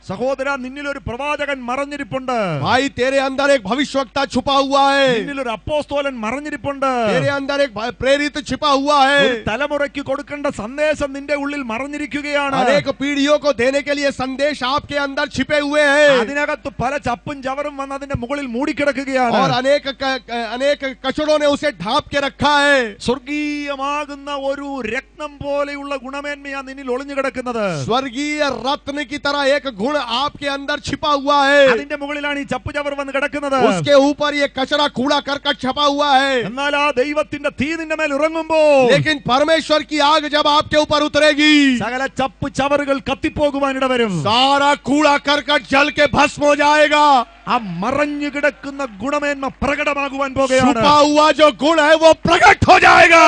സഹോദര, നിന്നിൽ ഒരു പ്രവാചകൻ മറഞ്ഞിരിപ്പുണ്ട്. भाई तेरे अंदर एक भविष्यवक्ता छुपा हुआ है, നിന്നിൽ ഒരു അപ്പോസ്തലൻ മറഞ്ഞിരിപ്പുണ്ട്. तेरे अंदर एक प्रेरित छिपा हुआ है, ഒരു തലമുറയ്ക്ക് കൊടുക്കേണ്ട സന്ദേശം നിന്റെ ഉള്ളിൽ മറഞ്ഞിരിക്കുകയാണ്. अनेक पीढ़ियों को देने के लिए संदेश आपके अंदर छिपे हुए हैं, അതിനകത്ത് പല ചപ്പും ചവറും വന്ന് അതിന്റെ മുകളിൽ മൂടിക്കിടക്കുകയാണ്. और अनेक कचड़ों ने उसे ढांप के रखा है. സ്വർഗീയമാകുന്ന ഒരു രത്നം പോലെയുള്ള ഗുണമേന്മയാ നിന്നിൽ ഒളിഞ്ഞു കിടക്കുന്നത്. स्वर्गीय रत्न की तरह एक गुण आपके अंदर छिपा हुआ है, അതിന്റെ മുകളിലാണ് ഈ ചപ്പു ചവർ വന്ന് കിടക്കുന്നത്. उसके ऊपर ये कचरा कूड़ा करकट छपा हुआ है. എന്നാൽ ആ ദൈവത്തിന്റെ തീ നിന്റെ മേൽ ഇറങ്ങുമ്പോൾ, लेकिन परमेश्वर की आग जब आपके ऊपर उतरेगी, സകല ചപ്പു ചവറുകൾ കത്തിപ്പോകുവാൻ ഇടവരും. सारा कूड़ा करकट जल के भस्म हो जाएगा. ആ മറഞ്ഞു കിടക്കുന്ന ഗുണമേന്മ പ്രകടമാകുവാൻ പോകുകയാണ്. छुपा हुआ जो गुण है वो प्रकट हो जाएगा.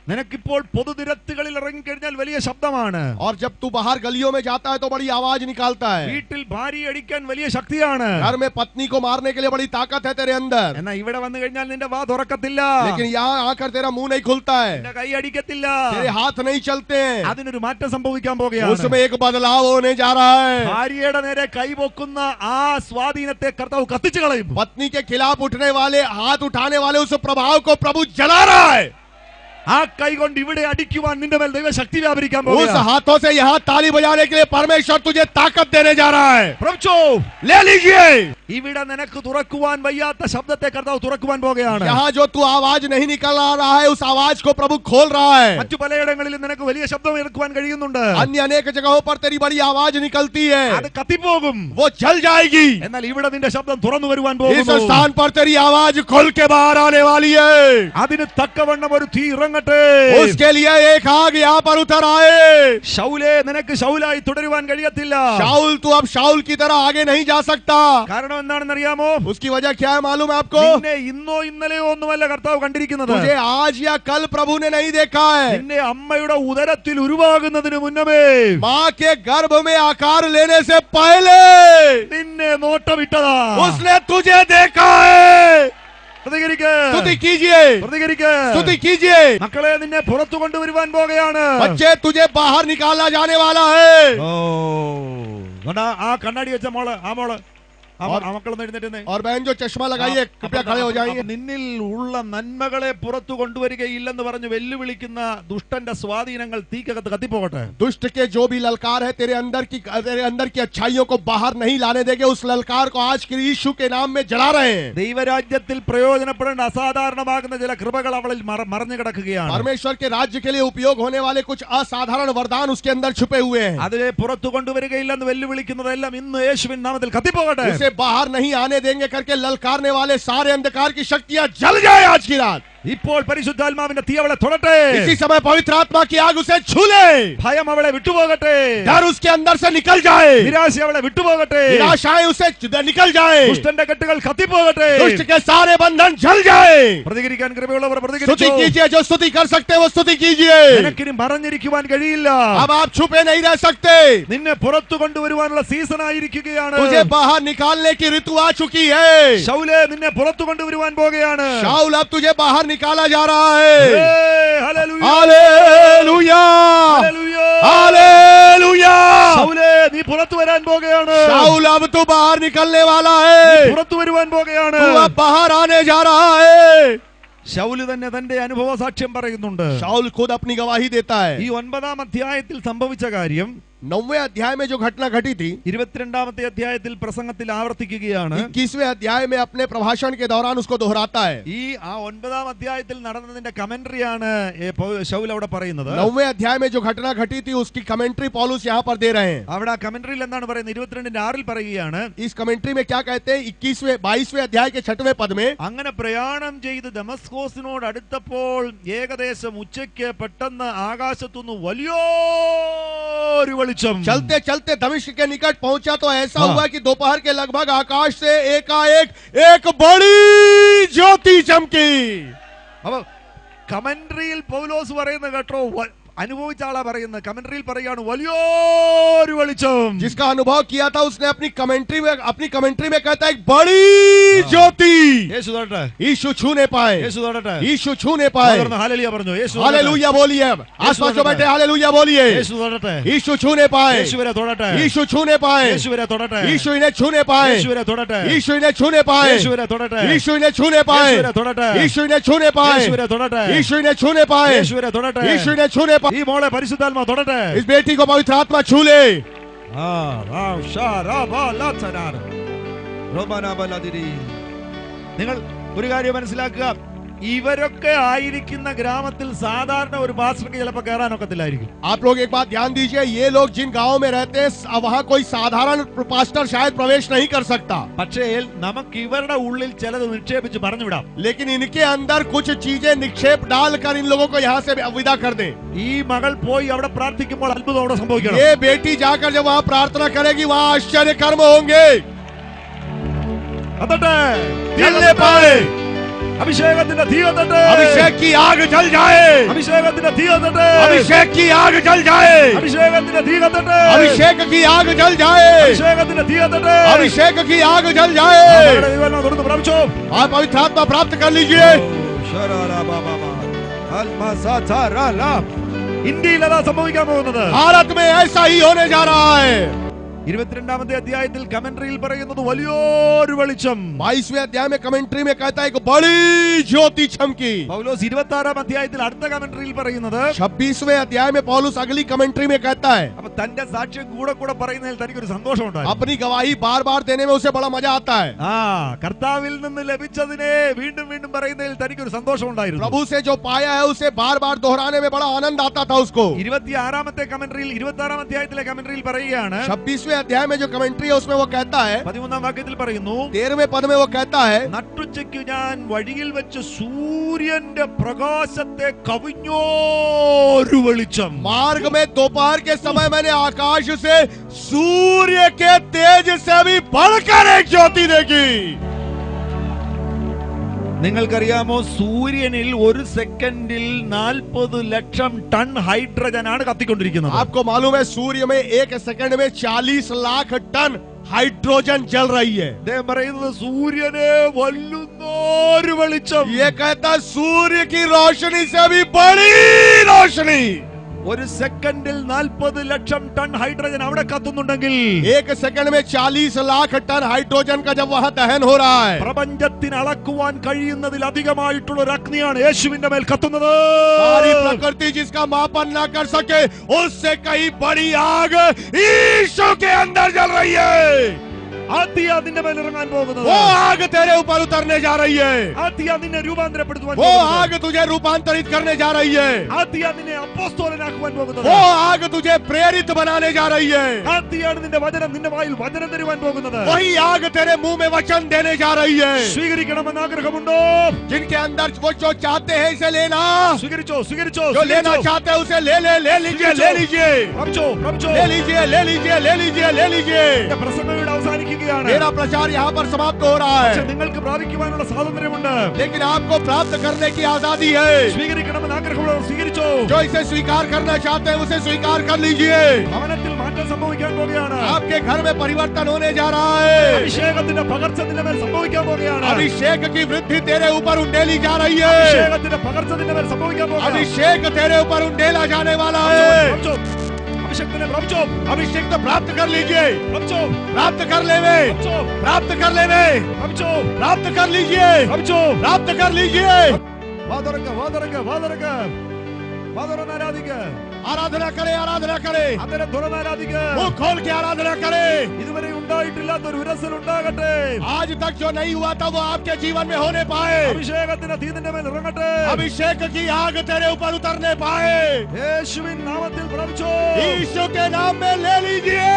നിനക്കിപ്പോൾ പൊതുനിരത്തുകളിൽ ഇറങ്ങിക്കഴിഞ്ഞാൽ വലിയ ശബ്ദമാണ്. और जब तू बाहर गलियों में जाता है तो बड़ी आवाज निकालता है. വീട്ടിൽ ഭാര്യയെ അടിക്കാൻ വലിയ ശക്തിയാണ്. घर में पत्नी को मारने के लिए बड़ी ताकत है तेरे अंदर, എന്നാൽ ഇവിടെ വന്നു കഴിഞ്ഞാൽ നിന്റെ വാ തുറക്കത്തില്ല. लेकिन यहाँ आकर तेरा मुंह नहीं खुलता है, നിന്റെ കൈ അടിക്കത്തില്ല. तेरे हाथ नहीं चलते हैं. അതിനൊരു മാറ്റം സംഭവിക്കാൻ പോകുകയാണ്. उसमें एक बदलाव होने जा रहा है. ഭാര്യയുടെ നേരെ കൈപൊക്കുന്ന ആ സ്വാധീനത്തെ കർത്താവ് കത്തിച്ചു കളയും. पत्नी के खिलाफ उठने वाले, हाथ उठाने वाले उस प्रभाव को प्रभु जला रहा है. ആ കൈ കൊണ്ട് ഇവിടെ അടിക്കുവാൻ നിന്റെ മേൽ ദൈവശക്തി വ്യാപരിക്കാൻ उस പോകുകയാണ്. हाथों से यहाँ ताली बजाने के लिए परमेश्वर तुझे ताकत देने जा रहा है. പ്രഭു, ले लीजिए. ഇവിടെ നിനക്ക് തുറക്കുവാൻ വയ്യാത്ത ശബ്ദത്തെ കർത്താവ് തുറക്കുവാൻ പോകുകയാണ്. यहाँ जो तू आवाज नहीं निकल रहा है उस आवाज को प्रभु खोल रहा है. മറ്റു പലയിടങ്ങളിലും നിനക്ക് വലിയ ശബ്ദം ഇറക്കുവാൻ കഴിയുന്നുണ്ട്. अन्य अनेक जगहों पर तेरी बड़ी आवाज निकलती है, അത് കത്തിപ്പോകും. वो जल जाएगी. എന്നാൽ ഇവിടെ നിന്റെ ശബ്ദം തുറന്നു വരുവാൻ इस പോകുന്നു. स्थान पर तेरी आवाज खोल के बाहर आने वाली है. അതിന് തക്കവണ്ണം ഒരു തീ ഇറങ്ങട്ടെ. उसके लिए एक आग यहाँ पर उतर आए. ശൗലേ, നിനക്ക് ശൗലായി തുടരുവാൻ കഴിയത്തില്ല. शाऊल, तू अब शाऊल की तरह आगे नहीं जा सकता. കാരണം എന്താണെന്ന് അറിയാമോ? उसकी वजह क्या है मालूम है आपको? നിന്നെ ഇന്നോ ഇന്നലെയോ ഒന്നുമല്ല കർത്താവ് കണ്ടിരിക്കുന്നത്. तुझे आज या कल प्रभु ने नहीं देखा है. നിന്നെ അമ്മയുടെ ഉദരത്തിൽ ഉരുവാകുന്നതിന് മുന്നമേ माँ के गर्भ में आकार लेने से पहले നിന്നെ നോട്ടമിട്ടതാ. उसने तुझे देखा है. പ്രതികരിക്ക്, स्तुति कीजिए, പ്രതികരിക്ക്. स्तुति कीजिए. മക്കളെ, നിന്നെ പുറത്തു കൊണ്ടുവരുവാൻ പോകുകയാണ്. बच्चे, तुझे बाहर निकाला जाने वाला है. ഓ, കണ്ടാ, ആ കണ്ണാടി വെച്ച മോള്, ആ മോള്, ആ മക്കളൊന്ന് എഴുന്നേറ്റ്. और बहन जो चश्मा लगाइए कृपया खड़े हो जाइए. നിന്നിൽ ഉള്ള നന്മകളെ പുറത്തു കൊണ്ടുവരികയില്ലെന്ന് പറഞ്ഞ് വെല്ലുവിളിക്കുന്ന ദുഷ്ടന്റെ സ്വാധീനങ്ങൾ തീക്കകത്ത് കത്തിപ്പോകട്ടെ. दुष्ट के जो भी ललकार है तेरे अंदर की अच्छाइयों को बाहर नहीं लाने देंगे. उस ललकार को आज के यीशु के नाम में जला रहे हैं. ദൈവരാജ്യത്തിൽ പ്രയോജനപ്പെടേണ്ട അസാധാരണമാകുന്ന ചില കൃപകൾ അവളിൽ മറഞ്ഞു കിടക്കുകയാണ്. परमेश्वर के राज्य के लिए उपयोग होने वाले कुछ असाधारण वरदान उसके अंदर छुपे हुए हैं. അതിനെ പുറത്തു കൊണ്ടുവരികയില്ലെന്ന് വെല്ലുവിളിക്കുന്നതെല്ലാം ഇന്ന് യേശുവിൻ നാമത്തിൽ കത്തിപ്പോകട്ടെ. उसे बाहर नहीं आने देंगे करके ललकारने वाले सारे अंधकार की शक्तियां जल जाए आज की रात. ഇപ്പോൾ പരിശുദ്ധാത്മാവിന്റെ തീ അവളെ തൊടട്ടെ. इसी समय पवित्र आत्मा की आग उसे छू ले. ഭയം അവളെ വിട്ടുപോകട്ടെ. डर उसके अंदर से निकल जाए. നിരാശ അവളെ വിട്ടുപോകട്ടെ. निराशाएं उसे निकल जाए. ദുഷ്ടന്റെ കെട്ടുകൾ കത്തിപ്പോകട്ടെ. दुष्ट के सारे बंधन जल जाए. പ്രതികരിക്കാൻ കൃപയുള്ളവർ स्तुति പ്രതികരിച്ചു. कीजिए. जो स्तुति कर सकते हैं वो स्तुति कीजिए. നിനക്കിനി മറഞ്ഞിരിക്കുവാൻ കഴിയില്ല. अब आप छुपे नहीं रह सकते. നിന്നെ പുറത്തു കൊണ്ടുവരുവാനുള്ള സീസൺ ആയിരിക്കുകയാണ്. तुझे बाहर निकालने की ऋतु आ चुकी है. ശൗലേ, നിന്നെ പുറത്തു കൊണ്ടുവരുവാൻ പോകുകയാണ്. शाऊल, अब तुझे बाहर निकाला जा रहा है. Hallelujah, hallelujah, hallelujah. हालेलुया. ശൗലേ, നീ പുറത്തു വരാൻ പോകുകയാണ്. शाऊल, अब तू बाहर निकलने वाला है. പുറത്തു വരുവാൻ പോകുകയാണ്. तू अब बाहर आने जा रहा है. ശൗല് തന്നെ തന്റെ അനുഭവ സാക്ഷ്യം പറയുന്നുണ്ട്. शाऊल खुद अपनी गवाही देता है. ഈ 9-ാം അധ്യായത്തിൽ സംഭവിച്ച കാര്യം 9वें अध्याय में जो घटना घटी थी 22-ാമത്തെ അധ്യായത്തിൽ പ്രസംഗത്തിൽ ആവർത്തിക്കുകയാണ്. 21वें अध्याय में अपने प्रभाषण के दौरान उसको दोहराता है. ഈ 9-ാം അധ്യായത്തിൽ നടന്നതിന്റെ കമന്ററിയാണ് ശൗൽ അവിടെ പറയുന്നത്. 9वें अध्याय में जो घटना घटी थी उसकी कमेंट्री पौलुस यहाँ पर दे रहे हैं. അവിടെ ആ കമന്ററിയിൽ എന്താണ് പറയുന്നത്? 22-6 പറയുകയാണ്, इस कमेंट्री में क्या कहते हैं? 22वें अध्याय के 6वें पद में, അങ്ങനെ പ്രയാണം ചെയ്ത് ദമസ്കോസിനോട് അടുത്തപ്പോൾ ഏകദേശം ഉച്ചയ്ക്ക് പെട്ടെന്ന് ആകാശത്തുനിന്ന് വലിയൊരു വെളിച്ചം. चलते चलते दमिश्क के निकट पहुंचा तो ऐसा हुआ कि दोपहर के लगभग आकाश से एकाएक एक बड़ी ज्योति चमकी. അപ്പൊ കമന്ററിയിൽ പൗലോസ് പറയുന്ന കേട്ടോ, അനുഭവിച്ച ആളാ പറയുന്നത്. കമന്ററിയിൽ പറയാണ് വലിയൊരു വെളിച്ചം. जिसका अनुभव किया था उसने अपनी कमेंट्री में कहता है एक बड़ी ज्योति। യേശു തൊടട്ടെ, यीशु छूने पाए, യേശു തൊടട്ടെ. यीशु छूने पाए। हालेलुया പറഞ്ഞു. യേശു हालेलुया बोलिए। आसपास जो बैठे हालेलुया बोलिए। യേശു തൊടട്ടെ, यीशु छूने पाए, യേശുവിനെ തൊടട്ടെ, यीशु छूने पाए, യേശുവിനെ തൊടട്ടെ, यीशु इन्हें छूने पाए, യേശുവിനെ തൊടട്ടെ, यीशु इन्हें छूने पाए, യേശുവിനെ തൊടട്ടെ, यीशु इन्हें छूने पाए, യേശുവിനെ തൊടട്ടെ, यीशु इन्हें छूने पाए, യേശുവിനെ തൊടട്ടെ, यीशु इन्हें छूने पाए, യേശുവിനെ തൊടട്ടെ. यीशु इन्हें छूने पाए। ഈ മോളെ പരിശുദ്ധാത്മാ തൊടട്ടെ. इस बेटी को पवित्र आत्मा छू ले। നിങ്ങൾ ഒരു കാര്യം മനസ്സിലാക്കുക, ഇവരൊക്കെ ആയിരിക്കുന്ന ഗ്രാമത്തിൽ സാധാരണ ഒരു പാസ്റ്റർക്ക് ചിലപ്പോൾ കയറാനൊക്കത്തില്ലായിരിക്കും. आप लोग एक बात ध्यान दीजिए, ये लोग जिन गांव में रहते हैं वहां कोई साधारण पास्टर शायद प्रवेश नहीं कर सकता, പക്ഷേ നമുക്ക് ഇവരുടെ ഉള്ളിൽ ചിലത് നിക്ഷേപിച്ച് പറഞ്ഞുവിടാം. लेकिन इनके अंदर कुछ चीजें निक्षेप डालकर इन लोगों को यहाँ से विदा कर दे। ഈ മകൾ പോയി അവിടെ പ്രാർത്ഥിക്കുമ്പോൾ അത്ഭുതം അവിടെ സംഭവിക്കണം. ये बेटी जाकर जब वहां प्रार्थना करेगी वहां आश्चर्य कर्म होंगे। അതട്ടെ, जलने पाए, അഭിഷേകത്തിന്റെ തീ കത്തട്ടെ, अभिषेक की आग जल जाए, അഭിഷേകത്തിന്റെ തീ കത്തട്ടെ, अभिषेक की आग जल जाए, അഭിഷേകത്തിന്റെ തീ കത്തട്ടെ, अभिषेक की आग जल जाए, അഭിഷേകത്തിന്റെ തീ കത്തട്ടെ. अभिषेक की आग जल जाए। നമ്മുടെ ദൈവം തുറന്ന് പ്രാപിച്ചോ. आप पवित्र आत्मा प्राप्त कर लीजिए। ഇന്ത്യയിൽ അതാ സംഭവിക്കാൻ പോകുന്നത്. भारत में ऐसा ही होने जा रहा है। 22-ാമത്തെ അധ്യായത്തിൽ കമന്ററിയിൽ പറയുന്നത് വലിയൊരു വെളിച്ചം. 22वें अध्याय में कमेंट्री में कहता है एक बड़ी ज्योति चमकी। പൗലോസ് 26-ാം അധ്യായത്തിൽ അടുത്ത കമന്ററിയിൽ പറയുന്നത് 26वें अध्याय में पौलुस अगली कमेंट्री में कहता है അപ്പൊ തന്റെ സാക്ഷ്യം കൂടെ പറയുന്നതിൽ തനിക്കൊരു സന്തോഷം ഉണ്ടായി. अपनी गवाही बार बार देने में उसे बड़ा मजा आता है। കർത്താവിൽ നിന്ന് ലഭിച്ചതിനെ വീണ്ടും വീണ്ടും പറയുന്നതിൽ തനിക്കൊരു സന്തോഷം ഉണ്ടായിരുന്നു. प्रभु से जो पाया है उसे बार बार दोहराने में बड़ा आनंद आता था उसको। 26-ാമത്തെ കമന്ററിയിൽ 26-ാം അധ്യായത്തിലെ കമന്ററിയിൽ പറയുകയാണ്, 26वें अध्याय में जो कमेंट्री है उसमें वो कहता है, 13-ാം വാക്യത്തിൽ പറയുന്നു, 13वें पद में वो कहता है നട്ടുച്ചയ്ക്ക് ഞാൻ വഴിയിൽ വെച്ച് സൂര്യന്റെ പ്രകാശത്തെ കവിഞ്ഞോരു വെളിച്ചം. मार्ग में दोपहर के समय मैंने आकाश से सूर्य के तेज से भी बढ़कर एक ज्योति देखी। നിങ്ങൾക്കറിയാമോ, സൂര്യനിൽ ഒരു സെക്കൻഡിൽ 40 ലക്ഷം ടൺ ഹൈഡ്രജൻ ആണ് കത്തിക്കൊണ്ടിരിക്കുന്നത്. आपको मालूम है सूर्य में एक सेकंड में 40 लाख टन हाइड्रोजन जल रही है। അദ്ദേഹം പറയുന്നത് സൂര്യനെ വല്ലുന്നൊരു വെളിച്ചം. ये कहता है सूर्य की रोशनी से भी बड़ी रोशनी। ഒരു സെക്കൻഡിൽ 40 ലക്ഷം ടൺ ഹൈഡ്രജൻ അവിടെ കത്തുന്നുണ്ടെങ്കിൽ एक सेकंड में 40 लाख टन हाइड्रोजन का जब वहां दहन हो रहा है, പ്രപഞ്ചത്തിന് അളക്കുവാൻ കഴിയുന്നതിൽ അധികമായിട്ടുള്ള ഒരു അഗ്നിയാണ് യേശുവിന്റെ മേൽ കത്തുന്നത്. सारी प्रकृति जिसका मापन ना कर सके उससे कहीं बड़ी आग यीशु के अंदर जल रही है। ആദ്യ നിന്റെ മേൽ ഇറങ്ങാൻ പോകുന്നത്, वो आग तेरे ऊपर उतरने जा रही है। ആദ്യ നിന്നെ രൂപാന്തരപ്പെടുത്തുവാൻ वो പോകുന്നത്, आग तुझे रूपांतरित करने जा रही है। ആദ്യ നിന്നെ അപ്പോസ്തലനാക്കുവാൻ പോകുന്നത്, वो आग तुझे प्रेरित बनाने जा रही है। ആദ്യയാണ് നിന്റെ വചനം നിന്റെ വായിൽ വചനം തരുവാൻ പോകുന്നത്. वही आग तेरे मुंह में वचन देने जा रही है। സ്വീകരിക്കണമെന്ന് ആഗ്രഹമുണ്ടോ? जिनके अंदर वो जो चाहते हैं इसे लेना, സ്വീകരിച്ചോ, സ്വീകരിച്ചോ, जो लेना चाहते हैं उसे ले लीजिए, ले लीजिए, പ്രാപിച്ചോ, പ്രാപിച്ചോ. ले लीजिए, ले लीजिए, ले लीजिए, ले लीजिए। എന്റെ പ്രസംഗം ഇവിടെ അവസാനിക്കുകയാണ്. मेरा प्रचार यहाँ पर समाप्त हो रहा പക്ഷേ है, നിങ്ങൾക്ക് പ്രാപിക്കുവാനുള്ള സ്വാതന്ത്ര്യമുണ്ട്. लेकिन आपको प्राप्त करने की आजादी है। സ്വീകരിക്കണമെന്ന് ആഗ്രഹമുള്ളവർ സ്വീകരിച്ചോ. जो इसे स्वीकार करना चाहते हैं उसे स्वीकार कर लीजिए। ഭവനത്തിൽ മാറ്റം സംഭവിക്കാൻ പോകുകയാണ്. आपके घर में परिवर्तन होने जा रहा है। അഭിഷേകത്തിന്റെ പകർച്ച നിന്റെ മേൽ സംഭവിക്കാൻ പോകുകയാണ്. अभिषेक की वृद्धि तेरे ऊपर उंडेली जा रही है। അഭിഷേകത്തിന്റെ പകർച്ച നിന്റെ മേൽ സംഭവിക്കാൻ പോകുകയാണ്. अभिषेक तेरे ऊपर उंडेला जाने वाला है। പ്രാപിച്ചോ, അഭിഷേകത്തിനെ പ്രാപിച്ചോ, अभिषेक तो प्राप्त कर लीजिए, പ്രാപിച്ചോ, प्राप्त कर लेवे, പ്രാപിച്ചോ, प्राप्त कर लेवे, പ്രാപിച്ചോ, प्राप्त कर लीजिए, പ്രാപിച്ചോ. प्राप्त कर लीजिए। വാ തുറക്ക, വാ തുറക്ക, വാ തുറക്ക, വാ തുറന്ന് ആരാധിക്ക. आराधना करे, आराधना करे, അതിനെ തുറന്ന് ആരാധിക്ക. मुंह खोल के आराधना करे। ഇതുവരെ ഉണ്ടായിട്ടില്ലാത്ത ഒരു ഉരസൽ ഉണ്ടാകട്ടെ. आज तक जो नहीं हुआ था वो आपके जीवन में होने पाए। അഭിഷേകത്തിന്റെ തീ നിന്റെ മേൽ ഇറങ്ങട്ടെ. अभिषेक की आग तेरे ऊपर उतरने पाए। യേശുവിൻ നാമത്തിൽ പ്രാപിച്ചോ. यीशु के नाम में ले लीजिए।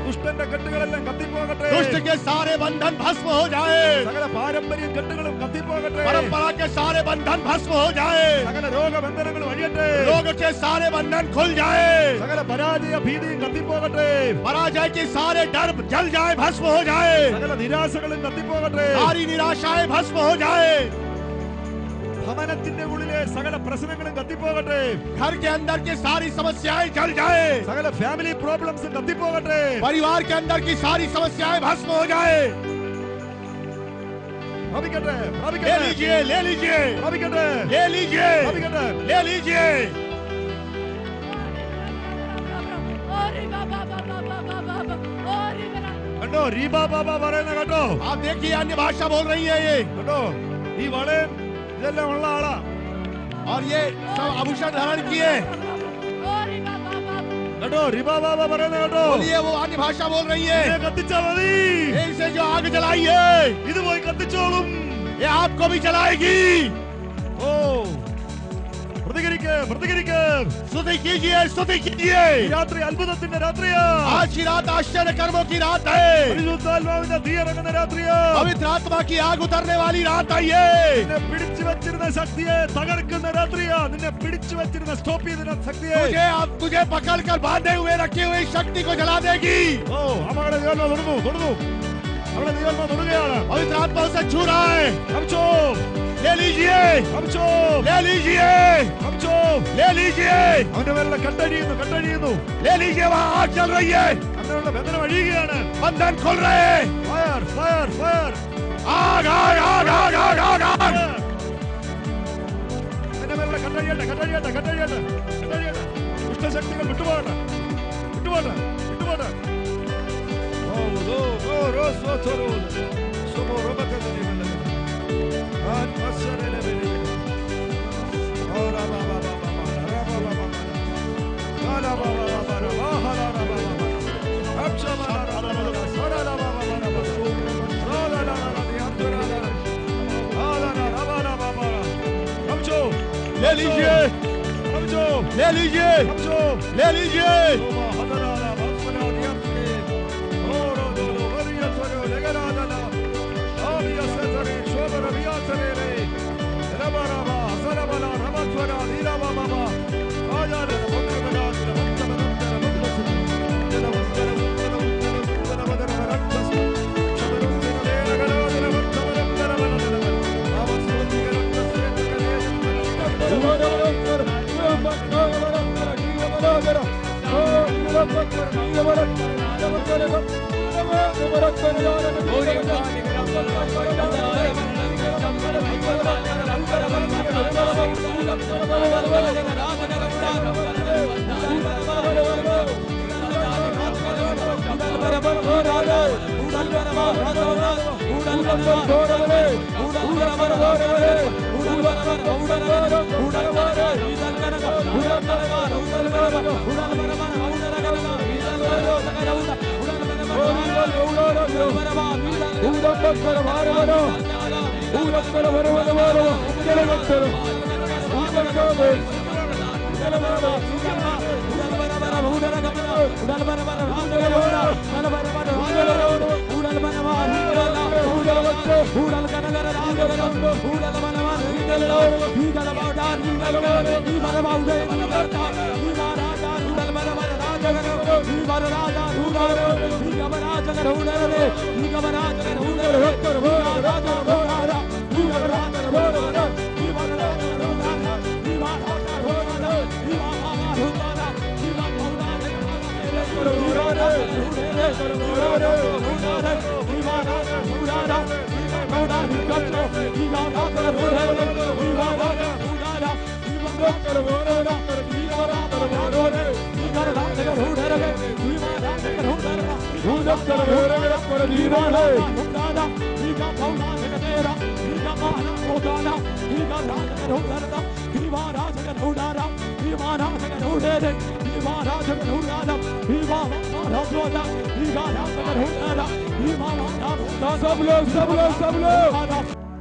ദുഷ്ടന്റെ കെട്ടുകളെല്ലാം കത്തിപ്പോകട്ടെ. दुष्ट के सारे बंधन भस्म हो जाए। സകല പാരമ്പര്യ കെട്ടുകളും കത്തിപ്പോകട്ടെ. परंपरा के सारे बंधन भस्म हो जाए। സകല രോഗബന്ധനങ്ങൾ വഴിയട്ടെ. रोग के सारे बंधन खुल जाए। സകല പരാജയ ഭീതിയും കത്തിപ്പോകട്ടെ. पराजय के सारे डर जल जाए, भस्म हो जाए। സകല നിരാശകളും കത്തിപ്പോകട്ടെ. सारी निराशाएं भस्म हो जाए। ഭവനത്തിന്റെ ഉള്ളിലെ സകല പ്രശ്നങ്ങളും കത്തിപ്പോകട്ടെ. घर के अंदर की सारी समस्याएं जल जाए. സകല ഫാമിലി പ്രോബ്ലംസ് കത്തിപ്പോകട്ടെ. परिवार के अंदर की सारी समस्याएं भस्म हो जाए. പ്രാപിക്കട്ടെ, ले പ്രാപിക്കട്ടെ, लीजिए, ले लीजिए, പ്രാപിക്കട്ടെ, ले लीजिए, പ്രാപിക്കട്ടെ. ले लीजिए. കണ്ടോ റീബ ബാബ പറയുന്ന കേട്ടോ. आप देखिए अन्य भाषा बोल रही है ये, കേട്ടോ ഈ വളയും ഇതെല്ലാം ഉള്ള ആളാ. और ये सब आभूषण धारण किए. കേട്ടോ റീബ ബാബ പറയുന്ന കേട്ടോ. बोलिए, वो अन्य भाषा बोल रही है. ഇതിനെ കത്തിച്ചാ മതി. इनसे जो आग जलाई है, ഇത് പോയി കത്തിച്ചോളും. ये आपको भी जलाएगी. ഓ പ്രതികരിക്ക്, പ്രതികരിക്ക്. स्तुति कीजिए, स्तुति कीजिए. ഈ രാത്രി അത്ഭുതത്തിന്റെ രാത്രിയാ. आज की रात आश्चर्य कर्मों की रात है. പരിശുദ്ധാത്മാവിന്റെ തീ ഇറങ്ങുന്ന രാത്രിയാ. पवित्र आत्मा की आग उतरने वाली रात आई है. നിന്നെ പിടിച്ചു വെച്ചിരുന്ന ശക്തിയെ തകർക്കുന്ന രാത്രിയാ. നിന്നെ പിടിച്ചു വെച്ചിരുന്ന സ്റ്റോപ്പ് ചെയ്തിരുന്ന ശക്തിയെ तुझे पकड़ कर बांधे हुए रखी हुई शक्ति को जला देगी. ഓ അമ്മയുടെ ദൈവം തൊടുന്നു, തൊടുന്നു. അവിടെ ദൈവം തൊടുകയാണ്. पवित्र आत्मा उसे छू रहा है. കമിച്ചോ, ले लीजिए, കമിച്ചോ, ले लीजिए, കമിച്ചോ. ले लीजिए, അവന്റെ മേലെ കട്ടഴിയുന്നു, കട്ടഴിയുന്നു. ले लीजिए. वहाँ आग चल रही है. അങ്ങനെയുള്ള ബന്ധനം അഴിയുകയാണ്. बंधन खुल रहे हैं. Fire, fire, fire. आग, आग, आग, आग, आग, आग, आग. എന്റെ മേലെ കട്ടഴിയട്ടെ, കട്ടഴിയട്ടെ, കട്ടഴിയട്ടെ, കട്ടഴിയട്ടെ. ദുഷ്ടശക്തികൾ വിട്ടുപോകട്ടെ, വിട്ടുപോകട്ടെ, വിട്ടുപോകട്ടെ. ഓ ദോ ഓ റോസ് തോറോ സോമോ റോബക്കനെ ബന്ധനം. ആൻ മസരനെ ബന്ധനം. ഓ ലാ ബാ ബാ ബാ ബാ ലാ ബാ ബാ ബാ. ലാ ബാ ബാ ബാ ലാ ബാ ഹാ ലാ ബാ ബാ. അബ്ശാ ലാ ലാ ലാ ലാ സരാ ലാ ബാ ബാ ലാ ബാ. ലാ ലാ ലാ ലാ ലാ യാത്രാ ലാ ലാ. ലാ ലാ ലാ ലാ ബാ ലാ ബാ ബാ. കമിച്ചോ, ले लीजिए, കമിച്ചോ, ले लीजिए, കമിച്ചോ. ले लीजिए.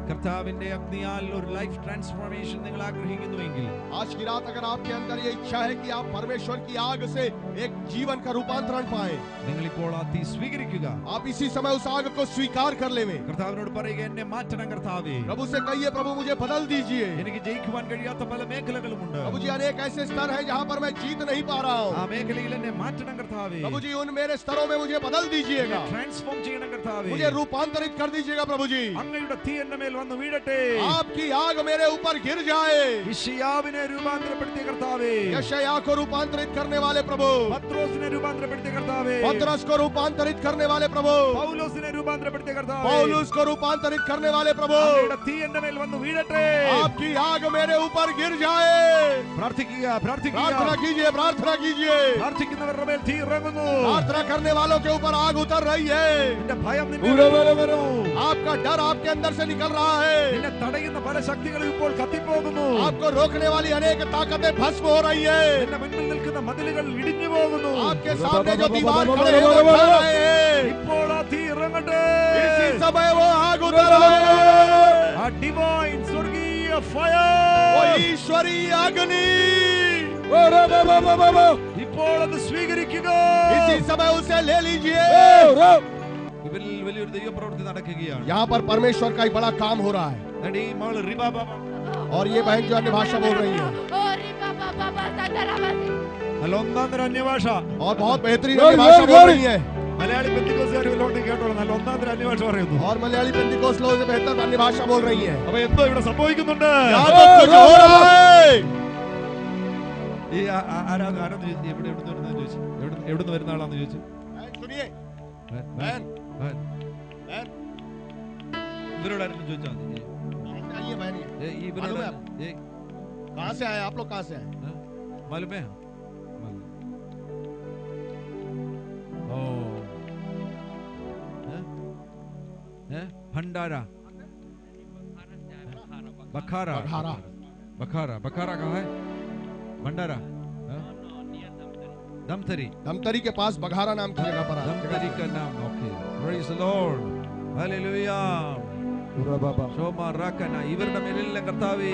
കർത്താവിന്റെ അഗ്നിയാൽ ഒരു ലൈഫ് ട്രാൻസ്ഫോർമേഷൻ നിങ്ങൾ ആഗ്രഹിക്കുന്നുവെങ്കിൽ आज की रात अगर आपके अंदर ये इच्छा है कि आप परमेश्वर की आग से एक जीवन का रूपांतरण पाए, നിങ്ങൾ ഇപ്പോൾ ആ തീ സ്വീകരിക്കുക. आप इसी समय उस आग को स्वीकार कर लेवें. കർത്താവിനോട് പറയുക, എന്നെ മാറ്റണം കർത്താവേ. प्रभु से कहिए, प्रभु मुझे बदल दीजिए. എനിക്ക് ജയിക്കുവാൻ കഴിയാത്ത പല മേഖലകളുമുണ്ട്. प्रभु प्रभु जी अनेक ऐसे स्तर हैं जहाँ पर मैं जीत नहीं पा रहा ആ हूँ। മേഖലയിൽ എന്നെ മാറ്റണം കർത്താവേ. प्रभु जी उन मेरे स्तरों में मुझे बदल दीजिएगा, ട്രാൻസ്ഫോം ചെയ്യണം കർത്താവേ. मुझे रूपांतरित कर दीजिएगा प्रभु जी। അങ്ങയുടെ തീ എന്റെ മേൽ വന്ന് വീഴട്ടെ. आपकी आग मेरे ऊपर गिर जाए। യിശയ്യാവിനെ രൂപാന്തരപ്പെടുത്തിയ കർത്താവേ. यशायाह को रूपांतरित करने वाले प्रभु, പത്രോസിനെ രൂപാന്തരപ്പെടുത്തിയ കർത്താവേ. पतरस को रूपांतरित करने वाले प्रभु, പൗലോസിനെ രൂപാന്തരപ്പെടുത്തിയ കർത്താവേ. पौलुस को रूपांतरित करने वाले प्रभु, അങ്ങയുടെ തീ എന്റെ മേൽ വന്ന് വീഴട്ടെ. आपकी आग मेरे ऊपर गिर जाए। പ്രാർത്ഥിക്കുക, പ്രാർത്ഥിക്കുക. प्रार्थना कीजिए, प्रार्थना कीजिए। പ്രാർത്ഥിക്കുന്നവരുടെ മേൽ തീ ഇറങ്ങുന്നു. प्रार्थना करने वालों के ऊपर आग उतर रही है। നിന്റെ ഭയം നിന്നെ വിടുന്നു. आपका डर आपके अंदर से निकल रहा है। നിന്നെ തടയുന്ന പല ശക്തികളും ഇപ്പോൾ കത്തിപ്പോകുന്നു. आपको रोकने वाली अनेक ताकतें भस्म हो रही है। നിന്റെ മുൻപിൽ നിൽക്കുന്ന മതിലുകൾ ഇടിഞ്ഞു പോകുന്നു. आपके सामने जो दीवार खड़े हैं वो ढह रहे हैं। ഇപ്പോൾ ആ തീ ഇറങ്ങട്ടെ. इसी समय वो आग उतर रहे हैं। ആ ഡിവൈൻ സ്വർഗീയ वो ഫയർ ईश्वरीय अग्नि ഇപ്പോൾ അത് സ്വീകരിക്കുക. इसी समय उसे ले लीजिए। ഇവരിൽ വലിയൊരു ദൈവപ്രവൃത്തി നടക്കുകയാണ്. यहाँ पर परमेश्वर का एक बड़ा काम हो रहा है। നടി മകൾ റിബാബ और ये बहन जो अन्य भाषा बोल रही है നല്ല ഒന്നാം തരം അന്യഭാഷ. और बहुत बेहतरीन अन्य भाषा बोल रही है। മലയാളി പെന്തിക്കോസുകാർ വല്ലോണ്ട് കേട്ടോളൂ. നല്ല ഒന്നാം തരം അന്യഭാഷ പറയുന്നു. और मलयाली पेंटिकोस्ट लोगों से बेहतर अन्य भाषा बोल रही है। അപ്പൊ എന്തോ ഇവിടെ സംഭവിക്കുന്നുണ്ട്. यहाँ तो कुछ हो रहा है। ഈ ആരാധന എവിടെ വരുന്ന ചോദിച്ചു. എവിടുന്ന് വരുന്ന ആളാന്ന് ചോദിച്ചു. सुनिए बहन, बहन ഇവരോടായിരുന്നു ചോദിച്ചാൽ മതി. आइए बहन, ഇവരോട് कहाँ से आए आप लोग? कहाँ से आए? मालूम है? ओ भंडारा, बखारा, बखारा। बखारा, बखारा कहाँ है? भंडारा, दमतरी, धमतरी के पास बघारा नाम की जगह पर दमतरी का नाम. Okay, praise the lord, hallelujah. ശോമാ റാക്കന ഇവരുടെ മേലെല്ലാം കർത്താവേ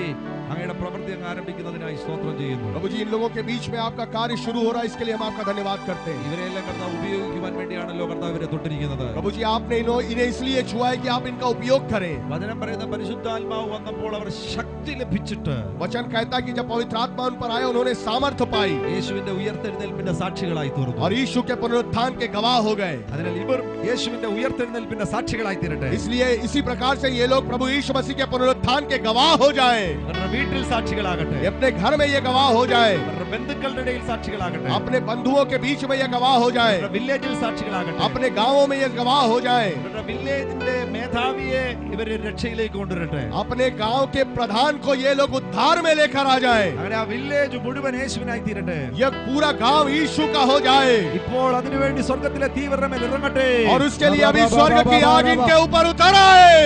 അങ്ങയുടെ പ്രവൃത്തി അങ്ങ് ആരംഭിക്കുന്നതിനായി സ്തോത്രം ചെയ്യുന്നു. प्रभु जी इन लोगों के बीच में आपका कार्य शुरू हो रहा है, इसके लिए हम आपका धन्यवाद करते हैं। ഇവരെല്ലാം കർത്താവ് ഉപയോഗിക്കുവാൻ വേണ്ടിയാണല്ലോ കർത്താവ് ഇവരെ തൊട്ടിരിക്കുന്നത്. प्रभु जी आपने इन्हें इसलिए छुआ है कि आप इनका उपयोग करें। വചനം പറയുന്ന പരിശുദ്ധാത്മാവ് വന്നപ്പോൾ അവർ ശക്തി ലഭിച്ചിട്ട് वचन कहता है कि जब पवित्र आत्मा उन पर आए उन्होंने सामर्थ्य पाई യേശുവിന്റെ ഉയർത്തെഴുന്നേൽപ്പിന്റെ സാക്ഷികളായി തീർന്നു. और यीशु के पुनरुत्थान के गवाह हो गए। അതിനാൽ ഇവർ യേശുവിന്റെ ഉയർത്തെഴുന്നേൽപ്പിന്റെ സാക്ഷികളായി തീരട്ടെ. इसलिए इसी प्रकार से ये लोग प्रभु यीशु मसीह के पुनरुत्थान के गवाह हो जाए। അവരുടെ വീട്ടിൽ സാക്ഷികളാകട്ടെ. अपने घर में ये गवाह हो जाए, അവരുടെ ബന്ധുക്കളുടെ ഇടയിൽ സാക്ഷികളാകട്ടെ. अपने बंधुओं के बीच में ये गवाह हो जाए, അവരുടെ വില്ലേജിൽ സാക്ഷികളാകട്ടെ. अपने गांवों में ये गवाह हो जाए, അവരുടെ വില്ലേജിന്റെ മേധാവിയെ ഇവര് രക്ഷയിലേക്ക് കൊണ്ടുവരട്ടെ. अपने गांव के प्रधान को ये लोग उद्धार में लेकर आ जाए। അങ്ങനെ ആ വില്ലേജ് മുഴുവൻ യേശുവിനായി തീരട്ടെ. ये पूरा गांव यीशु का हो जाए ഇപ്പോൾ അതിനുവേണ്ടി സ്വർഗത്തിലെ തീ ഇവരുടെ മേൽ ഇറങ്ങട്ടെ. और उसके लिए अभी स्वर्ग की आग इनके ऊपर उतर आए।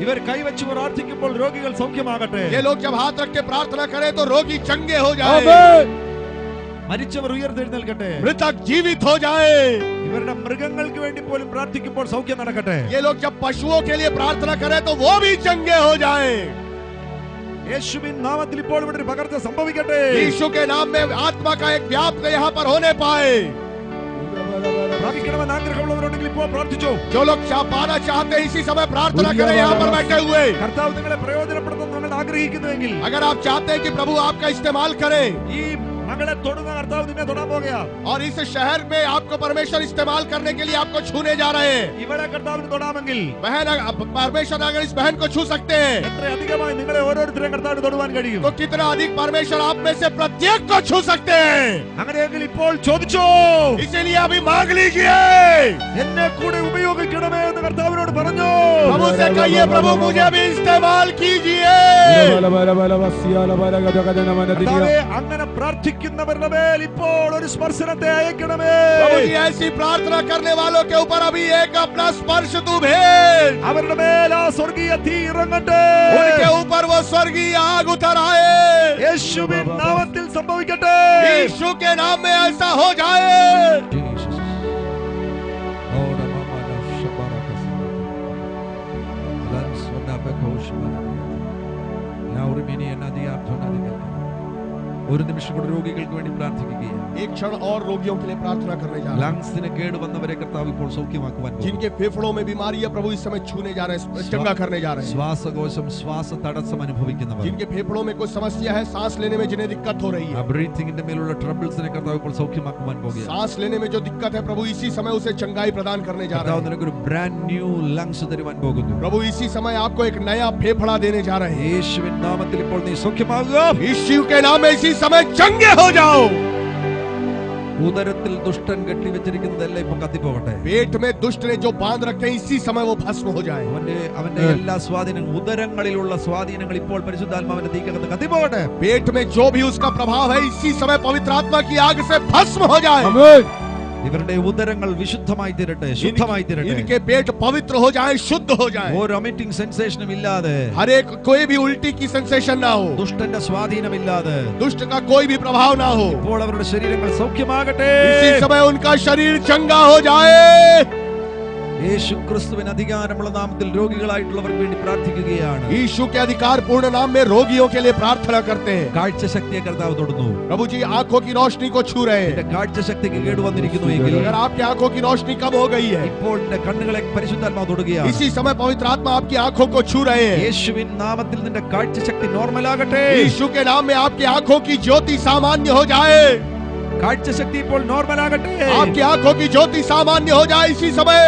ഇവർ കൈവച്ച് പ്രാർത്ഥിക്കുമ്പോൾ രോഗികൾ സൗഖ്യമാകട്ടെ. ये लोग जब हाथ रख के प्रार्थना करें तो रोगी चंगे हो जाए, മരിച്ചവർ ഉയർത്തെഴുന്നേൽക്കട്ടെ. मृतक जीवित हो जाए। ഇവരുടെ മൃഗങ്ങൾക്ക് വേണ്ടി പോലും പ്രാർത്ഥിക്കുമ്പോൾ സൗഖ്യം നടക്കട്ടെ. ये लोग जब पशुओं के लिए प्रार्थना करें तो वो भी चंगे हो जाए। യേശുവിൻ നാമത്തിൽ ഇപ്പോൾ ഇവിടെ ഒരു പകർച്ച സംഭവിക്കട്ടെ. यीशु के नाम में आत्मा का एक व्याप्त यहाँ पर होने पाए। പ്രാപിക്കണമെന്ന് ആഗ്രഹമുള്ളവരുണ്ടെങ്കിൽ ഇപ്പോൾ പ്രാർത്ഥിച്ചോ. जो लोग पाना चाहते हैं इसी समय प्रार्थना करें यहाँ पर बैठे हुए। കർത്താവ് നിങ്ങളെ പ്രയോജനപ്പെടുത്തുന്ന നിങ്ങൾ ആഗ്രഹിക്കുന്നുവെങ്കിൽ अगर आप चाहते हैं कि प्रभु आपका इस्तेमाल करे ഈ മകളെ തൊടുന്ന കർത്താവ് നിന്നെ തൊടാൻ പോകുക. और इस शहर में आपको परमेश्वर इस्तेमाल करने के लिए आपको छूने जा रहे हैं। ഇവിടെ കർത്താവിന് തൊടാമെങ്കിൽ बहन, परमेश्वर अगर इस बहन को छू सकते हैं എത്ര അധികമായി നിങ്ങളെ ഓരോരുത്തരെയും കർത്താവിന് തൊടുവാൻ കഴിയും. तो कितना अधिक परमेश्वर आप में से प्रत्येक को छू सकते हैं। അങ്ങനെയെങ്കിൽ ഇപ്പോൾ ചോദിച്ചോ. इसीलिए अभी मांग लीजिए। എന്നെ കൂടെ ഉപയോഗിക്കണമേ എന്ന് കർത്താവിനോട് പറഞ്ഞു. प्रभु से कहिए, प्रभु मुझे भी इस्तेमाल कीजिए। കർത്താവേ, അങ്ങനെ പ്രാർത്ഥിക്കുന്നവരുടെ മേൽ ഇപ്പോൾ ഒരു സ്പർശനത്തെ അയക്കണമേ. प्रभु जी ऐसी प्रार्थना करने वालों के ऊपर अभी एक अपना स्पर्श तू भेज। അവരുടെ മേൽ ആ സ്വർഗീയ തീ ഇറങ്ങട്ടെ. उनके ऊपर वो स्वर्गीय आग उतर आए। യേശുവിൻ നാമത്തിൽ സംഭവിക്കട്ടെ. यीशु के नाम में ऐसा हो जाए। ഒരു നിമിഷം കൂടെ രോഗികൾക്ക് വേണ്ടി പ്രാർത്ഥിക്കുകയാണ്. एक क्षण और रोगियों के लिए प्रार्थना करने जा रहे हैं। ലങ്സിന് കേട് വന്നവരെ കർത്താവ് ഇപ്പോൾ സൗഖ്യമാക്കുവാൻ പോകുന്നു. जिनके फेफड़ों में बीमारी है प्रभु इस समय छूने जा रहे हैं, चंगा करने जा रहे हैं। ശ്വാസകോശം ശ്വാസ തടസ്സം അനുഭവിക്കുന്നവർ, जिनके फेफड़ों में कोई समस्या है, सांस लेने में जिन्हें दिक्कत हो रही है, ബ്രീത്തിങ്ങിന്റെ മേലുള്ള ട്രബിൾസിനെ കർത്താവ് ഇപ്പോൾ സൗഖ്യമാക്കുവാൻ പോകുകയാണ്. सांस लेने में जो दिक्कत है प्रभु इसी समय उसे चंगाई प्रदान करने जा रहे കർത്താവ് हैं। നിനക്ക് ഒരു ബ്രാൻഡ് ന്യൂ ലങ്സ് തരുവാൻ പോകുന്നു. प्रभु इसी समय आपको एक नया फेफड़ा देने जा रहे हैं। യേശുവിൻ നാമത്തിൽ ഇപ്പോൾ നീ സൗഖ്യമാകുക. यीशु के नाम में इसी समय चंगे हो जाओ। ഉദരത്തിൽ ദുഷ്ടൻ കെട്ടിവെച്ചിരിക്കുന്നതെല്ലാം ഇപ്പൊ കത്തിപ്പോകട്ടെ. पेट में दुष्ट ने जो बांध रखे हैं इसी समय वो भस्म हो जाए। അവന്റെ എല്ലാ സ്വാധീനങ്ങളും ഉദരങ്ങളിലുള്ള സ്വാധീനങ്ങൾ ഇപ്പോൾ പരിശുദ്ധാത്മാവിന്റെ തീക്കകത്ത് കത്തിപ്പോകട്ടെ. पेट में जो भी उसका प्रभाव है इसी समय पवित्र आत्मा की आग से भस्म हो जाए। ഇവരുടെ ഉദരങ്ങൾ വിശുദ്ധമായി തീരട്ടെ, ശുദ്ധമായി തീരട്ടെ. इनके पेट पवित्र हो जाए, शुद्ध हो जाए। ഒരു വൊമിറ്റിംഗ് സെൻസേഷനും ഇല്ലാതെ, हर एक कोई भी उल्टी की सेंसेशन ना हो, ദുഷ്ടന്റെ സ്വാധീനമില്ലാതെ दुष्ट का कोई भी प्रभाव ना हो। ഇപ്പോൾ അവരുടെ ശരീരങ്ങൾ സൗഖ്യമാകട്ടെ. इसी समय उनका शरीर चंगा हो जाए। യേശു ക്രിസ്തുവിന് അധികാരമുള്ള നാമത്തിൽ രോഗികളായിട്ടുള്ളവർക്ക് വേണ്ടി പ്രാർത്ഥിക്കുകയാണ്. यीशु के अधिकार पूर्ण नाम में रोगियों के लिए प्रार्थना करते हैं। കാഴ്ചശക്തിയെ കർത്താവ് തൊടുന്നു. प्रभु जी आंखों की रोशनी को छू रहे हैं। കാഴ്ചശക്തിക്ക് കേടുവന്നിരിക്കുന്നുവെങ്കിൽ, अगर आपकी आंखों की रोशनी कम हो गई है, ഇപ്പോൾ നിന്റെ കണ്ണുകളെ പരിശുദ്ധാത്മാവ് തൊടുകയാണ്. इसी समय पवित्र आत्मा आपकी आंखों को छू रहे हैं। യേശുവിൻ നാമത്തിൽ നിന്റെ കാഴ്ചശക്തി നോർമലാകട്ടെ. यीशु के नाम में आपकी आंखों की ज्योति सामान्य हो जाए। കാഴ്ചശക്തി ഇപ്പോൾ നോർമലാകട്ടെ. आपकी आंखों की ज्योति सामान्य हो जाए इसी समय।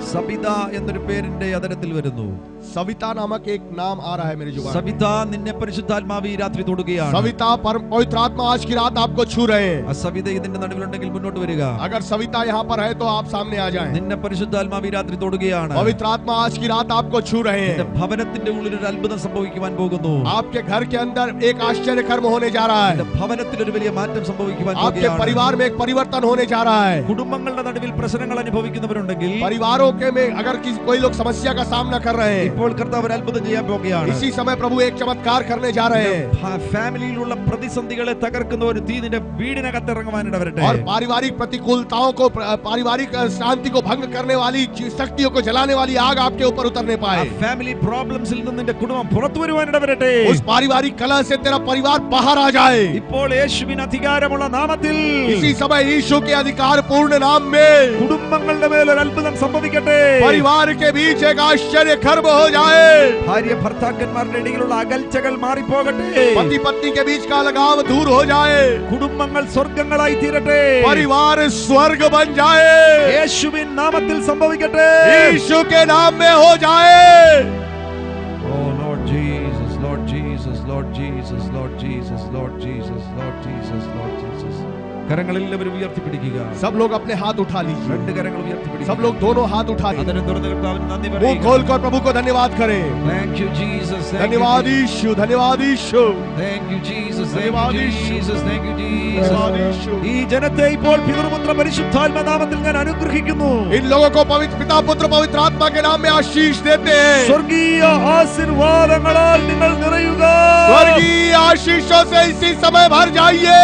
സബിത എന്നൊരു പേരിന്റെ അതരത്തിൽ വരുന്നു. सविता नामक एक नाम आ रहा है मेरी जुबान। സബിത, നിന്നെ പരിശുദ്ധാത്മാവ് ഈ രാത്രി തൊടുകയാണ്. सविता पवित्र आत्मा आज की रात आपको छू रहे हैं। സബിത ഇതിന്റെ നടുവിലുണ്ടെങ്കിൽ മുന്നോട്ട് വരിക. अगर सविता यहाँ पर है तो आप सामने आ जाएं। നിന്നെ പരിശുദ്ധാത്മാവ് ഈ രാത്രി തൊടുകയാണ്. पवित्र आत्मा आज की रात आपको छू रहे നിന്റെ हैं। ഭവനത്തിന്റെ ഉള്ളിൽ ഒരു അത്ഭുതം സംഭവിക്കുവാൻ പോകുന്നു. आपके घर के अंदर एक आश्चर्य कर्म होने जा रहा നിന്റെ है। ഭവനത്തിൽ ഒരു വലിയ മാറ്റം സംഭവിക്കുവാൻ आपके പോകുകയാണ്. परिवार में एक परिवर्तन होने जा रहा है। കുടുംബങ്ങളുടെ നടുവിൽ പ്രശ്നങ്ങൾ അനുഭവിക്കുന്നവരുണ്ടെങ്കിൽ, परिवारों के में अगर कोई लोग समस्या का सामना कर रहे हैं, ഇപ്പോൾ കർത്താവ് ഒരു അത്ഭുതം ചെയ്യാൻ പോകുകയാണ്. इसी समय प्रभु एक चमत्कार करने जा रहे हैं। ഫാമിലിയിലുള്ള പ്രതിസന്ധികളെ തകർക്കുന്ന ഒരു തീ നിന്റെ വീടിനകത്ത് ഇറങ്ങുവാനിട വരട്ടെ. और पारिवारिक प्रतिकूलताओं को, पारिवारिक शांति को भंग करने वाली शक्तियों को जलाने वाली आग आपके ऊपर उतरने पाए। ഫാമിലി പ്രോബ്ലംസിൽ നിന്ന് നിന്റെ കുടുംബം പുറത്തു വരുവാനിട വരട്ടെ. उस पारिवारिक कलह से तेरा परिवार बाहर आ जाए। ഇപ്പോൾ യേശുവിൻ അധികാരമുള്ള നാമത്തിൽ इसी समय यीशु के अधिकार पूर्ण नाम में കുടുംബങ്ങളുടെ മേൽ ഒരു അത്ഭുതം സംഭവിക്കട്ടെ. परिवार के बीच एक आश्चर्य कर्म हो जाए। ഭാര്യ ഭർത്താക്കന്മാരുടെ ഇടയിലുള്ള അകൽച്ചകൾ മാറിപ്പോകട്ടെ. पति पत्नी के बीच का लगाव दूर हो जाए। കുടുംബങ്ങൾ സ്വർഗ്ഗങ്ങളായി തീരട്ടെ. परिवार स्वर्ग बन जाए। യേശുവിൻ നാമത്തിൽ സംഭവിക്കട്ടെ. यीशु के नाम में हो जाए। Oh Lord Jesus, Lord Jesus, Lord Jesus, Lord Jesus, Lord Jesus, Lord Jesus, Lord Jesus. കരങ്ങളെല്ലാവരും ഉയർത്തിപ്പിടിക്കുക. सब लोग अपने हाथ उठा लीजिए। രണ്ട് കരങ്ങൾ ഉയർത്തിപ്പിടിക്കുക. सब लोग दोनों हाथ उठाइए। അതിനെ തുറന്ന് കർത്താവിന് നന്ദി मुंह പറയുക. खोलकर प्रभु को धन्यवाद करें। Thank you Jesus. धन्यवाद यीशु, धन्यवाद यीशु, Thank you Jesus. धन्यवाद Thank you Yeshu. Jesus. Thank you धन्यवाद Jesus. यीशु। ഈ ജനത്തെ ഇപ്പോൾ പിതൃപുത്ര പരിശുദ്ധാത്മ നാമത്തിൽ ഞാൻ അനുഗ്രഹിക്കുന്നു. इन लोगों को पवित्र पिता पुत्र पवित्र आत्मा के नाम में आशीष देते हैं। സ്വർഗീയ ആശീർവാദങ്ങളാൽ നിങ്ങൾ നിറയുക. स्वर्गीय आशीषों से इसी समय भर जाइए।